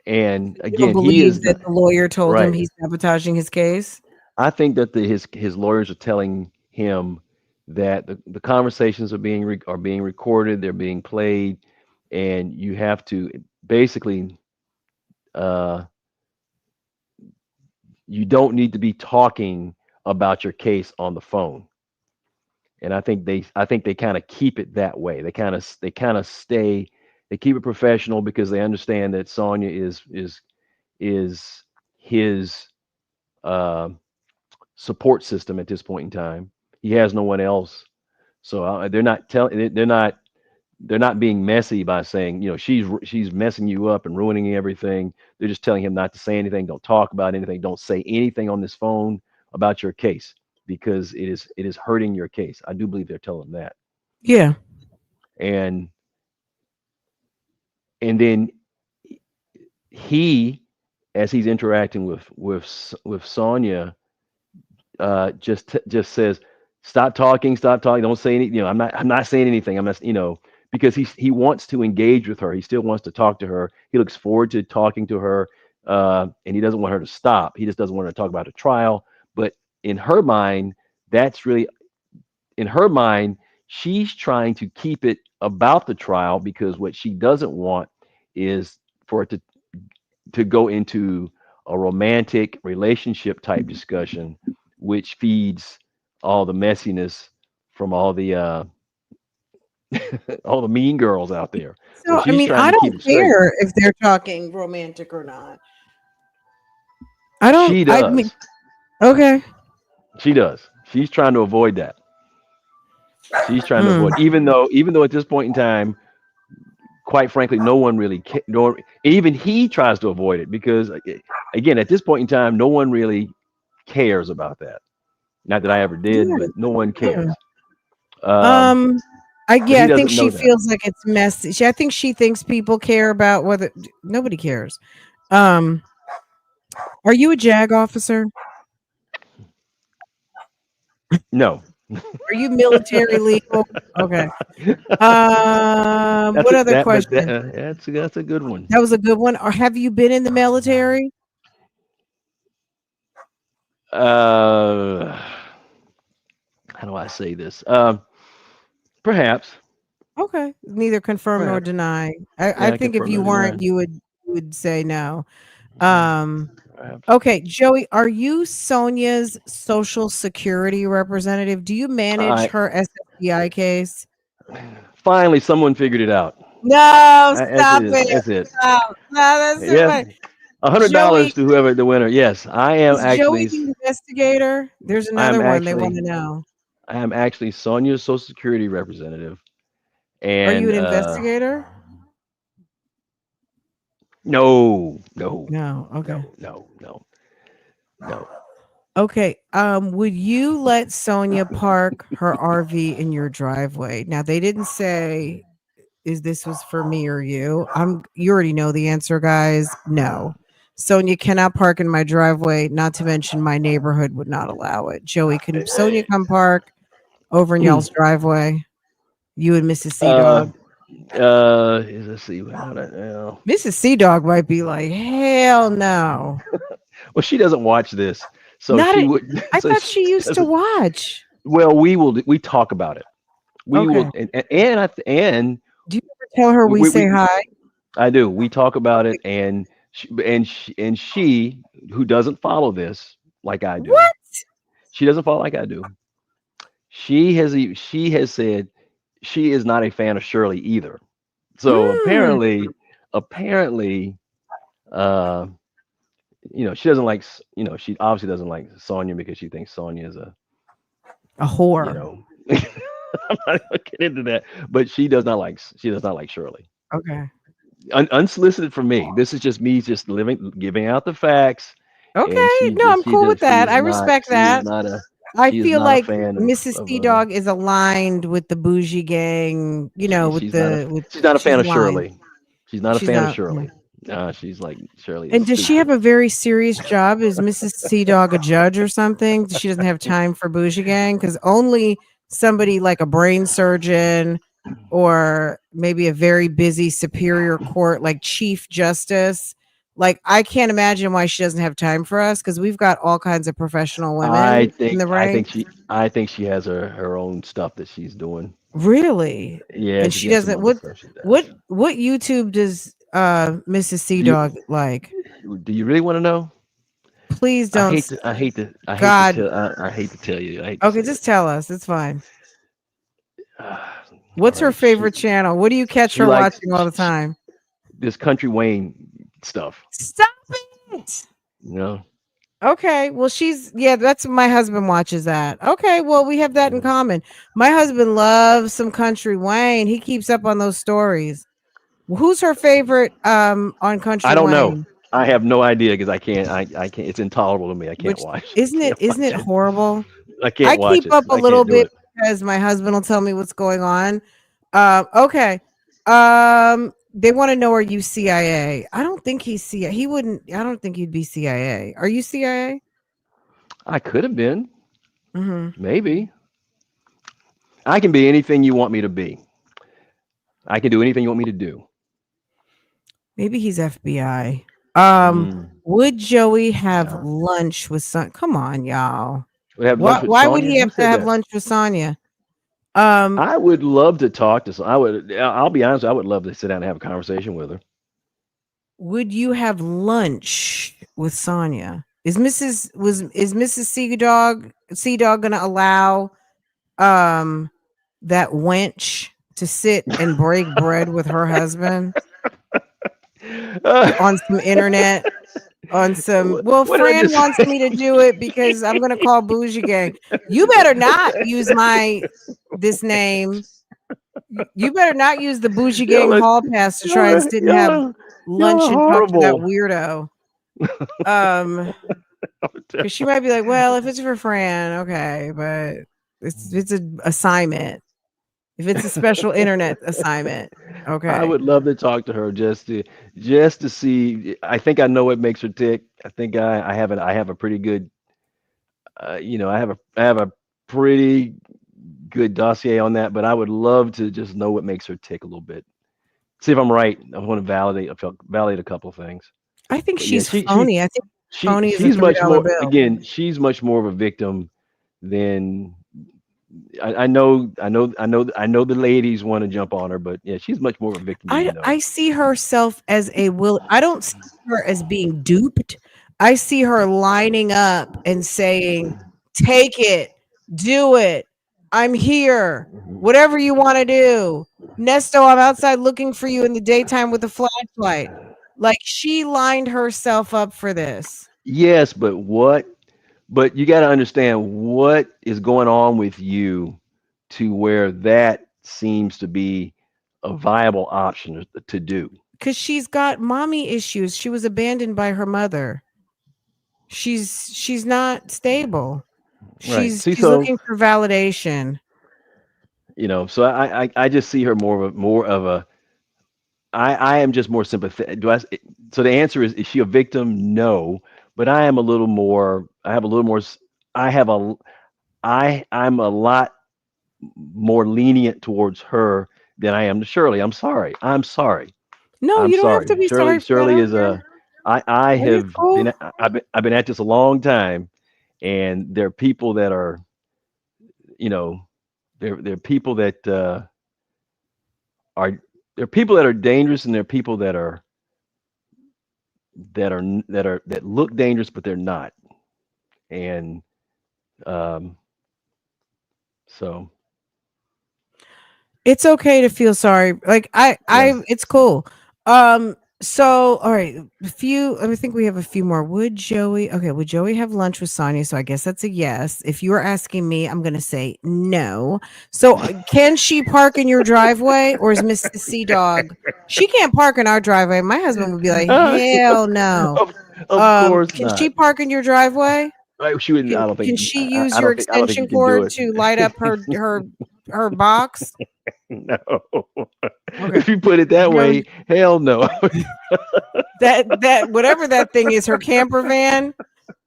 Speaker 2: And
Speaker 1: you don't
Speaker 2: again, he
Speaker 1: believe
Speaker 2: is
Speaker 1: that
Speaker 2: not
Speaker 1: the lawyer told him
Speaker 2: right.
Speaker 1: he's sabotaging his case?
Speaker 2: I think that his lawyers are telling him that the conversations are being recorded, they're being played, and you have to basically uh, you don't need to be talking about your case on the phone. And I think they kind of keep it that way. They kind of stay they keep it professional because they understand that Sonia is his uh, support system at this point in time. He has no one else, so they're not being messy by saying, she's messing you up and ruining everything. They're just telling him not to say anything, don't talk about anything, don't say anything on this phone about your case because it is hurting your case. I do believe they're telling him that.
Speaker 1: Yeah.
Speaker 2: And then he, as he's interacting with Sonia, just says, stop talking, don't say any, I'm not saying anything, I'm not, because he wants to engage with her, he still wants to talk to her, he looks forward to talking to her, and he doesn't want her to stop, he just doesn't want her to talk about the trial. But in her mind, that's really in her mind, she's trying to keep it about the trial because what she doesn't want is for it to go into a romantic relationship type discussion, which feeds all the messiness from all the all the mean girls out there. So
Speaker 1: So, I
Speaker 2: she's
Speaker 1: mean,
Speaker 2: trying
Speaker 1: I
Speaker 2: to keep
Speaker 1: don't
Speaker 2: it straight.
Speaker 1: care if they're talking romantic or not. I don't,
Speaker 2: She
Speaker 1: I mean,
Speaker 2: does.
Speaker 1: okay.
Speaker 2: She does. She's trying to avoid that. She's trying to
Speaker 1: Mm.
Speaker 2: avoid, even though at this point in time, quite frankly, no one really, nor even he tries to avoid it because, again, at this point in time, no one really cares about that. Not that I ever did,
Speaker 1: Yeah.
Speaker 2: but no one
Speaker 1: Yeah.
Speaker 2: cares. Um,
Speaker 1: Um,
Speaker 2: but
Speaker 1: yeah,
Speaker 2: he
Speaker 1: I think
Speaker 2: doesn't
Speaker 1: she
Speaker 2: know that.
Speaker 1: feels like it's messy. I think she thinks people care about whether nobody cares. Um, are you a JAG officer?
Speaker 2: No.
Speaker 1: Are you military legal? Okay.
Speaker 2: That's
Speaker 1: What
Speaker 2: a,
Speaker 1: other
Speaker 2: that, but
Speaker 1: question?
Speaker 2: that's a good one.
Speaker 1: That was a good one. Or have you been in the military?
Speaker 2: Uh, how do I say this? Perhaps,
Speaker 1: Okay. Neither confirm nor
Speaker 2: perhaps.
Speaker 1: deny. I
Speaker 2: Yeah, I
Speaker 1: think if
Speaker 2: confirm
Speaker 1: you
Speaker 2: or deny.
Speaker 1: weren't, you would say no. Um,
Speaker 2: Perhaps.
Speaker 1: okay, Joey, are you Sonia's social security representative? Do you manage
Speaker 2: I
Speaker 1: her SSDI case?
Speaker 2: finally someone figured it out.
Speaker 1: No,
Speaker 2: That's
Speaker 1: stop
Speaker 2: it.
Speaker 1: it.
Speaker 2: That's it.
Speaker 1: Stop. No, that's too
Speaker 2: Yeah,
Speaker 1: funny.
Speaker 2: $100
Speaker 1: Joey,
Speaker 2: to whoever the winner. Yes, I am
Speaker 1: is Joey
Speaker 2: actually.
Speaker 1: the investigator? There's
Speaker 2: I am
Speaker 1: another one they want
Speaker 2: actually.
Speaker 1: to know.
Speaker 2: I am actually Sonia's Social Security representative,
Speaker 1: Are you
Speaker 2: and
Speaker 1: an investigator?
Speaker 2: no, no,
Speaker 1: No. Okay.
Speaker 2: no, no, no, no.
Speaker 1: Okay. Would you let Sonia park her RV in your driveway? Now they didn't say is this was for me or you. You already know the answer, guys. No. Sonia cannot park in my driveway, not to mention my neighborhood would not allow it. Joey, can Sonia come park over in y'all's driveway? You and Mrs. Sea
Speaker 2: uh,
Speaker 1: Dog.
Speaker 2: let's see. How that,
Speaker 1: Mrs. Sea Dog might be like, hell no.
Speaker 2: well, she doesn't watch this, so
Speaker 1: Not
Speaker 2: she
Speaker 1: it.
Speaker 2: would.
Speaker 1: I
Speaker 2: So
Speaker 1: thought
Speaker 2: she
Speaker 1: she used to
Speaker 2: doesn't.
Speaker 1: watch.
Speaker 2: Well, we will. We talk about it. We
Speaker 1: Okay.
Speaker 2: will, and
Speaker 1: Do you ever tell her we say
Speaker 2: we
Speaker 1: hi?
Speaker 2: I do. We talk about it, and she who doesn't follow this like I do.
Speaker 1: What?
Speaker 2: She doesn't follow like I do. She has said she is not a fan of Shirley either. So
Speaker 1: Mm,
Speaker 2: apparently, uh, she doesn't like. She obviously doesn't like Sonia because she thinks Sonia is a.
Speaker 1: a
Speaker 2: You
Speaker 1: whore.
Speaker 2: know, I'm not gonna get into that, but she does not like Shirley.
Speaker 1: Okay.
Speaker 2: Unsolicited from me. This is just me just giving out the facts, and
Speaker 1: Okay. No, I'm cool with
Speaker 2: she
Speaker 1: that.
Speaker 2: is
Speaker 1: I
Speaker 2: not
Speaker 1: respect
Speaker 2: she is
Speaker 1: that.
Speaker 2: not a
Speaker 1: I
Speaker 2: she is
Speaker 1: feel
Speaker 2: not a
Speaker 1: like
Speaker 2: fan
Speaker 1: Mrs.
Speaker 2: of
Speaker 1: Sea Dog is aligned with the bougie gang, with
Speaker 2: she's not a
Speaker 1: she's
Speaker 2: fan of
Speaker 1: aligned.
Speaker 2: Shirley. She's not a
Speaker 1: She's
Speaker 2: fan of
Speaker 1: not. Yeah.
Speaker 2: Shirley. She's like Shirley is
Speaker 1: And does she
Speaker 2: stupid.
Speaker 1: have a very serious job? Is Mrs. Sea Dog a judge or something? She doesn't have time for bougie gang because only somebody like a brain surgeon or maybe a very busy superior court like chief justice. Like I can't imagine why she doesn't have time for us because we've got all kinds of professional
Speaker 2: I
Speaker 1: women in
Speaker 2: think
Speaker 1: the
Speaker 2: I think
Speaker 1: ranks.
Speaker 2: she I think she has her own stuff that she's doing.
Speaker 1: Really?
Speaker 2: Yeah,
Speaker 1: And
Speaker 2: she
Speaker 1: she
Speaker 2: has some
Speaker 1: doesn't
Speaker 2: other
Speaker 1: what
Speaker 2: stuff she
Speaker 1: what
Speaker 2: does.
Speaker 1: what YouTube does Mrs. Sea
Speaker 2: Do you
Speaker 1: Dog like?
Speaker 2: do you really want to know?
Speaker 1: Please
Speaker 2: I
Speaker 1: don't
Speaker 2: hate to I hate to I hate to
Speaker 1: God.
Speaker 2: tell I hate to tell you. I hate to
Speaker 1: Okay,
Speaker 2: say it.
Speaker 1: just tell us. It's fine.
Speaker 2: All
Speaker 1: What's her
Speaker 2: right.
Speaker 1: favorite channel? What do you catch
Speaker 2: She
Speaker 1: her
Speaker 2: likes
Speaker 1: watching all the time?
Speaker 2: this country Wayne stuff.
Speaker 1: Stop it.
Speaker 2: You know.
Speaker 1: Okay, well yeah, that's my husband watches that. Okay, well we have that in
Speaker 2: Mhm.
Speaker 1: common. My husband loves some country Wayne. He keeps up on those stories. Who's her favorite on
Speaker 2: I
Speaker 1: country
Speaker 2: don't know.
Speaker 1: Wayne?
Speaker 2: I have no idea because I can't. It's intolerable to me. I can't
Speaker 1: Which
Speaker 2: watch. I
Speaker 1: isn't it
Speaker 2: can't
Speaker 1: isn't
Speaker 2: watch
Speaker 1: it
Speaker 2: it.
Speaker 1: horrible?
Speaker 2: I
Speaker 1: I
Speaker 2: can't watch
Speaker 1: keep
Speaker 2: it.
Speaker 1: up a
Speaker 2: I
Speaker 1: little
Speaker 2: can't do
Speaker 1: bit
Speaker 2: it.
Speaker 1: because my husband will tell me what's going on. Okay. They want to know, are you CIA? I don't think he's CIA. He wouldn't. I don't think he'd be CIA. Are you CIA?
Speaker 2: I could have been.
Speaker 1: Hmm.
Speaker 2: Maybe. I can be anything you want me to be. I can do anything you want me to do.
Speaker 1: Maybe he's FBI.
Speaker 2: Mm,
Speaker 1: Would Joey have
Speaker 2: no.
Speaker 1: lunch with Son? Come on, y'all.
Speaker 2: We have lunch with
Speaker 1: Why would
Speaker 2: Sonia.
Speaker 1: he
Speaker 2: Who
Speaker 1: have to
Speaker 2: said
Speaker 1: have
Speaker 2: that?
Speaker 1: lunch with Sonia? Um,
Speaker 2: I would love to talk to. I would. I'll be honest. I would love to sit down and have a conversation with her.
Speaker 1: would you have lunch with Sonia? Is Mrs. Sea Dog gonna allow um that wench to sit and break bread with her husband on some internet on some well
Speaker 2: What did I
Speaker 1: Fran
Speaker 2: just
Speaker 1: wants
Speaker 2: say?
Speaker 1: me to do it because I'm gonna call bougie gang. You better not use my this name. You better not use the bougie gang
Speaker 2: Y'all are,
Speaker 1: hall pass to try
Speaker 2: y'all
Speaker 1: and
Speaker 2: are,
Speaker 1: sit and
Speaker 2: y'all
Speaker 1: have
Speaker 2: are, y'all
Speaker 1: lunch
Speaker 2: are
Speaker 1: and talk to that
Speaker 2: horrible.
Speaker 1: weirdo. um because she might be like, well, if it's for Fran, okay, but it's an assignment. If it's a special internet assignment,
Speaker 2: I
Speaker 1: okay.
Speaker 2: would love to talk to her just to see. I think I know what makes her tick. I think I have a pretty good I have a pretty good dossier on that, but I would love to just know what makes her tick a little bit. See if I'm right. I want to validate a couple of things.
Speaker 1: I think
Speaker 2: But yeah,
Speaker 1: she's
Speaker 2: she she
Speaker 1: phony. I think
Speaker 2: she
Speaker 1: phony is a
Speaker 2: she's
Speaker 1: $3
Speaker 2: much more
Speaker 1: bill.
Speaker 2: again, she's much more of a victim than I know the ladies want to jump on her, but yeah, she's much more of a victim than you
Speaker 1: I
Speaker 2: know.
Speaker 1: see herself as a will. I don't see her as being duped. I see her lining up and saying, "Take it, do it. I'm here.
Speaker 2: Mhm.
Speaker 1: Whatever you want to do." Nesto, I'm outside looking for you in the daytime with a flashlight. Like she lined herself up for this.
Speaker 2: Yes, but what? But you got to understand what is going on with you to where that seems to be a viable option to do.
Speaker 1: Because she's got mommy issues. She was abandoned by her mother. She's not stable.
Speaker 2: Right. See,
Speaker 1: She's
Speaker 2: so
Speaker 1: looking for validation.
Speaker 2: so I just see her more of a I am just more sympathetic. So the answer is she a victim? No, but I am a little more. I have a little more. I have a. I'm a lot more lenient towards her than I am to Shirley. I'm sorry. I'm sorry.
Speaker 1: No,
Speaker 2: I'm
Speaker 1: you don't have
Speaker 2: sorry.
Speaker 1: to be
Speaker 2: Shirley.
Speaker 1: sorry for that. I
Speaker 2: Shirley
Speaker 1: don't
Speaker 2: is
Speaker 1: care.
Speaker 2: a. I
Speaker 1: It's
Speaker 2: have
Speaker 1: cool.
Speaker 2: been. I've been at this a long time, and there are people that are. You know, there are people that are. There are people that are dangerous, and there are people that look dangerous, but they're not. And um, so
Speaker 1: It's okay to feel sorry. Like
Speaker 2: yeah,
Speaker 1: it's cool. So all right, a few I think we have a few more. Would Joey have lunch with Sonia? So I guess that's a yes. If you were asking me, I'm gonna say no. So can she park in your driveway or is Mrs. Seadog? She can't park in our driveway. My husband would be like, hell no.
Speaker 2: of, of course
Speaker 1: Can she
Speaker 2: not.
Speaker 1: park in your driveway?
Speaker 2: She wouldn't. I don't
Speaker 1: Can
Speaker 2: think.
Speaker 1: she use
Speaker 2: I
Speaker 1: your
Speaker 2: don't think. I don't think
Speaker 1: extension
Speaker 2: you can do
Speaker 1: cord
Speaker 2: it.
Speaker 1: to light up her box?
Speaker 2: No.
Speaker 1: Okay.
Speaker 2: If you put it that
Speaker 1: No,
Speaker 2: way, hell no.
Speaker 1: that whatever that thing is, her camper van.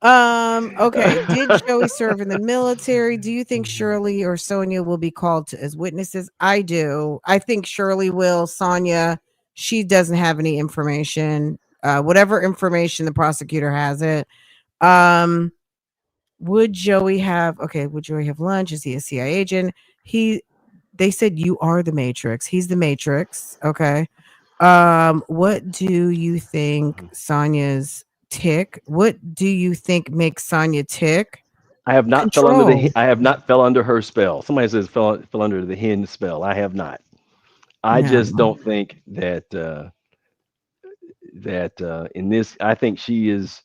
Speaker 1: Okay. Did Joey serve in the military? Do you think Shirley or Sonia will be called to, as witnesses? I do. I think Shirley will. Sonia, she doesn't have any information. Whatever information the prosecutor has it. Um, would Joey have lunch? Is he a CIA agent? He They said you are the Matrix. He's the Matrix. Okay. What do you think Sonia's tick? What do you think makes Sonia tick?
Speaker 2: I have not fell under
Speaker 1: Control.
Speaker 2: I have not fell under her spell. Somebody says fell under the hen spell. I have not. I just
Speaker 1: No.
Speaker 2: don't think that in this. I think she's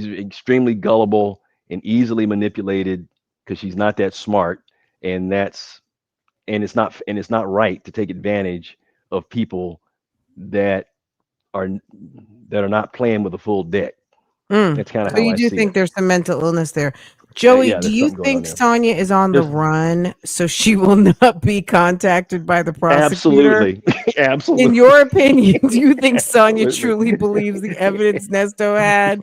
Speaker 2: extremely gullible and easily manipulated because she's not that smart, and it's not right to take advantage of people that are that are not playing with a full deck.
Speaker 1: Mm.
Speaker 2: That's kind of
Speaker 1: So
Speaker 2: how
Speaker 1: you
Speaker 2: I
Speaker 1: do
Speaker 2: see
Speaker 1: think
Speaker 2: it.
Speaker 1: there's some mental illness there. Joey,
Speaker 2: Yeah,
Speaker 1: do
Speaker 2: there's
Speaker 1: you
Speaker 2: something going on
Speaker 1: think
Speaker 2: there.
Speaker 1: Sonia is on the
Speaker 2: There's
Speaker 1: run so she will not be contacted by the prosecutor?
Speaker 2: absolutely,
Speaker 1: In
Speaker 2: absolutely,
Speaker 1: your opinion, do you think Sonia
Speaker 2: absolutely,
Speaker 1: truly believes the evidence Nesto had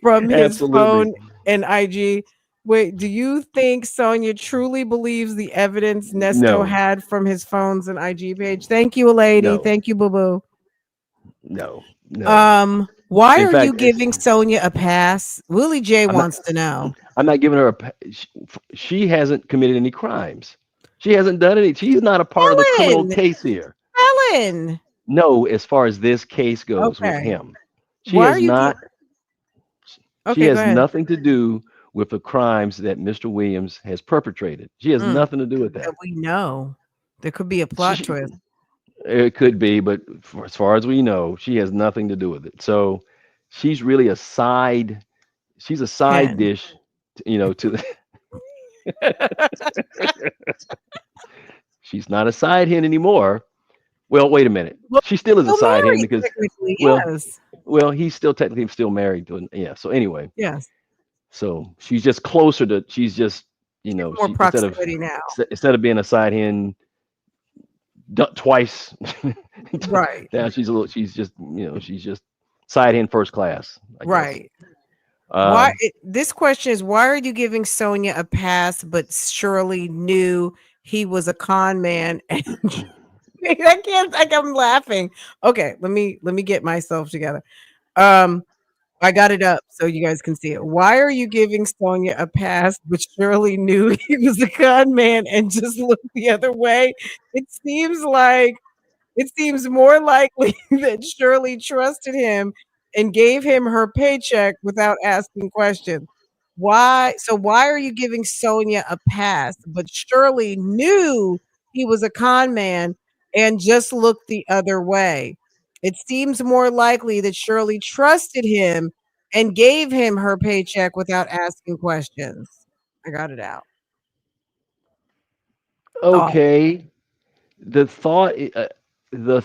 Speaker 1: from his
Speaker 2: absolutely.
Speaker 1: phone and IG? Wait, do you think Sonia truly believes the evidence Nesto
Speaker 2: No,
Speaker 1: had from his phones and IG page? Thank you, lady.
Speaker 2: no,
Speaker 1: Thank you, boo boo.
Speaker 2: no, no.
Speaker 1: Why
Speaker 2: In
Speaker 1: are you
Speaker 2: fact,
Speaker 1: giving Sonia a pass? Willie J
Speaker 2: I'm not.
Speaker 1: wants to know.
Speaker 2: I'm not giving her she hasn't committed any crimes. She hasn't done any. She's not a part of the criminal
Speaker 1: Helen,
Speaker 2: case here.
Speaker 1: Helen.
Speaker 2: No, as far as this case goes with
Speaker 1: Okay.
Speaker 2: him, she
Speaker 1: Why are
Speaker 2: has
Speaker 1: you
Speaker 2: not. She
Speaker 1: okay, go
Speaker 2: has
Speaker 1: ahead.
Speaker 2: nothing to do with the crimes that Mr. Williams has perpetrated. She has
Speaker 1: Mm,
Speaker 2: nothing to do with
Speaker 1: that
Speaker 2: that.
Speaker 1: we know. There could be a plot
Speaker 2: She,
Speaker 1: twist.
Speaker 2: it could be, but as far as we know, she has nothing to do with it. So she's really a side. She's a side
Speaker 1: Hen.
Speaker 2: dish, to the. She's not a side hen anymore. Well, wait a minute.
Speaker 1: Well,
Speaker 2: She still is a
Speaker 1: still
Speaker 2: side hen
Speaker 1: married
Speaker 2: because,
Speaker 1: technically,
Speaker 2: well,
Speaker 1: yes.
Speaker 2: he's still technically still married to. Yeah. So anyway,
Speaker 1: Yes.
Speaker 2: so she's just closer to. She's just,
Speaker 1: She has more
Speaker 2: she
Speaker 1: proximity now.
Speaker 2: instead of being a side hen twice,
Speaker 1: Right.
Speaker 2: now she's a little. She's just side hen first class, I guess.
Speaker 1: Right.
Speaker 2: Um,
Speaker 1: This question is why are you giving Sonia a pass, but Shirley knew he was a con man and I can't like I'm laughing. Okay, let me get myself together. Um I got it up so you guys can see it. Why are you giving Sonia a pass, but Shirley knew he was a con man and just looked the other way? It seems like it seems more likely that Shirley trusted him and gave him her paycheck without asking questions. Why are you giving Sonia a pass, but Shirley knew he was a con man and just looked the other way? It seems more likely that Shirley trusted him and gave him her paycheck without asking questions. I got it out. Thought.
Speaker 2: Okay. The thought, the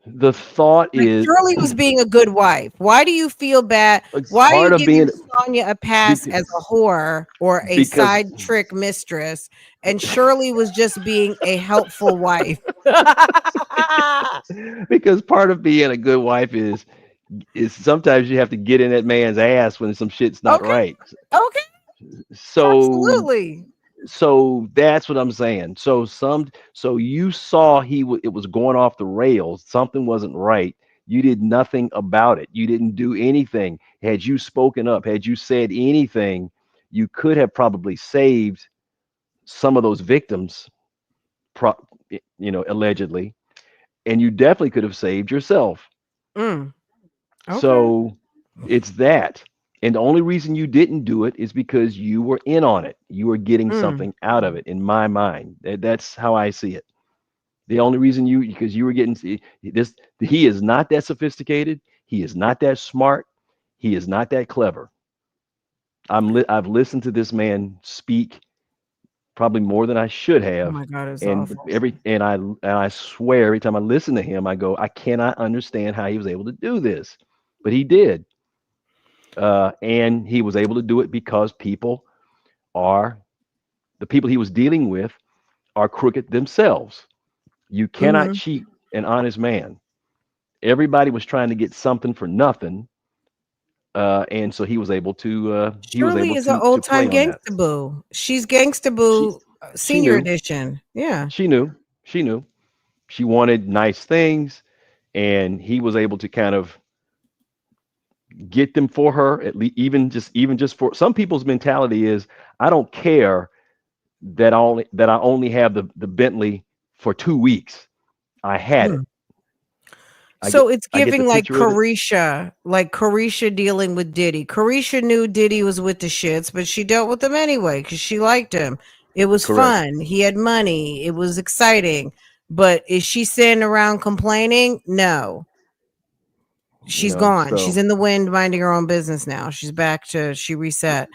Speaker 2: the thought
Speaker 1: Like,
Speaker 2: is
Speaker 1: Shirley was being a good wife. Why do you feel bad?
Speaker 2: it's
Speaker 1: Why are you
Speaker 2: part of
Speaker 1: giving
Speaker 2: being
Speaker 1: Sonia a pass as a
Speaker 2: because
Speaker 1: whore or a
Speaker 2: because
Speaker 1: side trick mistress, and Shirley was just being a helpful wife?
Speaker 2: because part of being a good wife is sometimes you have to get in that man's ass when some shit's not
Speaker 1: Okay,
Speaker 2: right.
Speaker 1: okay,
Speaker 2: So
Speaker 1: absolutely.
Speaker 2: that's what I'm saying. So you saw it was going off the rails. Something wasn't right. You did nothing about it. You didn't do anything. Had you spoken up, had you said anything, you could have probably saved some of those victims, pro, allegedly, and you definitely could have saved yourself.
Speaker 1: Mm, okay.
Speaker 2: So it's that. And the only reason you didn't do it is because you were in on it. You were getting
Speaker 1: Mm,
Speaker 2: something out of it, in my mind. That's how I see it. The only reason because you were getting this, he is not that sophisticated. He is not that smart. He is not that clever. I've listened to this man speak probably more than I should
Speaker 1: oh
Speaker 2: have.
Speaker 1: my God, it's
Speaker 2: And
Speaker 1: awful.
Speaker 2: I swear every time I listen to him, I go, I cannot understand how he was able to do this. But he did. And he was able to do it because are the people he was dealing with are crooked themselves. You cannot
Speaker 1: Hmm.
Speaker 2: cheat an honest man. Everybody was trying to get something for nothing, and so he was
Speaker 1: Shirley
Speaker 2: able
Speaker 1: is an
Speaker 2: to
Speaker 1: old
Speaker 2: play
Speaker 1: time
Speaker 2: on that.
Speaker 1: gangsta boo. She's gangsta
Speaker 2: She
Speaker 1: boo
Speaker 2: she
Speaker 1: senior
Speaker 2: knew
Speaker 1: edition. Yeah.
Speaker 2: she knew she knew she wanted nice things, and he was able to kind of get them for her at least. Even just for some people's mentality is, I don't care that I only have the Bentley for 2 weeks. I had it.
Speaker 1: Mm.
Speaker 2: I get
Speaker 1: So it's
Speaker 2: I get the
Speaker 1: giving
Speaker 2: picture of it.
Speaker 1: Like Carisha dealing with Diddy. Carisha knew Diddy was with the shits, but she dealt with him anyway because she liked him. It was
Speaker 2: Correct.
Speaker 1: fun. He had money. It was exciting. But is she sitting around complaining? No. She's gone. She's
Speaker 2: So
Speaker 1: in the wind minding her own business now. She's back to she reset.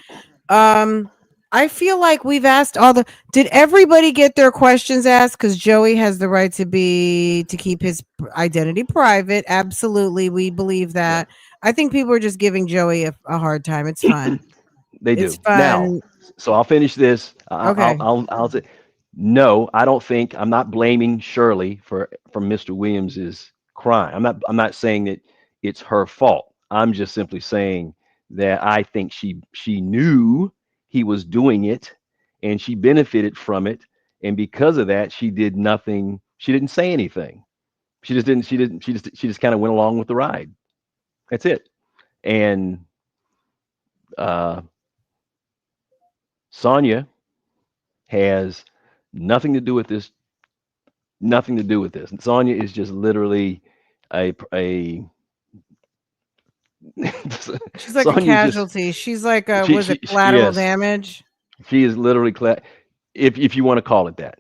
Speaker 1: Um, I feel like we've asked all the. Did everybody get their questions asked? Because Joey has the right to keep his identity private. Absolutely, we believe
Speaker 2: yeah,
Speaker 1: that. I think people are just giving Joey a hard time. It's fun.
Speaker 2: they
Speaker 1: It's
Speaker 2: do now.
Speaker 1: fun.
Speaker 2: So I'll finish this.
Speaker 1: Okay.
Speaker 2: I'll say no. I don't think I'm not blaming Shirley for Mr. Williams's crime. I'm not saying that it's her fault. I'm just simply saying that I think she knew he was doing it, and she benefited from it, and because of that, she did nothing. She didn't say anything. She just didn't. She didn't. She just kind of went along with the ride. That's it. And uh, Sonia has nothing to do with this. Nothing to do with this. Sonia is just literally a
Speaker 1: She's like a
Speaker 2: Sonia is just
Speaker 1: casualty. She's like a
Speaker 2: she
Speaker 1: was
Speaker 2: she,
Speaker 1: it
Speaker 2: she
Speaker 1: collateral
Speaker 2: yes,
Speaker 1: damage?
Speaker 2: she is literally if you want to call it that.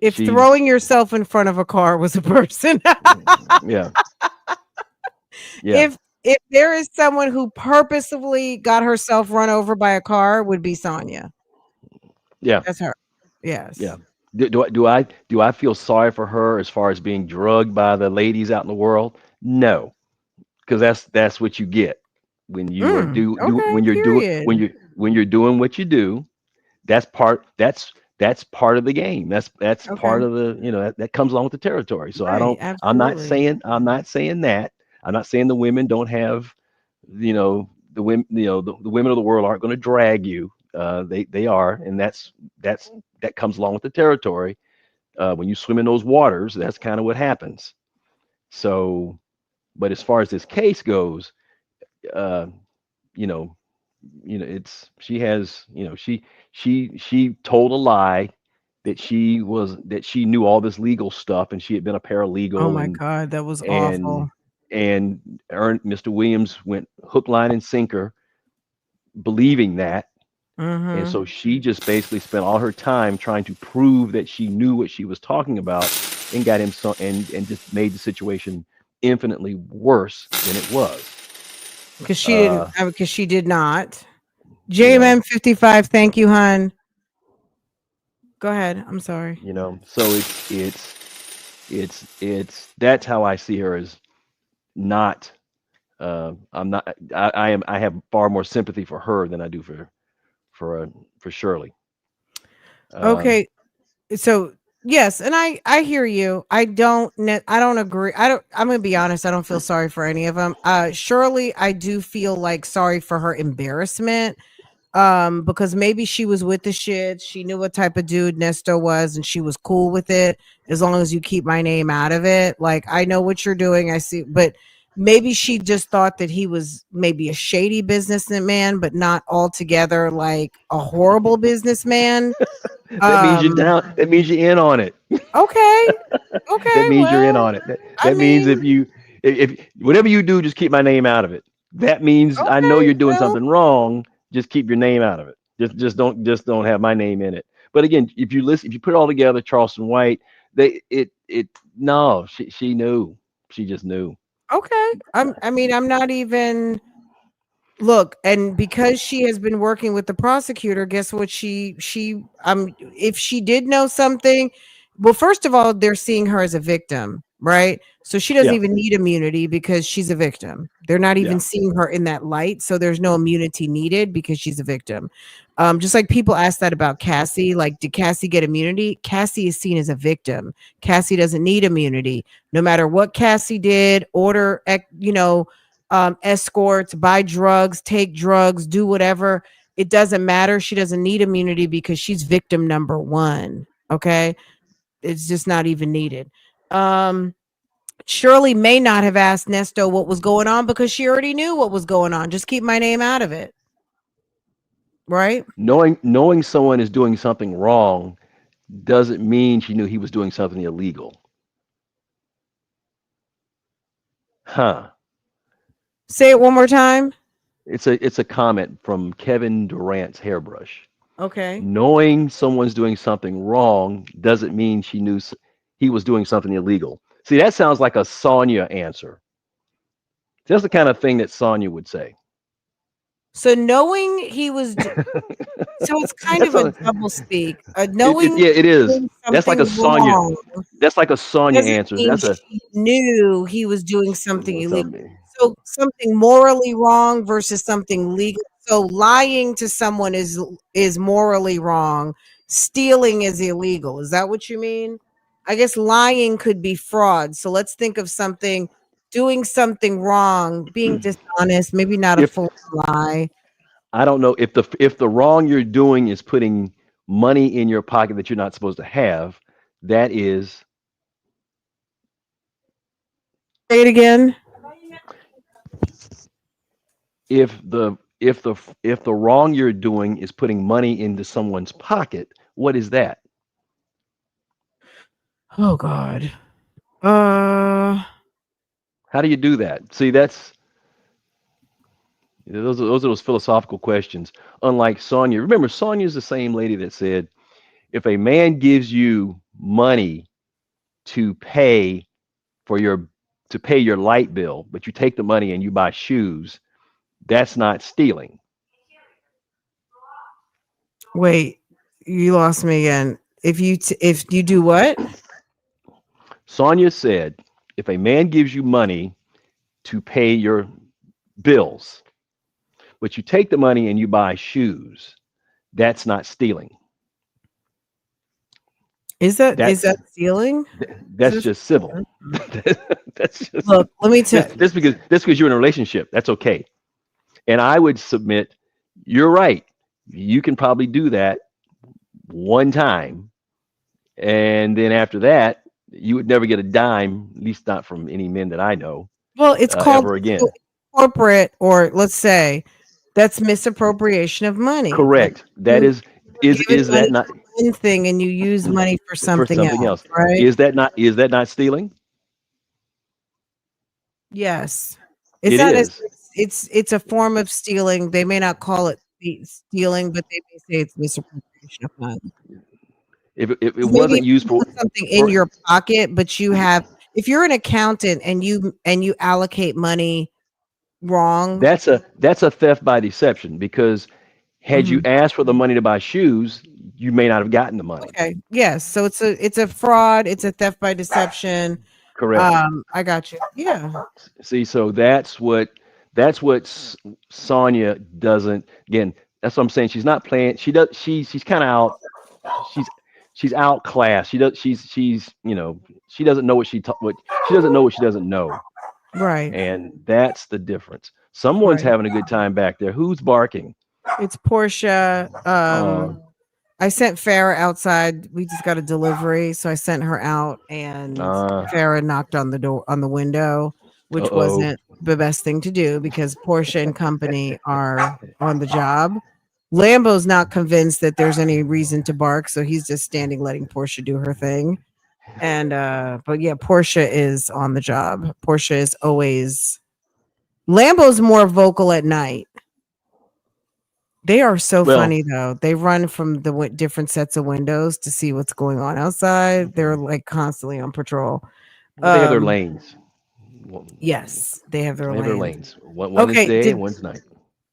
Speaker 1: If
Speaker 2: She's
Speaker 1: throwing yourself in front of a car was a person.
Speaker 2: yeah, yeah,
Speaker 1: If there is someone who purposefully got herself run over by a car, would be Sonia.
Speaker 2: yeah,
Speaker 1: That's her.
Speaker 2: yeah.
Speaker 1: Yes.
Speaker 2: Do I feel sorry for her as far as being drugged by the ladies out in the world? No, because that's what you get when you are
Speaker 1: Okay, period.
Speaker 2: when you're doing what you do. That's part of the game. That's
Speaker 1: Okay.
Speaker 2: part of that comes along with the territory. So
Speaker 1: Right, absolutely.
Speaker 2: I'm not saying that. I'm not saying the women don't have, the women, the women of the world aren't going to drag you. They are, and that comes along with the territory. When you swim in those waters, that's kind of what happens. So, but as far as this case goes, uh, you know, it's she has, she told a lie that she knew all this legal stuff, and she had been a
Speaker 1: Oh
Speaker 2: paralegal,
Speaker 1: my god, that was
Speaker 2: and
Speaker 1: awful.
Speaker 2: and Mr. Williams went hook, line, and sinker believing that. And
Speaker 1: Mhm.
Speaker 2: so she just basically spent all her time trying to prove that she knew what she was talking about, and got him so and just made the situation infinitely worse than it was.
Speaker 1: Because she didn't.
Speaker 2: Uh,
Speaker 1: Because she did not.
Speaker 2: you know,
Speaker 1: JMM 55. Thank you, hon. Go ahead. I'm sorry.
Speaker 2: so it's that's how I see her as not. I'm not. I have far more sympathy for her than I do for for Shirley. Um,
Speaker 1: Okay. So yes, and I hear you. I don't agree. I'm gonna be honest. I don't feel sorry for any of them. Shirley, I do feel like sorry for her embarrassment. Because maybe she was with the shit. She knew what type of dude Nesto was, and she was cool with it as long as you keep my name out of it. Like, I know what you're doing. I see, but maybe she just thought that he was maybe a shady businessman, but not altogether like a horrible businessman.
Speaker 2: that means you're
Speaker 1: Um,
Speaker 2: down. That means you're in on it.
Speaker 1: okay,
Speaker 2: That
Speaker 1: okay,
Speaker 2: means you're in
Speaker 1: well,
Speaker 2: on it.
Speaker 1: I
Speaker 2: That means
Speaker 1: mean,
Speaker 2: if whatever you do, just keep my name out of it. That means I know
Speaker 1: okay,
Speaker 2: you're doing
Speaker 1: well,
Speaker 2: something wrong. Just keep your name out of it. Just don't have my name in it. But again, if you put it all together, Charleston White, it no, she knew. She just knew.
Speaker 1: okay. I mean, I'm not even. Look, and because she has been working with the prosecutor, guess what if she did know something, well, first of all, they're seeing her as a victim, right? So she doesn't
Speaker 2: Yeah,
Speaker 1: even need immunity because she's a victim. They're not
Speaker 2: yeah.
Speaker 1: even seeing her in that light, so there's no immunity needed because she's a victim. Just like people ask that about Cassie, like, did Cassie get immunity? Cassie is seen as a victim. Cassie doesn't need immunity. No matter what Cassie did, escorts, buy drugs, take drugs, do whatever. It doesn't matter. She doesn't need immunity because she's victim number one. Okay. It's just not even needed. Um, Shirley may not have asked Nesto what was going on because she already knew what was going on. Just keep my name out of it. Right.
Speaker 2: Knowing someone is doing something wrong doesn't mean she knew he was doing something illegal. Huh.
Speaker 1: Say it one more time.
Speaker 2: It's a comment from Kevin Durant's hairbrush.
Speaker 1: Okay.
Speaker 2: Knowing someone's doing something wrong doesn't mean she knew he was doing something illegal. See, that sounds like a Sonia answer. That's the kind of thing that Sonia would say.
Speaker 1: So knowing he was, so it's kind
Speaker 2: That's
Speaker 1: of a
Speaker 2: a
Speaker 1: double speak. Knowing
Speaker 2: yeah, it is.
Speaker 1: doing
Speaker 2: That's like a
Speaker 1: something
Speaker 2: Sonia.
Speaker 1: wrong
Speaker 2: That's like a Sonia
Speaker 1: doesn't
Speaker 2: answer.
Speaker 1: mean
Speaker 2: That's a
Speaker 1: she knew he was doing something illegal.
Speaker 2: something.
Speaker 1: So something morally wrong versus something legal. So lying to someone is morally wrong. Stealing is illegal. Is that what you mean? I guess lying could be fraud. So let's think of something doing something wrong, being dishonest, maybe not a
Speaker 2: If
Speaker 1: full lie.
Speaker 2: I don't know if the wrong you're doing is putting money in your pocket that you're not supposed to have, that is
Speaker 1: Say it again.
Speaker 2: if the wrong you're doing is putting money into someone's pocket, what is that?
Speaker 1: Oh God. Uh
Speaker 2: How do you do that? See, those are those philosophical questions. Unlike Sonia, remember Sonia's the same lady that said, if a man gives you money to pay for your to pay your light bill, but you take the money and you buy shoes, that's not stealing.
Speaker 1: Wait, you lost me again. If you do what?
Speaker 2: Sonia said, if a man gives you money to pay your bills, but you take the money and you buy shoes, that's not stealing.
Speaker 1: Is that
Speaker 2: That's
Speaker 1: stealing? Is
Speaker 2: that's
Speaker 1: this
Speaker 2: just civil. that's just
Speaker 1: look, let me tell
Speaker 2: that's because you're in a relationship. That's okay. And I would submit, you're right. You can probably do that one time, and then after that, you would never get a dime, at least not from any men that I know,
Speaker 1: well, it's called
Speaker 2: ever
Speaker 1: so
Speaker 2: again.
Speaker 1: corporate, or let's say that's misappropriation of money. Like
Speaker 2: Correct. That
Speaker 1: you
Speaker 2: is
Speaker 1: you're
Speaker 2: is
Speaker 1: given money
Speaker 2: that not
Speaker 1: for one thing and you use money for
Speaker 2: for
Speaker 1: something
Speaker 2: something
Speaker 1: else,
Speaker 2: else?
Speaker 1: right?
Speaker 2: Is that not stealing?
Speaker 1: Yes. It's
Speaker 2: It
Speaker 1: not as
Speaker 2: is.
Speaker 1: it's a form of stealing. They may not call it stealing, but they may say it's misappropriation of funds.
Speaker 2: If it
Speaker 1: Maybe
Speaker 2: wasn't
Speaker 1: if
Speaker 2: used
Speaker 1: you put something in
Speaker 2: for
Speaker 1: your pocket, but you have, if you're an accountant and you allocate money wrong.
Speaker 2: that's a theft by deception, because had you
Speaker 1: Mhm.
Speaker 2: asked for the money to buy shoes, you may not have gotten the money.
Speaker 1: Okay. Yes. So it's a fraud. It's a theft by deception.
Speaker 2: Correct.
Speaker 1: I got you. Yeah.
Speaker 2: See, so that's what Sonia doesn't. Again, that's what I'm saying. She's not playing. She's kind of out. She's she's outclassed. She doesn't know what she doesn't know what she doesn't know,
Speaker 1: Right.
Speaker 2: and that's the difference. Someone's
Speaker 1: Right.
Speaker 2: having a good time back there. Who's barking?
Speaker 1: It's Portia.
Speaker 2: Oh,
Speaker 1: I sent Farah outside. We just got a delivery, so I sent her out, and
Speaker 2: uh,
Speaker 1: Farah knocked on the door on the window, which
Speaker 2: oh.
Speaker 1: wasn't the best thing to do because Portia and company are on the job. Lambo's not convinced that there's any reason to bark, so he's just standing letting Portia do her thing. And but yeah, Portia is on the job. Portia is always Lambo's more vocal at night. They are so
Speaker 2: Well,
Speaker 1: funny though. They run from the different sets of windows to see what's going on outside. They're like constantly on patrol.
Speaker 2: well, they have their
Speaker 1: Um,
Speaker 2: lanes. Well,
Speaker 1: yes, they have their
Speaker 2: they have their
Speaker 1: lanes.
Speaker 2: lanes. One is
Speaker 1: Okay,
Speaker 2: day
Speaker 1: did
Speaker 2: and one's night.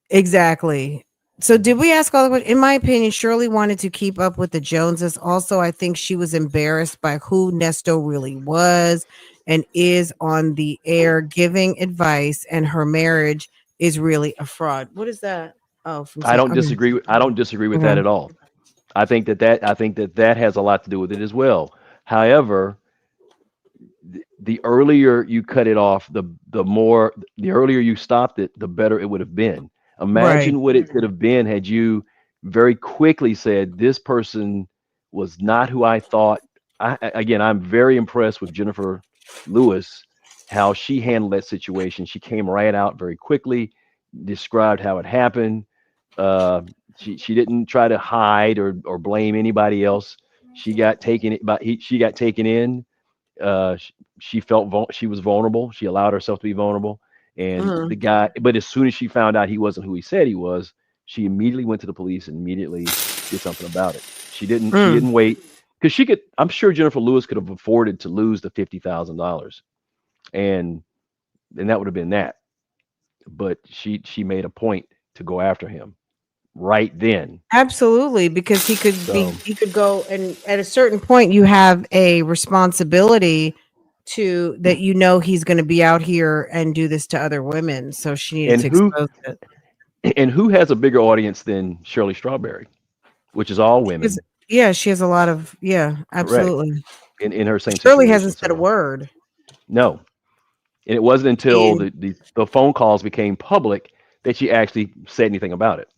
Speaker 1: exactly. So did we ask all the questions? In my opinion, Shirley wanted to keep up with the Joneses. Also, I think she was embarrassed by who Nesto really was and is on the air giving advice, and her marriage is really a fraud. What is that? Oh, from
Speaker 2: I
Speaker 1: Sam.
Speaker 2: don't disagree. I don't disagree with that
Speaker 1: Okay.
Speaker 2: at all. I think that has a lot to do with it as well. However, the earlier you cut it off, the earlier you stopped it, the better it would have been.
Speaker 1: Right.
Speaker 2: Imagine what it could have been had you very quickly said, "This person was not who I thought." Again, I'm very impressed with Jennifer Lewis, how she handled that situation. She came right out very quickly, described how it happened. Uh, she didn't try to hide or blame anybody else. She got taken, she got taken in. She felt she was vulnerable. She allowed herself to be vulnerable, and the
Speaker 1: Mhm.
Speaker 2: guy. But as soon as she found out he wasn't who he said he was, she immediately went to the police and immediately did something about it. She didn't. She
Speaker 1: Mm.
Speaker 2: didn't wait, because she could. I'm sure Jennifer Lewis could have afforded to lose the $50,000, and that would have been that. But she made a point to go after him right then.
Speaker 1: Absolutely, because
Speaker 2: So
Speaker 1: he could go, and at a certain point you have a responsibility to that, he's going to be out here and do this to other women, so she needed
Speaker 2: and
Speaker 1: to
Speaker 2: who
Speaker 1: expose it.
Speaker 2: and who has a bigger audience than Shirley Strawberry, which is all
Speaker 1: Is
Speaker 2: women,
Speaker 1: Yeah, she has a lot of, yeah,
Speaker 2: correct?
Speaker 1: absolutely.
Speaker 2: In her same
Speaker 1: Shirley
Speaker 2: situation.
Speaker 1: hasn't said a
Speaker 2: So
Speaker 1: word.
Speaker 2: no, and it wasn't until
Speaker 1: And
Speaker 2: the phone calls became public that she actually said anything about it.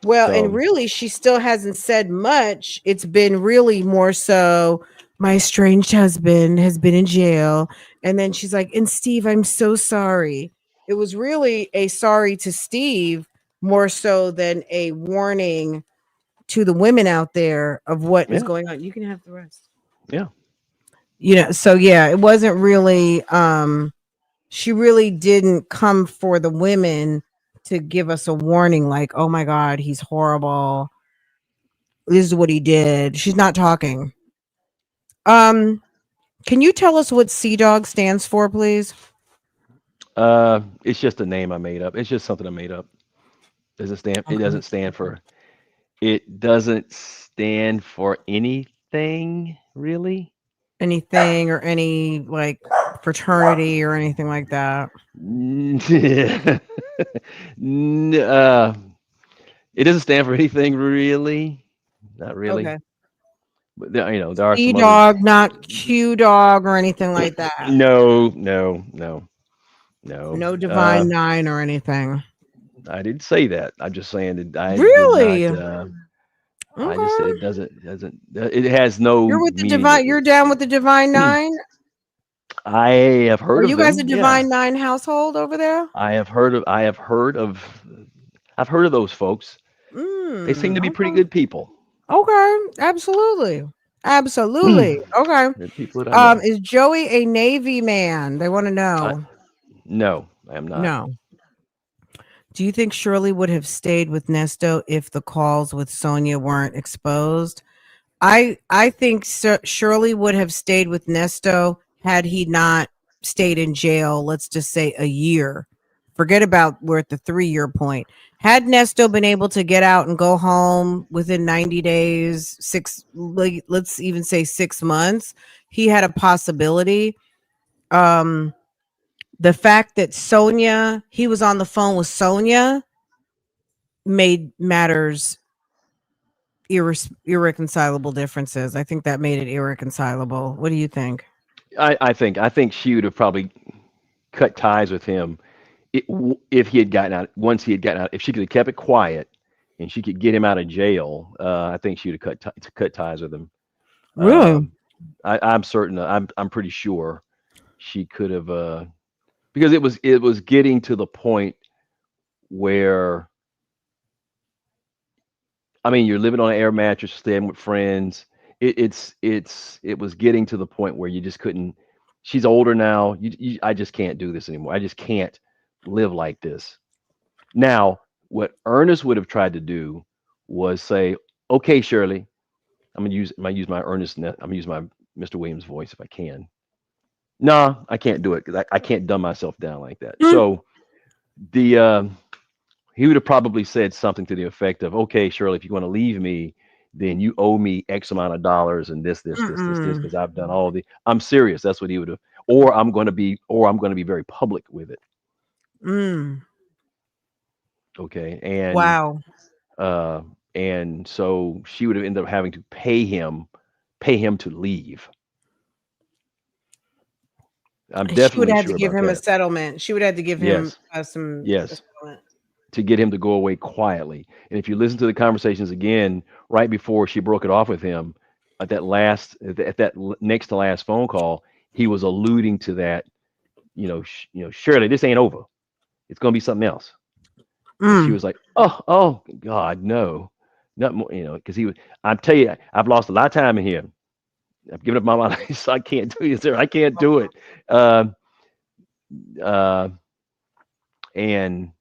Speaker 1: well, and
Speaker 2: So
Speaker 1: really, she still hasn't said much. It's been really more so, my estranged husband has been in jail. And then she's like, and Steve, I'm so sorry. It was really a sorry to Steve more so than a warning to the women out there of what is
Speaker 2: yeah,
Speaker 1: going on. You can have the rest.
Speaker 2: yeah,
Speaker 1: So yeah, it wasn't really, she really didn't come for the women to give us a warning like, oh my God, he's horrible, this is what he did. She's not talking. Um, can you tell us what Seadog stands for, please?
Speaker 2: it's just a name I made up. It's just something I made up. Doesn't stand. It
Speaker 1: Okay.
Speaker 2: doesn't stand for. It doesn't stand for anything really.
Speaker 1: Anything or any like fraternity or anything like that?
Speaker 2: N- uh, it doesn't stand for anything really. Not really.
Speaker 1: Okay.
Speaker 2: But there are
Speaker 1: C
Speaker 2: some other.
Speaker 1: dog, not Q dog or anything like that.
Speaker 2: No, no, no, no.
Speaker 1: No divine nine or anything.
Speaker 2: I didn't say that. I'm just saying that I did not.
Speaker 1: Really?
Speaker 2: I just said
Speaker 1: Okay.
Speaker 2: it doesn't. It has no
Speaker 1: You're with the
Speaker 2: meaning.
Speaker 1: divine. You're down with the divine nine.
Speaker 2: I have
Speaker 1: Are
Speaker 2: heard of
Speaker 1: you guys a
Speaker 2: them. Yeah,
Speaker 1: divine nine household over there?
Speaker 2: I have heard of. I have heard of. I've heard of those folks. They seem to be pretty
Speaker 1: Okay.
Speaker 2: good people.
Speaker 1: Okay. Absolutely. Absolutely.
Speaker 2: They're
Speaker 1: Okay.
Speaker 2: people that I know.
Speaker 1: Is Joey a Navy man? They want to
Speaker 2: I,
Speaker 1: know.
Speaker 2: no, I am not.
Speaker 1: No. Do you think Shirley would have stayed with Nesto if the calls with Sonia weren't exposed? I think Shirley would have stayed with Nesto had he not stayed in jail, let's just say a year. Forget about we're at the 3 year point. Had Nesto been able to get out and go home within 90 days, like, let's even say 6 months, he had a possibility. Um, the fact that he was on the phone with Sonia made matters irreconcilable differences. I think that made it irreconcilable. What do you think?
Speaker 2: I think she would have probably cut ties with him if he had gotten out. Once he had gotten out, if she could have kept it quiet and she could get him out of jail, I think she would have cut ties with him.
Speaker 1: Really?
Speaker 2: Um, I'm certain. I'm pretty sure she could have, because it was getting to the point where, I mean, you're living on an air mattress, staying with friends. It was getting to the point where you just couldn't. She's older now. I just can't do this anymore. I just can't live like this. Now, what Ernest would have tried to do was say, "Okay, Shirley, I'm gonna use my Ernest. I'm gonna use my Mr. Williams voice if I can. No, I can't do it because I can't dumb myself down like that.
Speaker 1: Mm,
Speaker 2: So the he would have probably said something to the effect of, "Okay, Shirley, if you want to leave me, then you owe me X amount of dollars and this
Speaker 1: mm-mm,
Speaker 2: because I've done all the." I'm serious. That's what he would have. Or I'm going to be very public with it.
Speaker 1: mm.
Speaker 2: Okay,
Speaker 1: Wow.
Speaker 2: uh, and so she would have ended up having to pay him to leave. I'm
Speaker 1: She would
Speaker 2: definitely
Speaker 1: have had to
Speaker 2: sure
Speaker 1: give
Speaker 2: about
Speaker 1: him a
Speaker 2: that.
Speaker 1: settlement. She would have to give him
Speaker 2: Yes,
Speaker 1: some a
Speaker 2: yes.
Speaker 1: settlement.
Speaker 2: To get him to go away quietly. And if you listen to the conversations again, right before she broke it off with him, at that next to last phone call, he was alluding to that. Shirley, this ain't over. It's gonna be something else. And she
Speaker 1: Mm.
Speaker 2: was like, oh God, no, not more. Because he was. I tell you, I've lost a lot of time in here. I've given up my life, so I can't do this. I can't do it. Uh, uh, and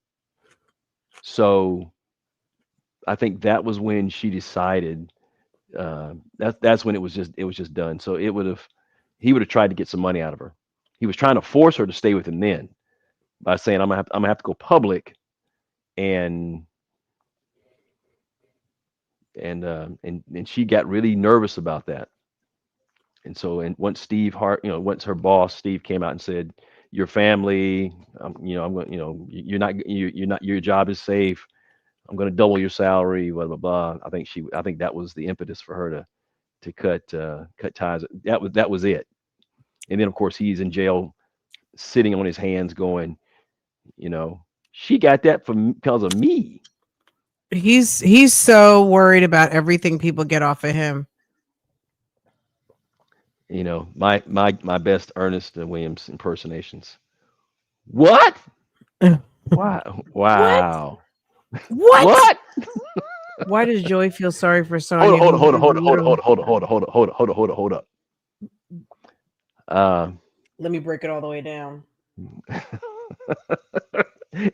Speaker 2: so I think that was when she decided. That's when it was just done. So he would have tried to get some money out of her. He was trying to force her to stay with him then by saying, I'm gonna have to go public, and and she got really nervous about that. And so, and once Steve Hart, once her boss Steve came out and said, your family, I'm going, you're not, your job is safe. I'm going to double your salary, blah blah blah. I think that was the impetus for her to cut ties. That was it. And then of course he's in jail, sitting on his hands, going, you know, she got that from because of me.
Speaker 1: He's so worried about everything people get off of him.
Speaker 2: My best Ernest Williams impersonations. What? Why?
Speaker 1: What?
Speaker 2: Wow.
Speaker 1: What?
Speaker 2: What?
Speaker 1: Why does Joy feel sorry for
Speaker 2: Hold on,
Speaker 1: Sonia,
Speaker 2: hold
Speaker 1: who
Speaker 2: on, hold on,
Speaker 1: is
Speaker 2: hold on, hold on,
Speaker 1: literally?
Speaker 2: hold on, hold on, hold on, hold on, hold on, hold on, hold on, hold up. Uh,
Speaker 1: Let me break it all the way down.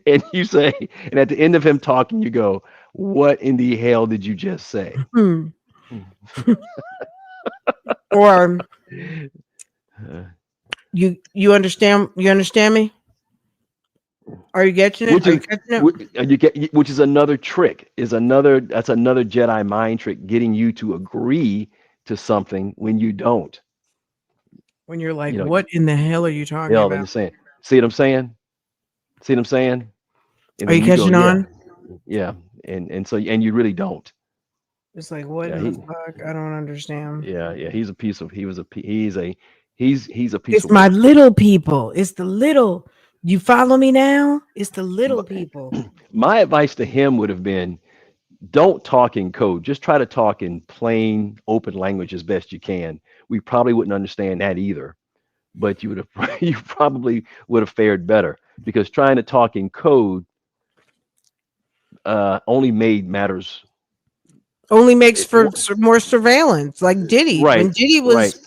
Speaker 2: and you say, and at the end of him talking, you go, "What in the hell did you just say?"
Speaker 1: Hmm. Or
Speaker 2: Uh,
Speaker 1: you understand? You understand me? Are you getting it?
Speaker 2: which
Speaker 1: Are you
Speaker 2: is
Speaker 1: catching it?
Speaker 2: which is another trick. That's another Jedi mind trick, getting you to agree to something when you don't.
Speaker 1: When you're like,
Speaker 2: You know,
Speaker 1: what in the hell are you talking
Speaker 2: hell, I'm
Speaker 1: about?
Speaker 2: just saying. See what I'm saying? See what I'm saying? And
Speaker 1: Are
Speaker 2: then
Speaker 1: you
Speaker 2: you go,
Speaker 1: catching
Speaker 2: yeah,
Speaker 1: on?
Speaker 2: yeah, and you really don't.
Speaker 1: It's like, what
Speaker 2: Yeah,
Speaker 1: in the fuck? I don't understand.
Speaker 2: yeah. He's a piece
Speaker 1: It's
Speaker 2: of
Speaker 1: my
Speaker 2: work.
Speaker 1: little people. It's the little. You follow me now? It's the little
Speaker 2: My,
Speaker 1: people.
Speaker 2: my advice to him would have been, don't talk in code. Just try to talk in plain, open language as best you can. We probably wouldn't understand that either, but you would have you probably would have fared better, because trying to talk in code only made matters.
Speaker 1: Only makes
Speaker 2: It,
Speaker 1: for more surveillance. Like Diddy.
Speaker 2: right, right.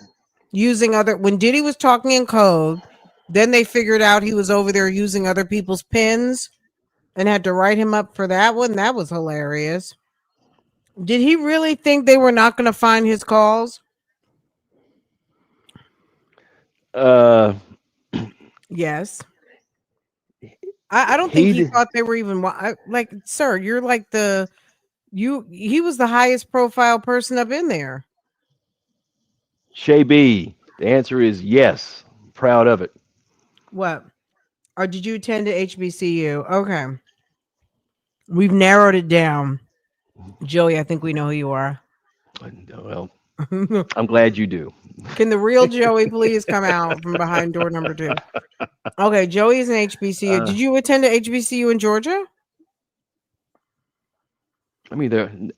Speaker 1: When Diddy was talking in code, then they figured out he was over there using other people's pins and had to write him up for that one. That was hilarious. Did he really think they were not going to find his calls?
Speaker 2: Uh,
Speaker 1: Yes. I don't think
Speaker 2: he
Speaker 1: he
Speaker 2: did.
Speaker 1: thought they were even like, sir, you're like he was the highest profile person up in there.
Speaker 2: Shay B. The answer is yes. Proud of it.
Speaker 1: What? Or did you attend to HBCU? Okay. We've narrowed it down. Joey, I think we know who you are.
Speaker 2: Well,
Speaker 1: Can
Speaker 2: I'm glad you do.
Speaker 1: the real Joey please come out from behind door number 2? Okay, Joey is an HBCU.
Speaker 2: Uh,
Speaker 1: Did you attend a HBCU in Georgia?
Speaker 2: I mean, there.
Speaker 1: And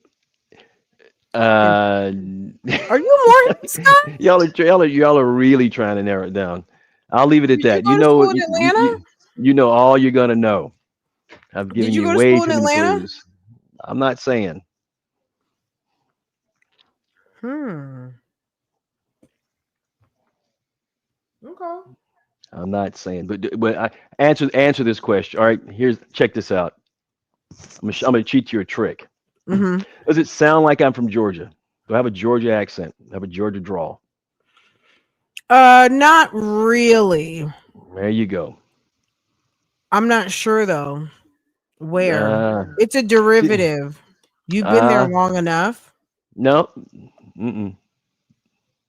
Speaker 2: Uh,
Speaker 1: are you Morgan Scott?
Speaker 2: y'all are really trying to narrow it down. I'll leave it at
Speaker 1: Did you
Speaker 2: that.
Speaker 1: go to school in Atlanta?
Speaker 2: You know all you're gonna know. I've
Speaker 1: Did
Speaker 2: given
Speaker 1: you
Speaker 2: you
Speaker 1: go to
Speaker 2: way
Speaker 1: school in
Speaker 2: too many
Speaker 1: Atlanta?
Speaker 2: clues. I'm not saying.
Speaker 1: Hmm. Okay.
Speaker 2: I'm not saying. But I answer this question. All right. Check this out. I'm gonna cheat you a trick.
Speaker 1: Mm-hmm.
Speaker 2: Does it sound like I'm from Georgia? Do I have a Georgia accent? Do I have a Georgia drawl?
Speaker 1: Not really.
Speaker 2: There you go.
Speaker 1: I'm not sure though. Where?
Speaker 2: Uh,
Speaker 1: It's a
Speaker 2: see,
Speaker 1: derivative. You've been there
Speaker 2: uh,
Speaker 1: long enough.
Speaker 2: no, mm-mm,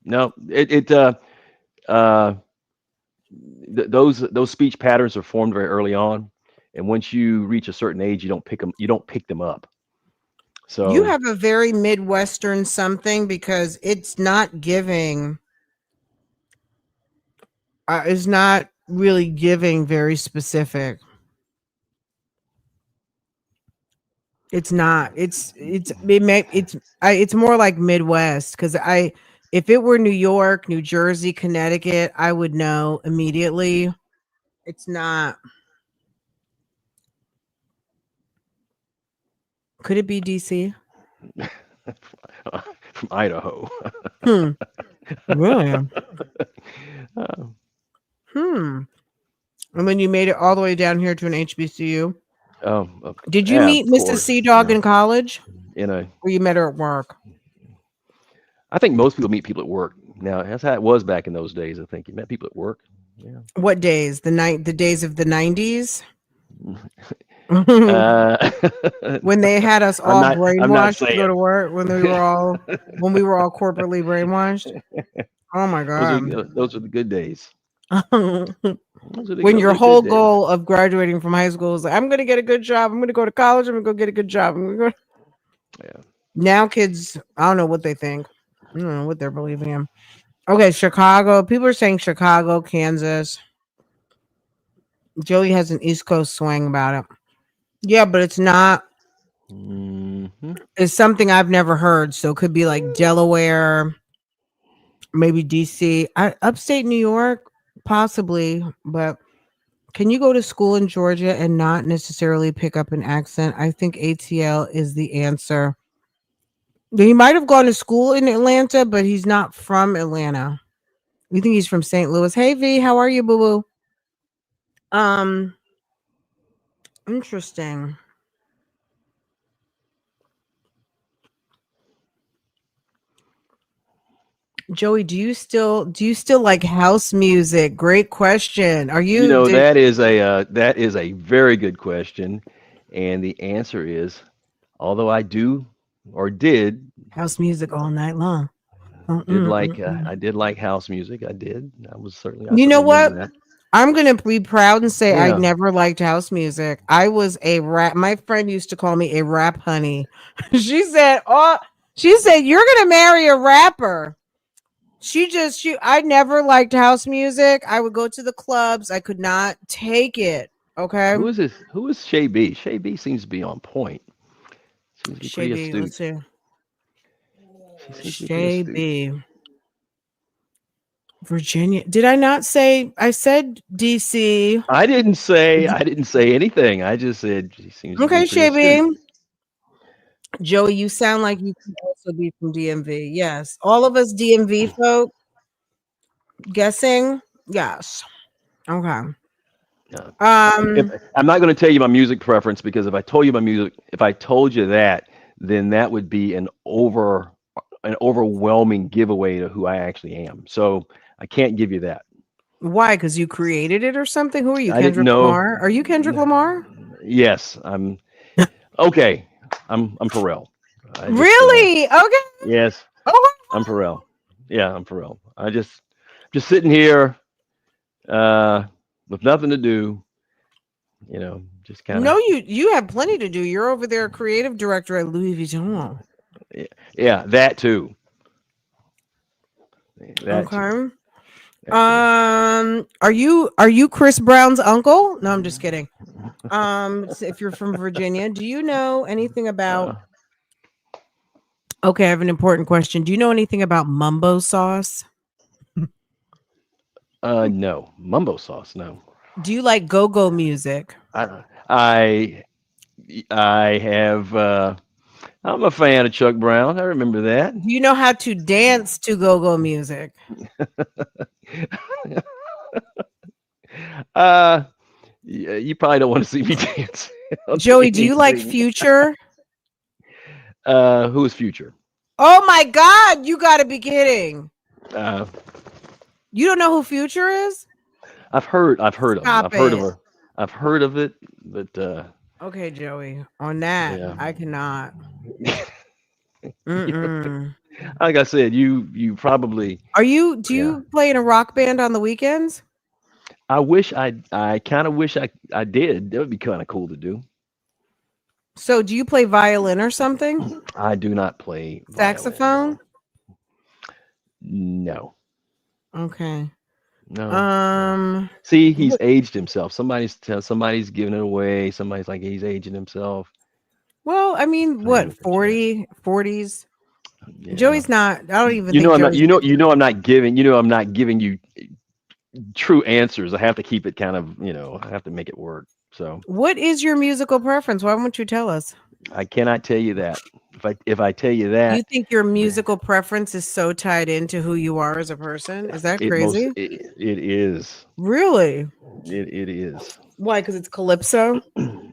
Speaker 2: no. Uh, those speech patterns are formed very early on, and once you reach a certain age, you don't pick them up.
Speaker 1: You
Speaker 2: So
Speaker 1: have a very Midwestern something because it's not really giving very specific. It's not. It's more like Midwest because if it were New York, New Jersey, Connecticut, I would know immediately. It's not. Could it be DC?
Speaker 2: from Idaho.
Speaker 1: Hmm. Really?
Speaker 2: Uh,
Speaker 1: Hmm. And then you made it all the way down here to an HBCU.
Speaker 2: oh,
Speaker 1: Did you
Speaker 2: yeah,
Speaker 1: meet
Speaker 2: of
Speaker 1: Mrs.
Speaker 2: course.
Speaker 1: Seadog in college,
Speaker 2: You know,
Speaker 1: or you met her at work?
Speaker 2: I think most people meet people at work. Now, that's how it was back in those days. I think you met people at work. Yeah.
Speaker 1: What days? The days of the 90s?
Speaker 2: Uh,
Speaker 1: When they had us all
Speaker 2: I'm not
Speaker 1: brainwashed to go to
Speaker 2: saying.
Speaker 1: work, when we were all corporately brainwashed. Oh my god.
Speaker 2: Those are the good days.
Speaker 1: When
Speaker 2: Those
Speaker 1: your
Speaker 2: are the good
Speaker 1: whole
Speaker 2: days.
Speaker 1: goal of graduating from high school is like, I'm gonna get a good job, I'm gonna go to college, I'm gonna go get a good job.
Speaker 2: Yeah.
Speaker 1: Now kids, I don't know what they think. I don't know what they're believing in. Okay, Chicago. People are saying Chicago, Kansas. Joey has an East Coast swing about it. Yeah, but it's not.
Speaker 2: Hmm.
Speaker 1: It's something I've never heard. So it could be like Delaware, maybe DC, upstate New York, possibly. But can you go to school in Georgia and not necessarily pick up an accent? I think ATL is the answer. He might have gone to school in Atlanta, but he's not from Atlanta. We think he's from St. Louis. Hey V, how are you, boo boo? Um, Interesting. Joey, do you still like house music? Great question. Are
Speaker 2: You
Speaker 1: you
Speaker 2: know
Speaker 1: did
Speaker 2: that is a very good question, and the answer is, although I do or
Speaker 1: house music all night long?
Speaker 2: I did like house music. I
Speaker 1: You know
Speaker 2: certainly remember
Speaker 1: what?
Speaker 2: that.
Speaker 1: I'm gonna be proud and say I
Speaker 2: Yeah.
Speaker 1: never liked house music. I was a rap. My friend used to call me a rap honey. she said, "Oh, she said you're gonna marry a rapper." I never liked house music. I would go to the clubs. I could not take it. Okay,
Speaker 2: Who is this? Who is Shay B? Shay B seems to be on point. Seems to be pretty
Speaker 1: Shay let's
Speaker 2: astute.
Speaker 1: see.
Speaker 2: She seems to be pretty
Speaker 1: Shay
Speaker 2: astute.
Speaker 1: B. Virginia. Did I not say? I said DC.
Speaker 2: I didn't say anything. I just said she seems to be
Speaker 1: Okay,
Speaker 2: pretty
Speaker 1: Shay
Speaker 2: astute.
Speaker 1: B. Joey, you sound like you can also be from DMV. Yes, all of us DMV folk guessing. Yes. Okay.
Speaker 2: Yeah. If
Speaker 1: Um.
Speaker 2: I'm not going to tell you my music preference because if I told you if I told you that, then that would be an overwhelming giveaway to who I actually am. So I can't give you that.
Speaker 1: Why? Because you created it or something? Who are you,
Speaker 2: I didn't
Speaker 1: Kendrick
Speaker 2: know.
Speaker 1: Lamar? Are you Kendrick Lamar?
Speaker 2: Yes, I'm okay. I'm Pharrell. I just
Speaker 1: Really? Okay.
Speaker 2: yes,
Speaker 1: Oh,
Speaker 2: I'm Pharrell. Yeah, I'm Pharrell. Just sitting here uh with nothing to do, just kind of
Speaker 1: no, you have plenty to do. You're over there, creative director at Louis Vuitton.
Speaker 2: yeah, that too. That too.
Speaker 1: Okay.
Speaker 2: That too.
Speaker 1: Are you Chris Brown's uncle? No, I'm just kidding. If you're from Virginia, do you know anything
Speaker 2: Uh
Speaker 1: about? Okay, I have an important question. Do you know anything about mumbo sauce?
Speaker 2: no. Mumbo sauce, no.
Speaker 1: Do you like go-go music?
Speaker 2: I I I have I'm a fan of Chuck Brown. I remember that.
Speaker 1: Do you know how to dance to go-go music?
Speaker 2: uh you probably don't want to see me dance to
Speaker 1: Joey, do you like
Speaker 2: anything.
Speaker 1: Future?
Speaker 2: Who is Future?
Speaker 1: Oh my God, you got to be kidding.
Speaker 2: Uh,
Speaker 1: You don't know who Future is?
Speaker 2: I've heard of him.
Speaker 1: Stop
Speaker 2: I've heard of
Speaker 1: it.
Speaker 2: her. I've heard of it, but
Speaker 1: Okay, Joey. On that,
Speaker 2: yeah.
Speaker 1: I cannot.
Speaker 2: You know,
Speaker 1: Mm-mm.
Speaker 2: like I said, you probably
Speaker 1: Do
Speaker 2: yeah.
Speaker 1: you play in a rock band on the weekends?
Speaker 2: I kind of wish I did. That would be kind of cool to do.
Speaker 1: So do you play violin or something?
Speaker 2: I do not play violin.
Speaker 1: Saxophone?
Speaker 2: No. No.
Speaker 1: Okay.
Speaker 2: No. No.
Speaker 1: Um,
Speaker 2: See, he's
Speaker 1: what-
Speaker 2: aged himself. Somebody's giving it away. Somebody's like he's aging himself.
Speaker 1: well, I mean,
Speaker 2: Put it
Speaker 1: what,
Speaker 2: in the chat.
Speaker 1: 40s?
Speaker 2: Yeah.
Speaker 1: Joey's not, I don't even
Speaker 2: You
Speaker 1: think
Speaker 2: know I'm not
Speaker 1: Joey's.
Speaker 2: I'm not giving you true answers. I have to keep it kind of, I have to make it work. So
Speaker 1: What is your musical preference? Why won't you tell us?
Speaker 2: I cannot tell you that. If I tell you
Speaker 1: You
Speaker 2: that,
Speaker 1: think your
Speaker 2: th-
Speaker 1: musical preference is so tied into who you are as a person? Is that crazy?
Speaker 2: it is.
Speaker 1: Really?
Speaker 2: It is.
Speaker 1: Why? Because it's calypso?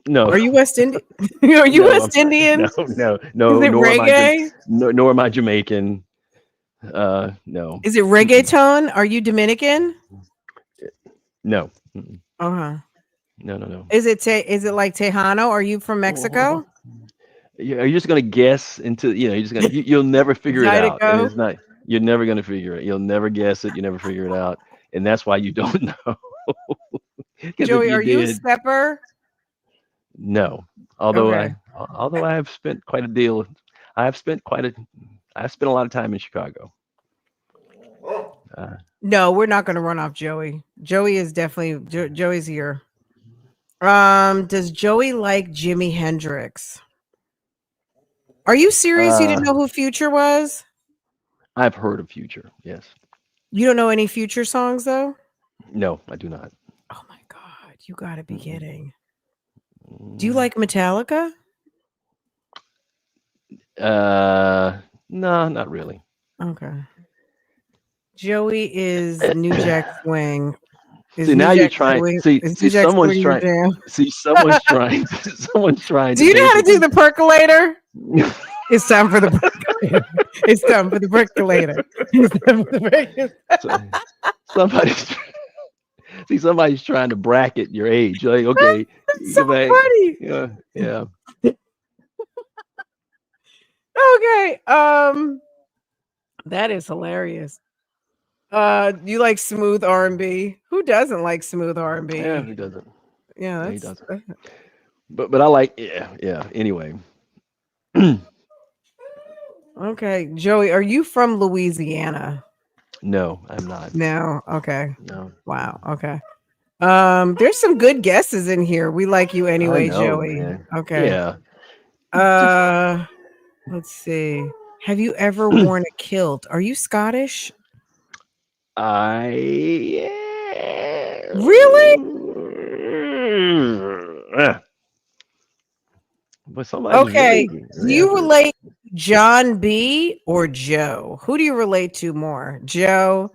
Speaker 2: No,
Speaker 1: Are you West Indian? Are you
Speaker 2: no,
Speaker 1: West Indian?
Speaker 2: no, no,
Speaker 1: Is
Speaker 2: no,
Speaker 1: it reggae?
Speaker 2: nor am I Jamaican. No.
Speaker 1: Is it
Speaker 2: Mm-mm.
Speaker 1: reggaeton? Are you Dominican?
Speaker 2: No. Mm-mm.
Speaker 1: Uh-huh.
Speaker 2: No, no, no.
Speaker 1: Is it like Tejano? Are you from Mexico?
Speaker 2: Are you just gonna guess into, you're just gonna, you'll never figure it out, and
Speaker 1: Zydeco?
Speaker 2: it's not. You're never gonna figure it. You'll never guess it. You never figure it out, and that's why you don't know. Because if
Speaker 1: Joey,
Speaker 2: you
Speaker 1: are you a
Speaker 2: did,
Speaker 1: stepper?
Speaker 2: no.
Speaker 1: Okay.
Speaker 2: Although I have spent quite a deal, I have spent quite a, I've spent a lot of time in Chicago. Uh,
Speaker 1: No, we're not going to run off Joey. Joey is definitely Joey's here. Does Joey like Jimi Hendrix? Are you serious? You didn't
Speaker 2: uh,
Speaker 1: know who Future was?
Speaker 2: I've heard of Future. Yes.
Speaker 1: You don't know any Future songs though?
Speaker 2: No, I do not.
Speaker 1: Oh my God, you got to be
Speaker 2: Mm-mm.
Speaker 1: kidding. Do you
Speaker 2: Mm.
Speaker 1: like Metallica?
Speaker 2: No, not really.
Speaker 1: Okay. Joey is New Jack Swing. Is
Speaker 2: See,
Speaker 1: New
Speaker 2: now you're
Speaker 1: Jack
Speaker 2: trying.
Speaker 1: Swing?
Speaker 2: See,
Speaker 1: Is New
Speaker 2: see,
Speaker 1: Jack
Speaker 2: someone's
Speaker 1: Swing your
Speaker 2: trying.
Speaker 1: jam?
Speaker 2: See, someone's trying. Someone's trying
Speaker 1: Do
Speaker 2: to
Speaker 1: you know how to do
Speaker 2: basically.
Speaker 1: the percolator? It's time for the percolator. It's time for the percolator. It's time for the percolator.
Speaker 2: So, somebody's see, somebody's trying to bracket your age. Like, okay,
Speaker 1: That's
Speaker 2: you
Speaker 1: so
Speaker 2: go back.
Speaker 1: funny.
Speaker 2: Yeah, yeah.
Speaker 1: Okay. That is hilarious. You like smooth R&B? Who doesn't like smooth
Speaker 2: Yeah,
Speaker 1: R&B?
Speaker 2: he doesn't.
Speaker 1: Yeah,
Speaker 2: Yeah, he
Speaker 1: that's
Speaker 2: doesn't. But I like. Yeah, yeah. Anyway,
Speaker 1: okay. Joey, are you from Louisiana?
Speaker 2: no, I'm not.
Speaker 1: No. Okay.
Speaker 2: No,
Speaker 1: Wow. Okay. There's some good guesses in here. We like you
Speaker 2: I
Speaker 1: anyway,
Speaker 2: know,
Speaker 1: Joey.
Speaker 2: man.
Speaker 1: Okay.
Speaker 2: Yeah. Just
Speaker 1: Uh, let's see. Have you ever worn a kilt? Are you Scottish?
Speaker 2: I. Yeah.
Speaker 1: Really?
Speaker 2: But somebody's
Speaker 1: Okay.
Speaker 2: really,
Speaker 1: Do
Speaker 2: really
Speaker 1: you
Speaker 2: after it.
Speaker 1: relate to John B or Joe? Who do you relate to more, Joe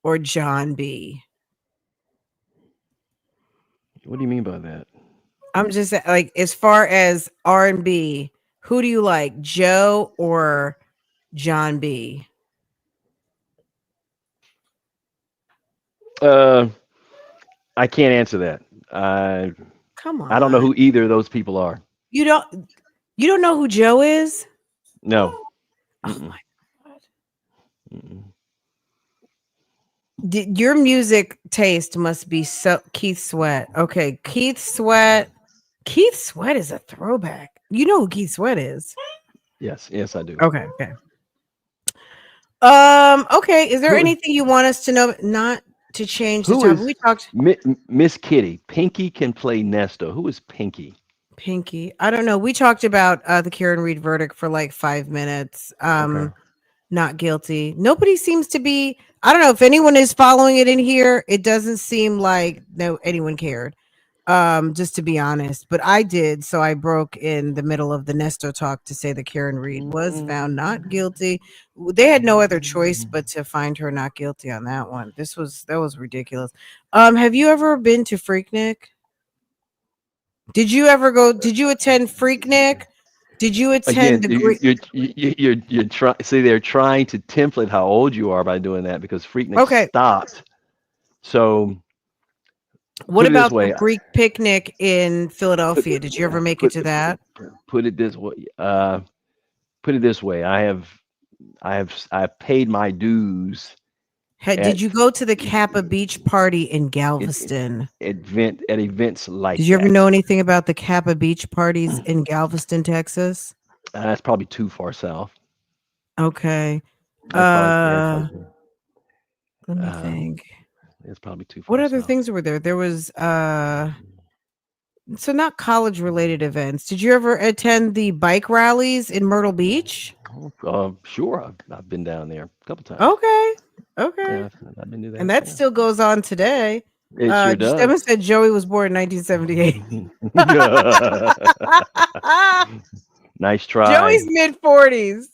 Speaker 1: or John B?
Speaker 2: What do you mean by that?
Speaker 1: I'm just like, as far as R&B, Who do you like, Joe or John B?
Speaker 2: Uh, I can't answer that. I
Speaker 1: Come
Speaker 2: I don't know
Speaker 1: on.
Speaker 2: who either of those people are.
Speaker 1: You don't you don't know who Joe is?
Speaker 2: No.
Speaker 1: Oh
Speaker 2: Mm-mm,
Speaker 1: my god.
Speaker 2: mm-mm.
Speaker 1: Your music taste must be so Keith Sweat. Okay, Keith Sweat. Keith Sweat is a throwback. You know who Keith Sweat is?
Speaker 2: Yes, yes, I do.
Speaker 1: Okay, okay. Okay. Is there
Speaker 2: Who
Speaker 1: anything you want us to know? Not to change the
Speaker 2: who
Speaker 1: topic.
Speaker 2: is
Speaker 1: We talked
Speaker 2: Miss Kitty? Pinky can play Nesto. Who is Pinky?
Speaker 1: Pinky. I don't know. We talked about the Karen Reed verdict for like 5 minutes.
Speaker 2: Okay.
Speaker 1: Not guilty. Nobody seems to be. I don't know if anyone is following it in here. It doesn't seem like no anyone cared. Just to be honest, but I did. So I broke in the middle of the Nesto talk to say that Karen Reed was found not guilty. They had no other choice but to find her not guilty on that one. That was ridiculous. Have you ever been to Freaknik? Did you ever go? Did you attend Freaknik? Did you attend
Speaker 2: Again,
Speaker 1: the Greek?
Speaker 2: you're trying. See, they're trying to template how old you are by doing that because Freaknik
Speaker 1: Okay.
Speaker 2: stopped. So
Speaker 1: What
Speaker 2: put it this
Speaker 1: about the
Speaker 2: way.
Speaker 1: Greek picnic in
Speaker 2: Put
Speaker 1: Philadelphia? Did you ever make it
Speaker 2: put
Speaker 1: to that?
Speaker 2: put it this way. Put it this way. I've paid my dues
Speaker 1: Did
Speaker 2: at
Speaker 1: you go to the Kappa Beach party in
Speaker 2: at,
Speaker 1: Galveston?
Speaker 2: at events like
Speaker 1: Did you ever
Speaker 2: that.
Speaker 1: know anything about the Kappa Beach parties in Galveston, Texas?
Speaker 2: That's probably too far south.
Speaker 1: Okay.
Speaker 2: That's probably yeah.
Speaker 1: Uh, let me
Speaker 2: Um,
Speaker 1: think.
Speaker 2: it's probably too
Speaker 1: What
Speaker 2: far
Speaker 1: other
Speaker 2: south.
Speaker 1: things were there? There was so not college related events. Did you ever attend the bike rallies in Myrtle Beach?
Speaker 2: Oh, sure, I've been down there a couple times.
Speaker 1: Okay. Okay.
Speaker 2: Yeah, I've been to
Speaker 1: And
Speaker 2: that.
Speaker 1: that
Speaker 2: Yeah,
Speaker 1: still goes on today.
Speaker 2: it sure
Speaker 1: Devin
Speaker 2: does.
Speaker 1: said Joey was born in 1978.
Speaker 2: Nice
Speaker 1: Joey's
Speaker 2: try.
Speaker 1: mid 40s.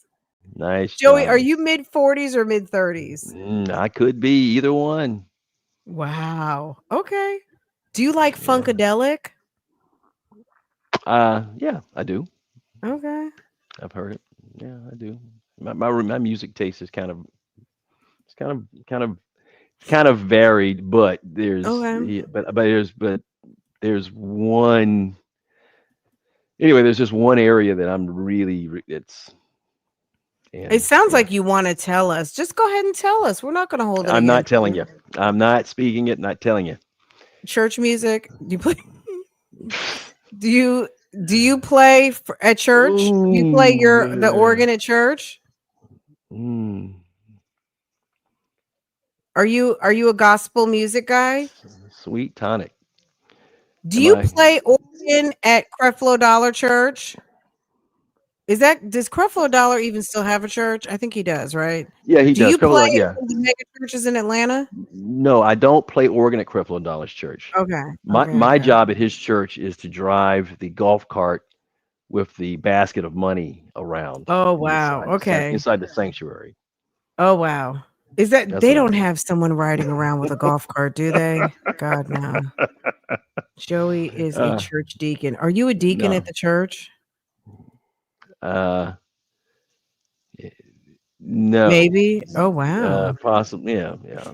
Speaker 2: Nice
Speaker 1: Joey, are
Speaker 2: try.
Speaker 1: you mid 40s or mid 30s?
Speaker 2: I could be either one.
Speaker 1: Wow. Okay. Do you like
Speaker 2: Yeah.
Speaker 1: Funkadelic?
Speaker 2: Yeah, I do.
Speaker 1: Okay.
Speaker 2: I've heard it. Yeah, I do. My music taste is it's kind of varied, but
Speaker 1: Okay.
Speaker 2: there's one anyway. There's just one area that I'm it's
Speaker 1: It
Speaker 2: and
Speaker 1: sounds
Speaker 2: yeah.
Speaker 1: like you want to tell us. Just go ahead and tell us. We're not going to hold it
Speaker 2: I'm not
Speaker 1: against
Speaker 2: telling
Speaker 1: you.
Speaker 2: you. I'm not speaking it. Not telling you.
Speaker 1: Church music. Do you play? Do you play at church? Do you play
Speaker 2: Ooh,
Speaker 1: the organ at church?
Speaker 2: mm,
Speaker 1: Are you a gospel music guy?
Speaker 2: sweet tonic.
Speaker 1: Do
Speaker 2: Am
Speaker 1: you
Speaker 2: I?
Speaker 1: play organ at Creflo Dollar Church? Does Creflo Dollar even still have a church? I think he does, right?
Speaker 2: Yeah, he
Speaker 1: Do
Speaker 2: does.
Speaker 1: you
Speaker 2: Creflo
Speaker 1: play
Speaker 2: Dollar,
Speaker 1: at
Speaker 2: yeah.
Speaker 1: one of the mega churches in Atlanta?
Speaker 2: No, I don't play organ at Creflo Dollar's church.
Speaker 1: Okay, okay,
Speaker 2: My
Speaker 1: okay.
Speaker 2: job at his church is to drive the golf cart with the basket of money around
Speaker 1: Oh wow. Okay.
Speaker 2: inside the sanctuary.
Speaker 1: Oh wow. Is that
Speaker 2: That's
Speaker 1: they
Speaker 2: what I
Speaker 1: don't
Speaker 2: do.
Speaker 1: have someone riding around with a golf cart, do they? God no. Joey is a
Speaker 2: Uh,
Speaker 1: church deacon. Are you a deacon at
Speaker 2: no.
Speaker 1: the church?
Speaker 2: Uh, eh, no.
Speaker 1: Maybe. Oh wow.
Speaker 2: Possibly. Yeah. Yeah.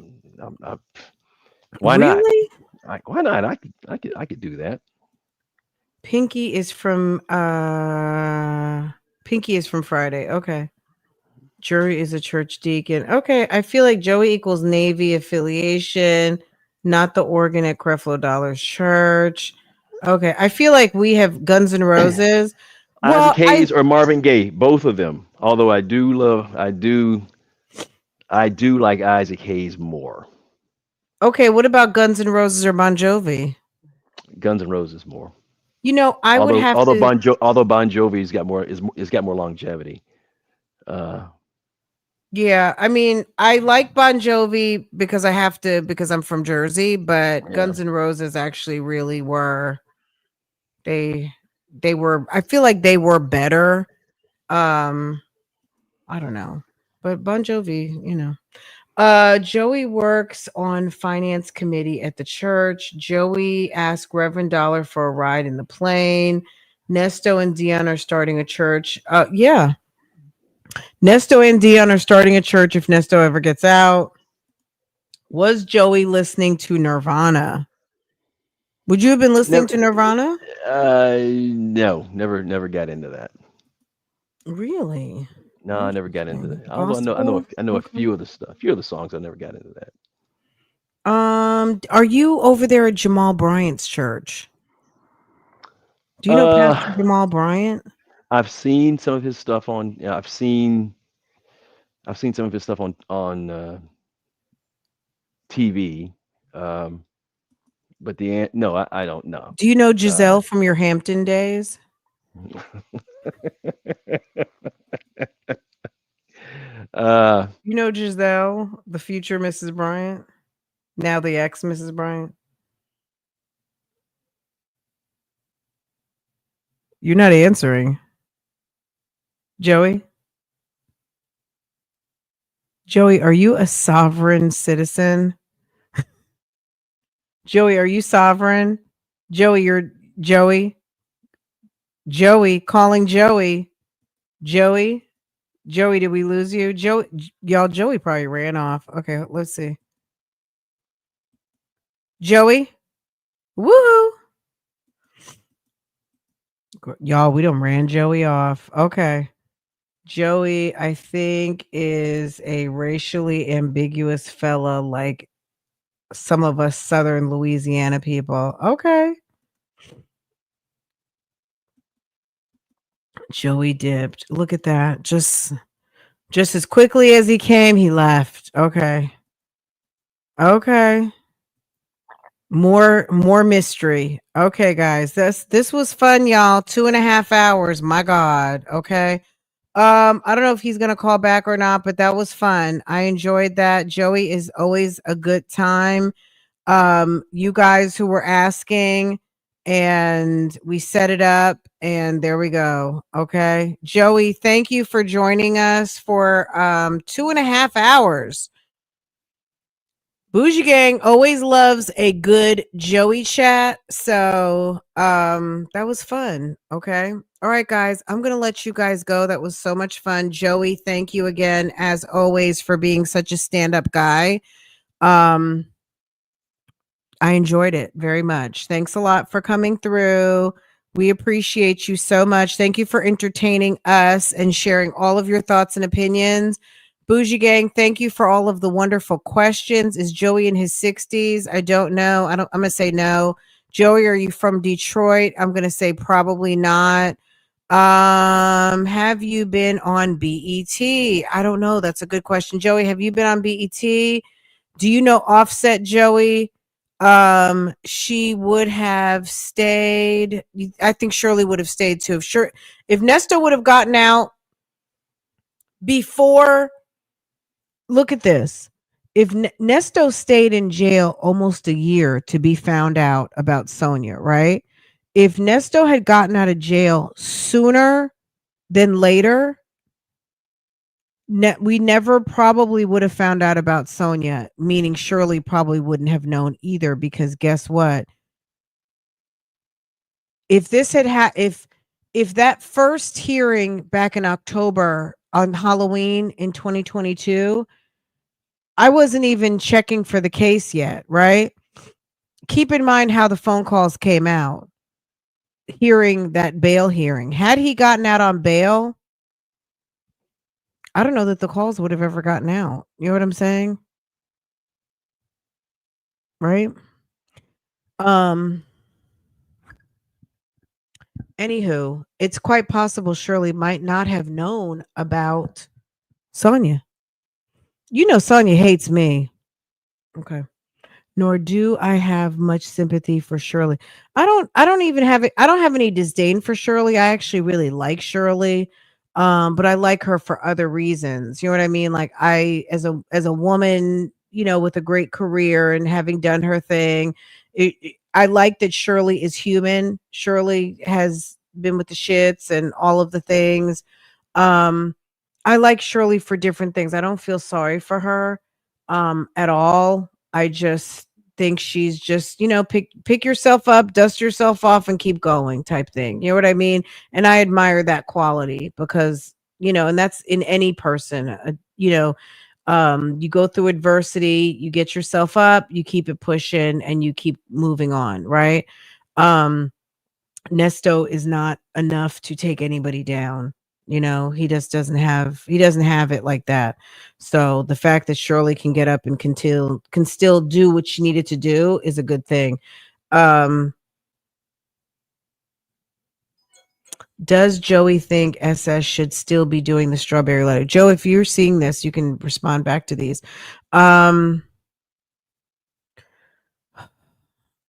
Speaker 2: Why not?
Speaker 1: Really?
Speaker 2: Why not? I could do that.
Speaker 1: Pinky is from Pinky is from Friday. Okay. Jury is a church deacon. Okay. I feel like Joey equals Navy affiliation, not the organ at Creflo Dollar's church. Okay. I feel like we have Guns N' Roses.
Speaker 2: Isaac
Speaker 1: Well, I
Speaker 2: Hayes or Marvin Gaye, both of them. Although I do like Isaac Hayes more.
Speaker 1: okay. What about Guns N' Roses or Bon Jovi?
Speaker 2: Guns N' Roses more.
Speaker 1: I would have to.
Speaker 2: Although Bon Jovi's got more is got more longevity. Uh,
Speaker 1: Yeah, I mean, I like Bon Jovi because I have to because I'm from Jersey, but
Speaker 2: yeah.
Speaker 1: Guns N' Roses actually really were they they were I feel like they were better. Um, I don't know. But Bon Jovi, Joey works on finance committee at the church. Joey asked Reverend Dollar for a ride in the plane. Nesto and Dion are starting a church. Yeah. Nesto and Dion are starting a church if Nesto ever gets out. Was Joey listening to Nirvana? Would you have been listening
Speaker 2: Never.
Speaker 1: to Nirvana?
Speaker 2: No, never got into that.
Speaker 1: Really?
Speaker 2: No, I never got into
Speaker 1: Interesting.
Speaker 2: that. Although
Speaker 1: Gospel?
Speaker 2: I know a
Speaker 1: Okay.
Speaker 2: few of the stuff, a few of the songs. I never got into that.
Speaker 1: Are you over there at Jamal Bryant's church? Do you know Pastor
Speaker 2: Uh,
Speaker 1: Jamal Bryant?
Speaker 2: I've seen some of his stuff on. Yeah, I've seen some of his stuff on TV. Um, but no, I don't know.
Speaker 1: Do you know
Speaker 2: Uh,
Speaker 1: Giselle from your Hampton days?
Speaker 2: uh,
Speaker 1: You know Giselle, the future Mrs. Bryant, now the ex Mrs. Bryant. You're not answering, Joey. Joey, are you a sovereign citizen? Joey, are you sovereign? Joey, you're Joey. Joey, calling Joey. Joey. Joey, did we lose you? Joey, y'all, Joey probably ran off. Okay, let's see. Joey. Woo! Y'all, we done ran Joey off. Okay. Joey, I think, is a racially ambiguous fella like some of us Southern Louisiana people. Okay. Joey dipped. Look at that. Just as quickly as he came, he left. Okay. Okay. More mystery. Okay, guys. This was fun, y'all. 2.5 hours. My God. Okay. I don't know if he's gonna call back or not, but that was fun. I enjoyed that. Joey is always a good time. You guys who were asking, and we set it up, and there we go. Okay. Joey, thank you for joining us for 2.5 hours. Bougie Gang always loves a good Joey chat. So that was fun. Okay. All right, guys. I'm gonna let you guys go. That was so much fun. Joey, thank you again, as always, for being such a stand-up guy. Um, I enjoyed it very much. Thanks a lot for coming through. We appreciate you so much. Thank you for entertaining us and sharing all of your thoughts and opinions. Bougie Gang, thank you for all of the wonderful questions. Is Joey in his 60s? I don't know. I'm gonna say no. Joey, are you from Detroit? I'm gonna say probably not. Have you been on BET? I don't know. That's a good question. Joey, have you been on BET? Do you know Offset, Joey? She would have stayed. I think Shirley would have stayed too. If Nesta would have gotten out before, look at this. If Nesto stayed in jail almost a year to be found out about Sonia, right? If Nesto had gotten out of jail sooner than later, we never probably would have found out about Sonia, meaning Shirley probably wouldn't have known either, because guess what? If this if that first hearing back in October on Halloween in 2022, I wasn't even checking for the case yet, right? Keep in mind how the phone calls came out. Hearing that bail hearing. Had he gotten out on bail, I don't know that the calls would have ever gotten out. You know what I'm saying? Right? Um Anywho, it's quite possible Shirley might not have known about Sonia. You know Sonia hates me. Okay. Nor do I have much sympathy for Shirley. I don't even have it. I don't have any disdain for Shirley. I actually really like Shirley. But I like her for other reasons. You know what I mean? Like, I, as a woman, you know, with a great career and having done her thing, I like that Shirley is human. Shirley has been with the shits and all of the things. Um I like Shirley for different things. I don't feel sorry for her at all. I just think she's just, pick yourself up, dust yourself off and keep going type thing. You know what I mean? And I admire that quality because, and that's in any person, you go through adversity, you get yourself up, you keep it pushing and you keep moving on, right? Um Nesto is not enough to take anybody down. He just doesn't have it like that. So the fact that Shirley can get up and can still do what she needed to do is a good thing. Um does Joey think SS should still be doing the strawberry letter? Joe, if you're seeing this, you can respond back to these. Um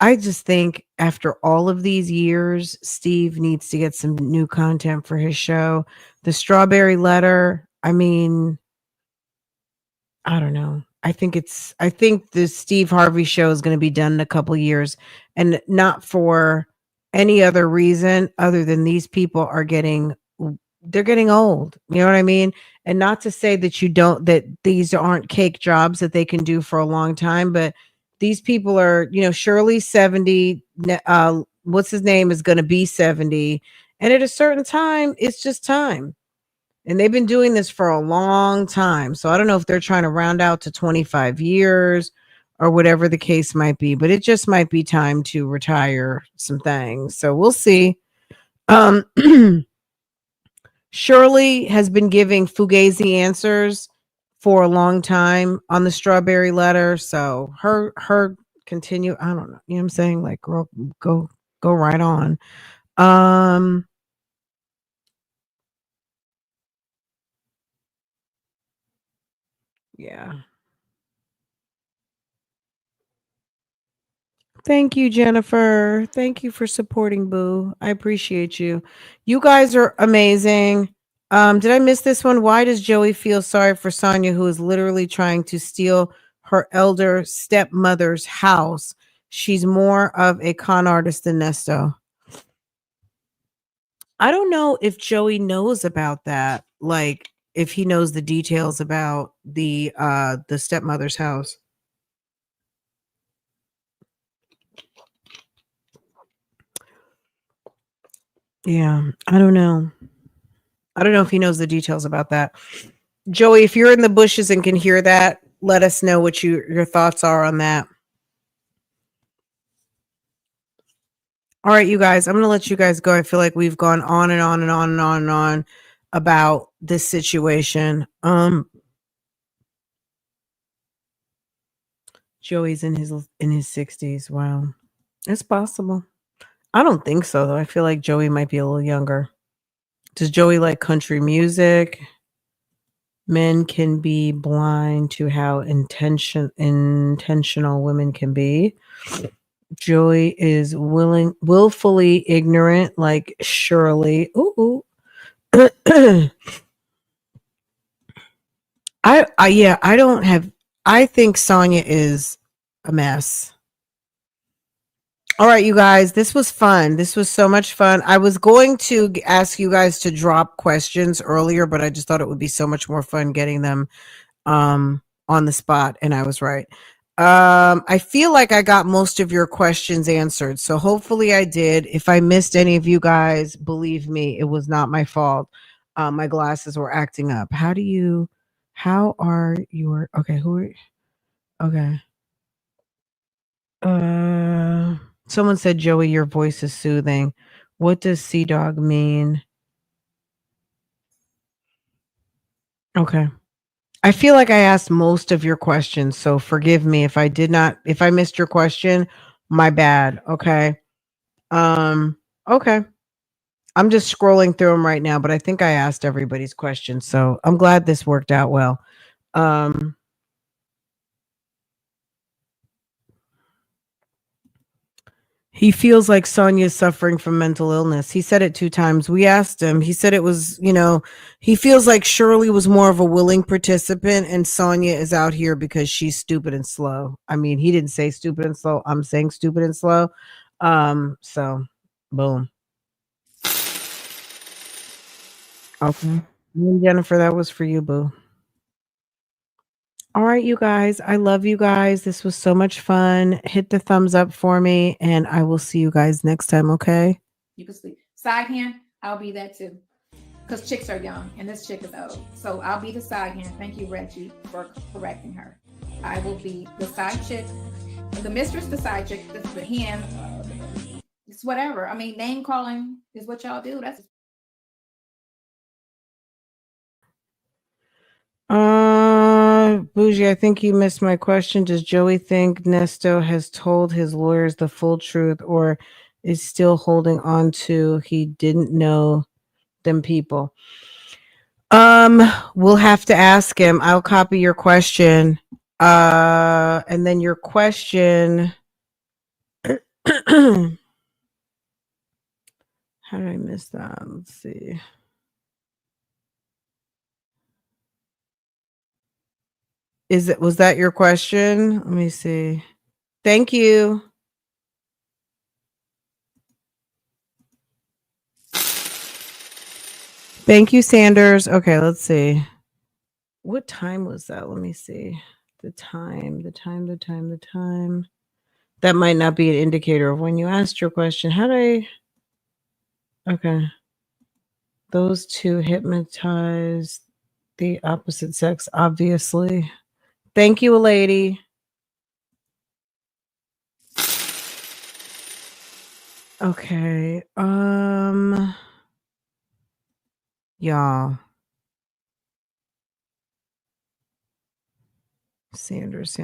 Speaker 1: I just think after all of these years, Steve needs to get some new content for his show. The Strawberry Letter, I mean, I don't know. I think the Steve Harvey show is going to be done in a couple years and not for any other reason other than these people are they're getting old. You know what I mean? And not to say that these aren't cake jobs that they can do for a long time, but these people are, Shirley's 70, what's his name is going to be 70, and at a certain time, it's just time. And they've been doing this for a long time. So I don't know if they're trying to round out to 25 years or whatever the case might be, but it just might be time to retire some things. So we'll see. Um Shirley has been giving fugazi answers for a long time on the strawberry letter. So her continue, I don't know. You know what I'm saying? Like girl, go right on. Um yeah. Thank you, Jennifer. Thank you for supporting Boo. I appreciate you. You guys are amazing. Did I miss this one? Why does Joey feel sorry for Sonia, who is literally trying to steal her elder stepmother's house? She's more of a con artist than Nesto. I don't know if Joey knows about that. Like if he knows the details about the stepmother's house. Yeah, I don't know. I don't know if he knows the details about that. Joey, if you're in the bushes and can hear that, let us know what your thoughts are on that. All right, you guys, I'm going to let you guys go. I feel like we've gone on and on and on and on and on about this situation. Joey's in his 60s. Wow. It's possible. I don't think so though. I feel like Joey might be a little younger. Does Joey like country music? Men can be blind to how intentional women can be. Joey is willfully ignorant, like Shirley. Ooh. Yeah, I don't have. I think Sonia is a mess. All right, you guys, this was fun. This was so much fun. I was going to ask you guys to drop questions earlier, but I just thought it would be so much more fun getting them on the spot, and I was right. I feel like I got most of your questions answered, so hopefully I did. If I missed any of you guys, believe me, it was not my fault. My glasses were acting up. How are your okay, who are okay. Someone said, Joey, your voice is soothing. What does Seadog mean? Okay. I feel like I asked most of your questions, so forgive me if I missed your question, my bad. Okay. Okay. I'm just scrolling through them right now, but I think I asked everybody's questions, so I'm glad this worked out well. Um He feels like Sonia's suffering from mental illness. He said it 2 times. We asked him. He said it was, he feels like Shirley was more of a willing participant and Sonia is out here because she's stupid and slow. I mean, he didn't say stupid and slow. I'm saying stupid and slow. So boom. Okay. Jennifer, that was for you, boo. All right, you guys. I love you guys. This was so much fun. Hit the thumbs up for me, and I will see you guys next time, okay?
Speaker 3: You can sleep. Side hand, I'll be that too. Because chicks are young and this chick is old. So I'll be the side hand. Thank you, Reggie, for correcting her. I will be the side chick, the mistress, the side chick, the hand. It's whatever. I mean, name calling is what y'all do. That's
Speaker 1: Bougie, I think you missed my question. Does Joey think Nesto has told his lawyers the full truth or is still holding on to he didn't know them people? We'll have to ask him. I'll copy your question. And then your question. How did I miss that? Let's see. Was that your question? Let me see. Thank you. Thank you, Sanders. Okay, let's see. What time was that? Let me see. The time. That might not be an indicator of when you asked your question. How did I? Okay. Those two hypnotize the opposite sex, obviously. Thank you, lady. Okay. Y'all. Sanders.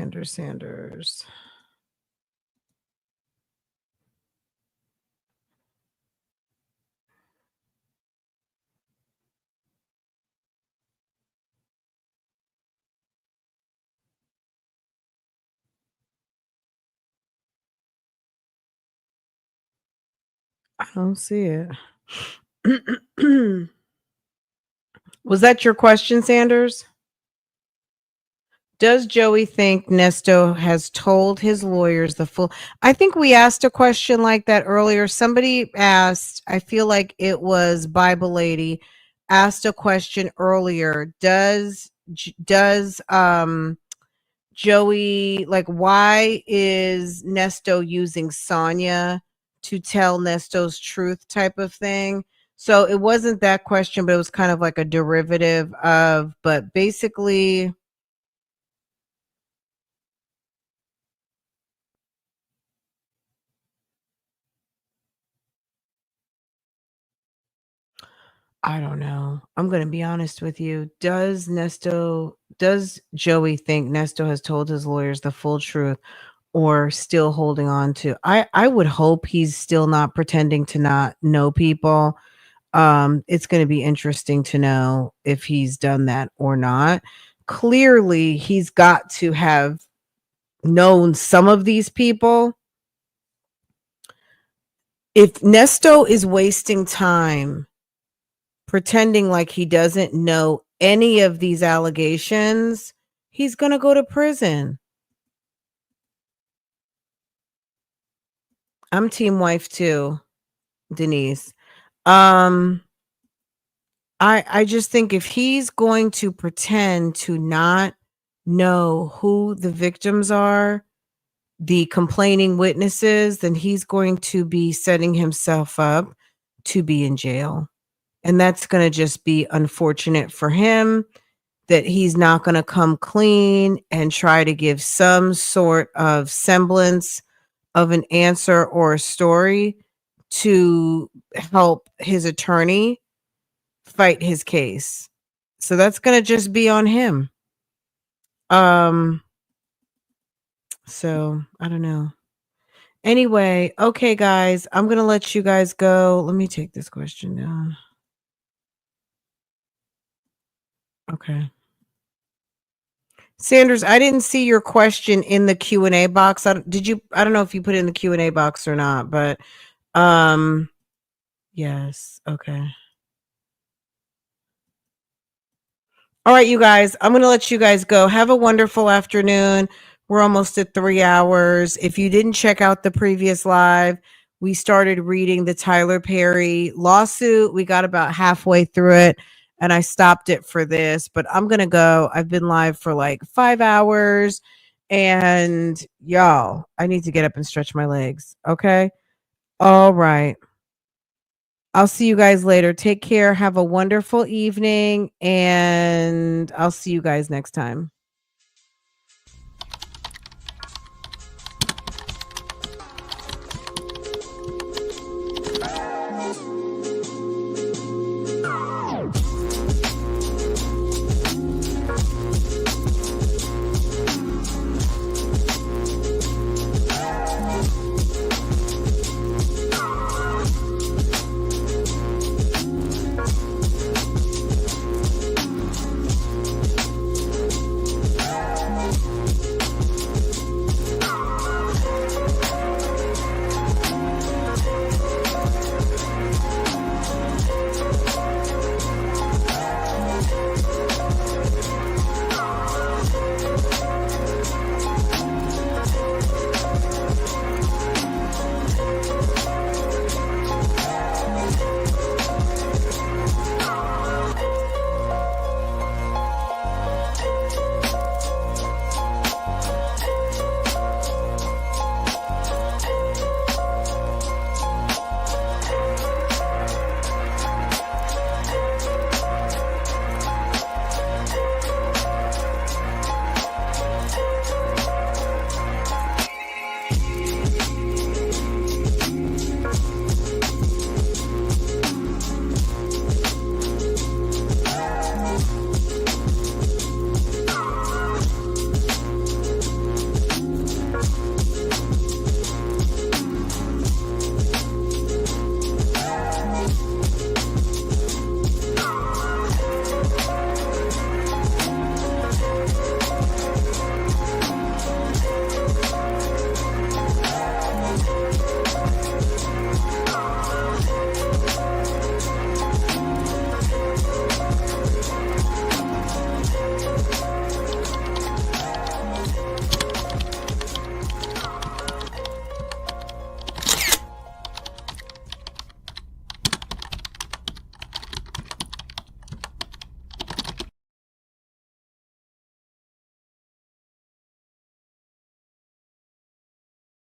Speaker 1: I don't see it. Was that your question, Sanders? Does Joey think Nesto has told his lawyers the full? I think we asked a question like that earlier. Somebody asked, I feel like it was Bible Lady, asked a question earlier. Does Joey, like, why is Nesto using Sonia to tell Nesto's truth type of thing? So it wasn't that question, but it was kind of like a derivative of, but basically, I don't know. I'm going to be honest with you. Does Joey think Nesto has told his lawyers the full truth or still holding on to? I would hope he's still not pretending to not know people. It's going to be interesting to know if he's done that or not. Clearly, he's got to have known some of these people. If Nesto is wasting time pretending like he doesn't know any of these allegations, he's going to go to prison. I'm team wife too, Denise. I just think if he's going to pretend to not know who the victims are, the complaining witnesses, then he's going to be setting himself up to be in jail. And that's going to just be unfortunate for him that he's not going to come clean and try to give some sort of semblance of an answer or a story to help his attorney fight his case. So that's going to just be on him. So I don't know. Anyway, okay, guys, I'm going to let you guys go. Let me take this question down. Okay. Sanders, I didn't see your question in the Q&A box. Did you? I don't know if you put it in the Q&A box or not, but yes. Okay. All right, you guys, I'm going to let you guys go. Have a wonderful afternoon. We're almost at 3 hours. If you didn't check out the previous live, we started reading the Tyler Perry lawsuit. We got about halfway through it. and I stopped it for this, but I'm going to go. I've been live for like 5 hours, and y'all, I need to get up and stretch my legs. Okay. All right. I'll see you guys later. Take care. Have a wonderful evening, and I'll see you guys next time.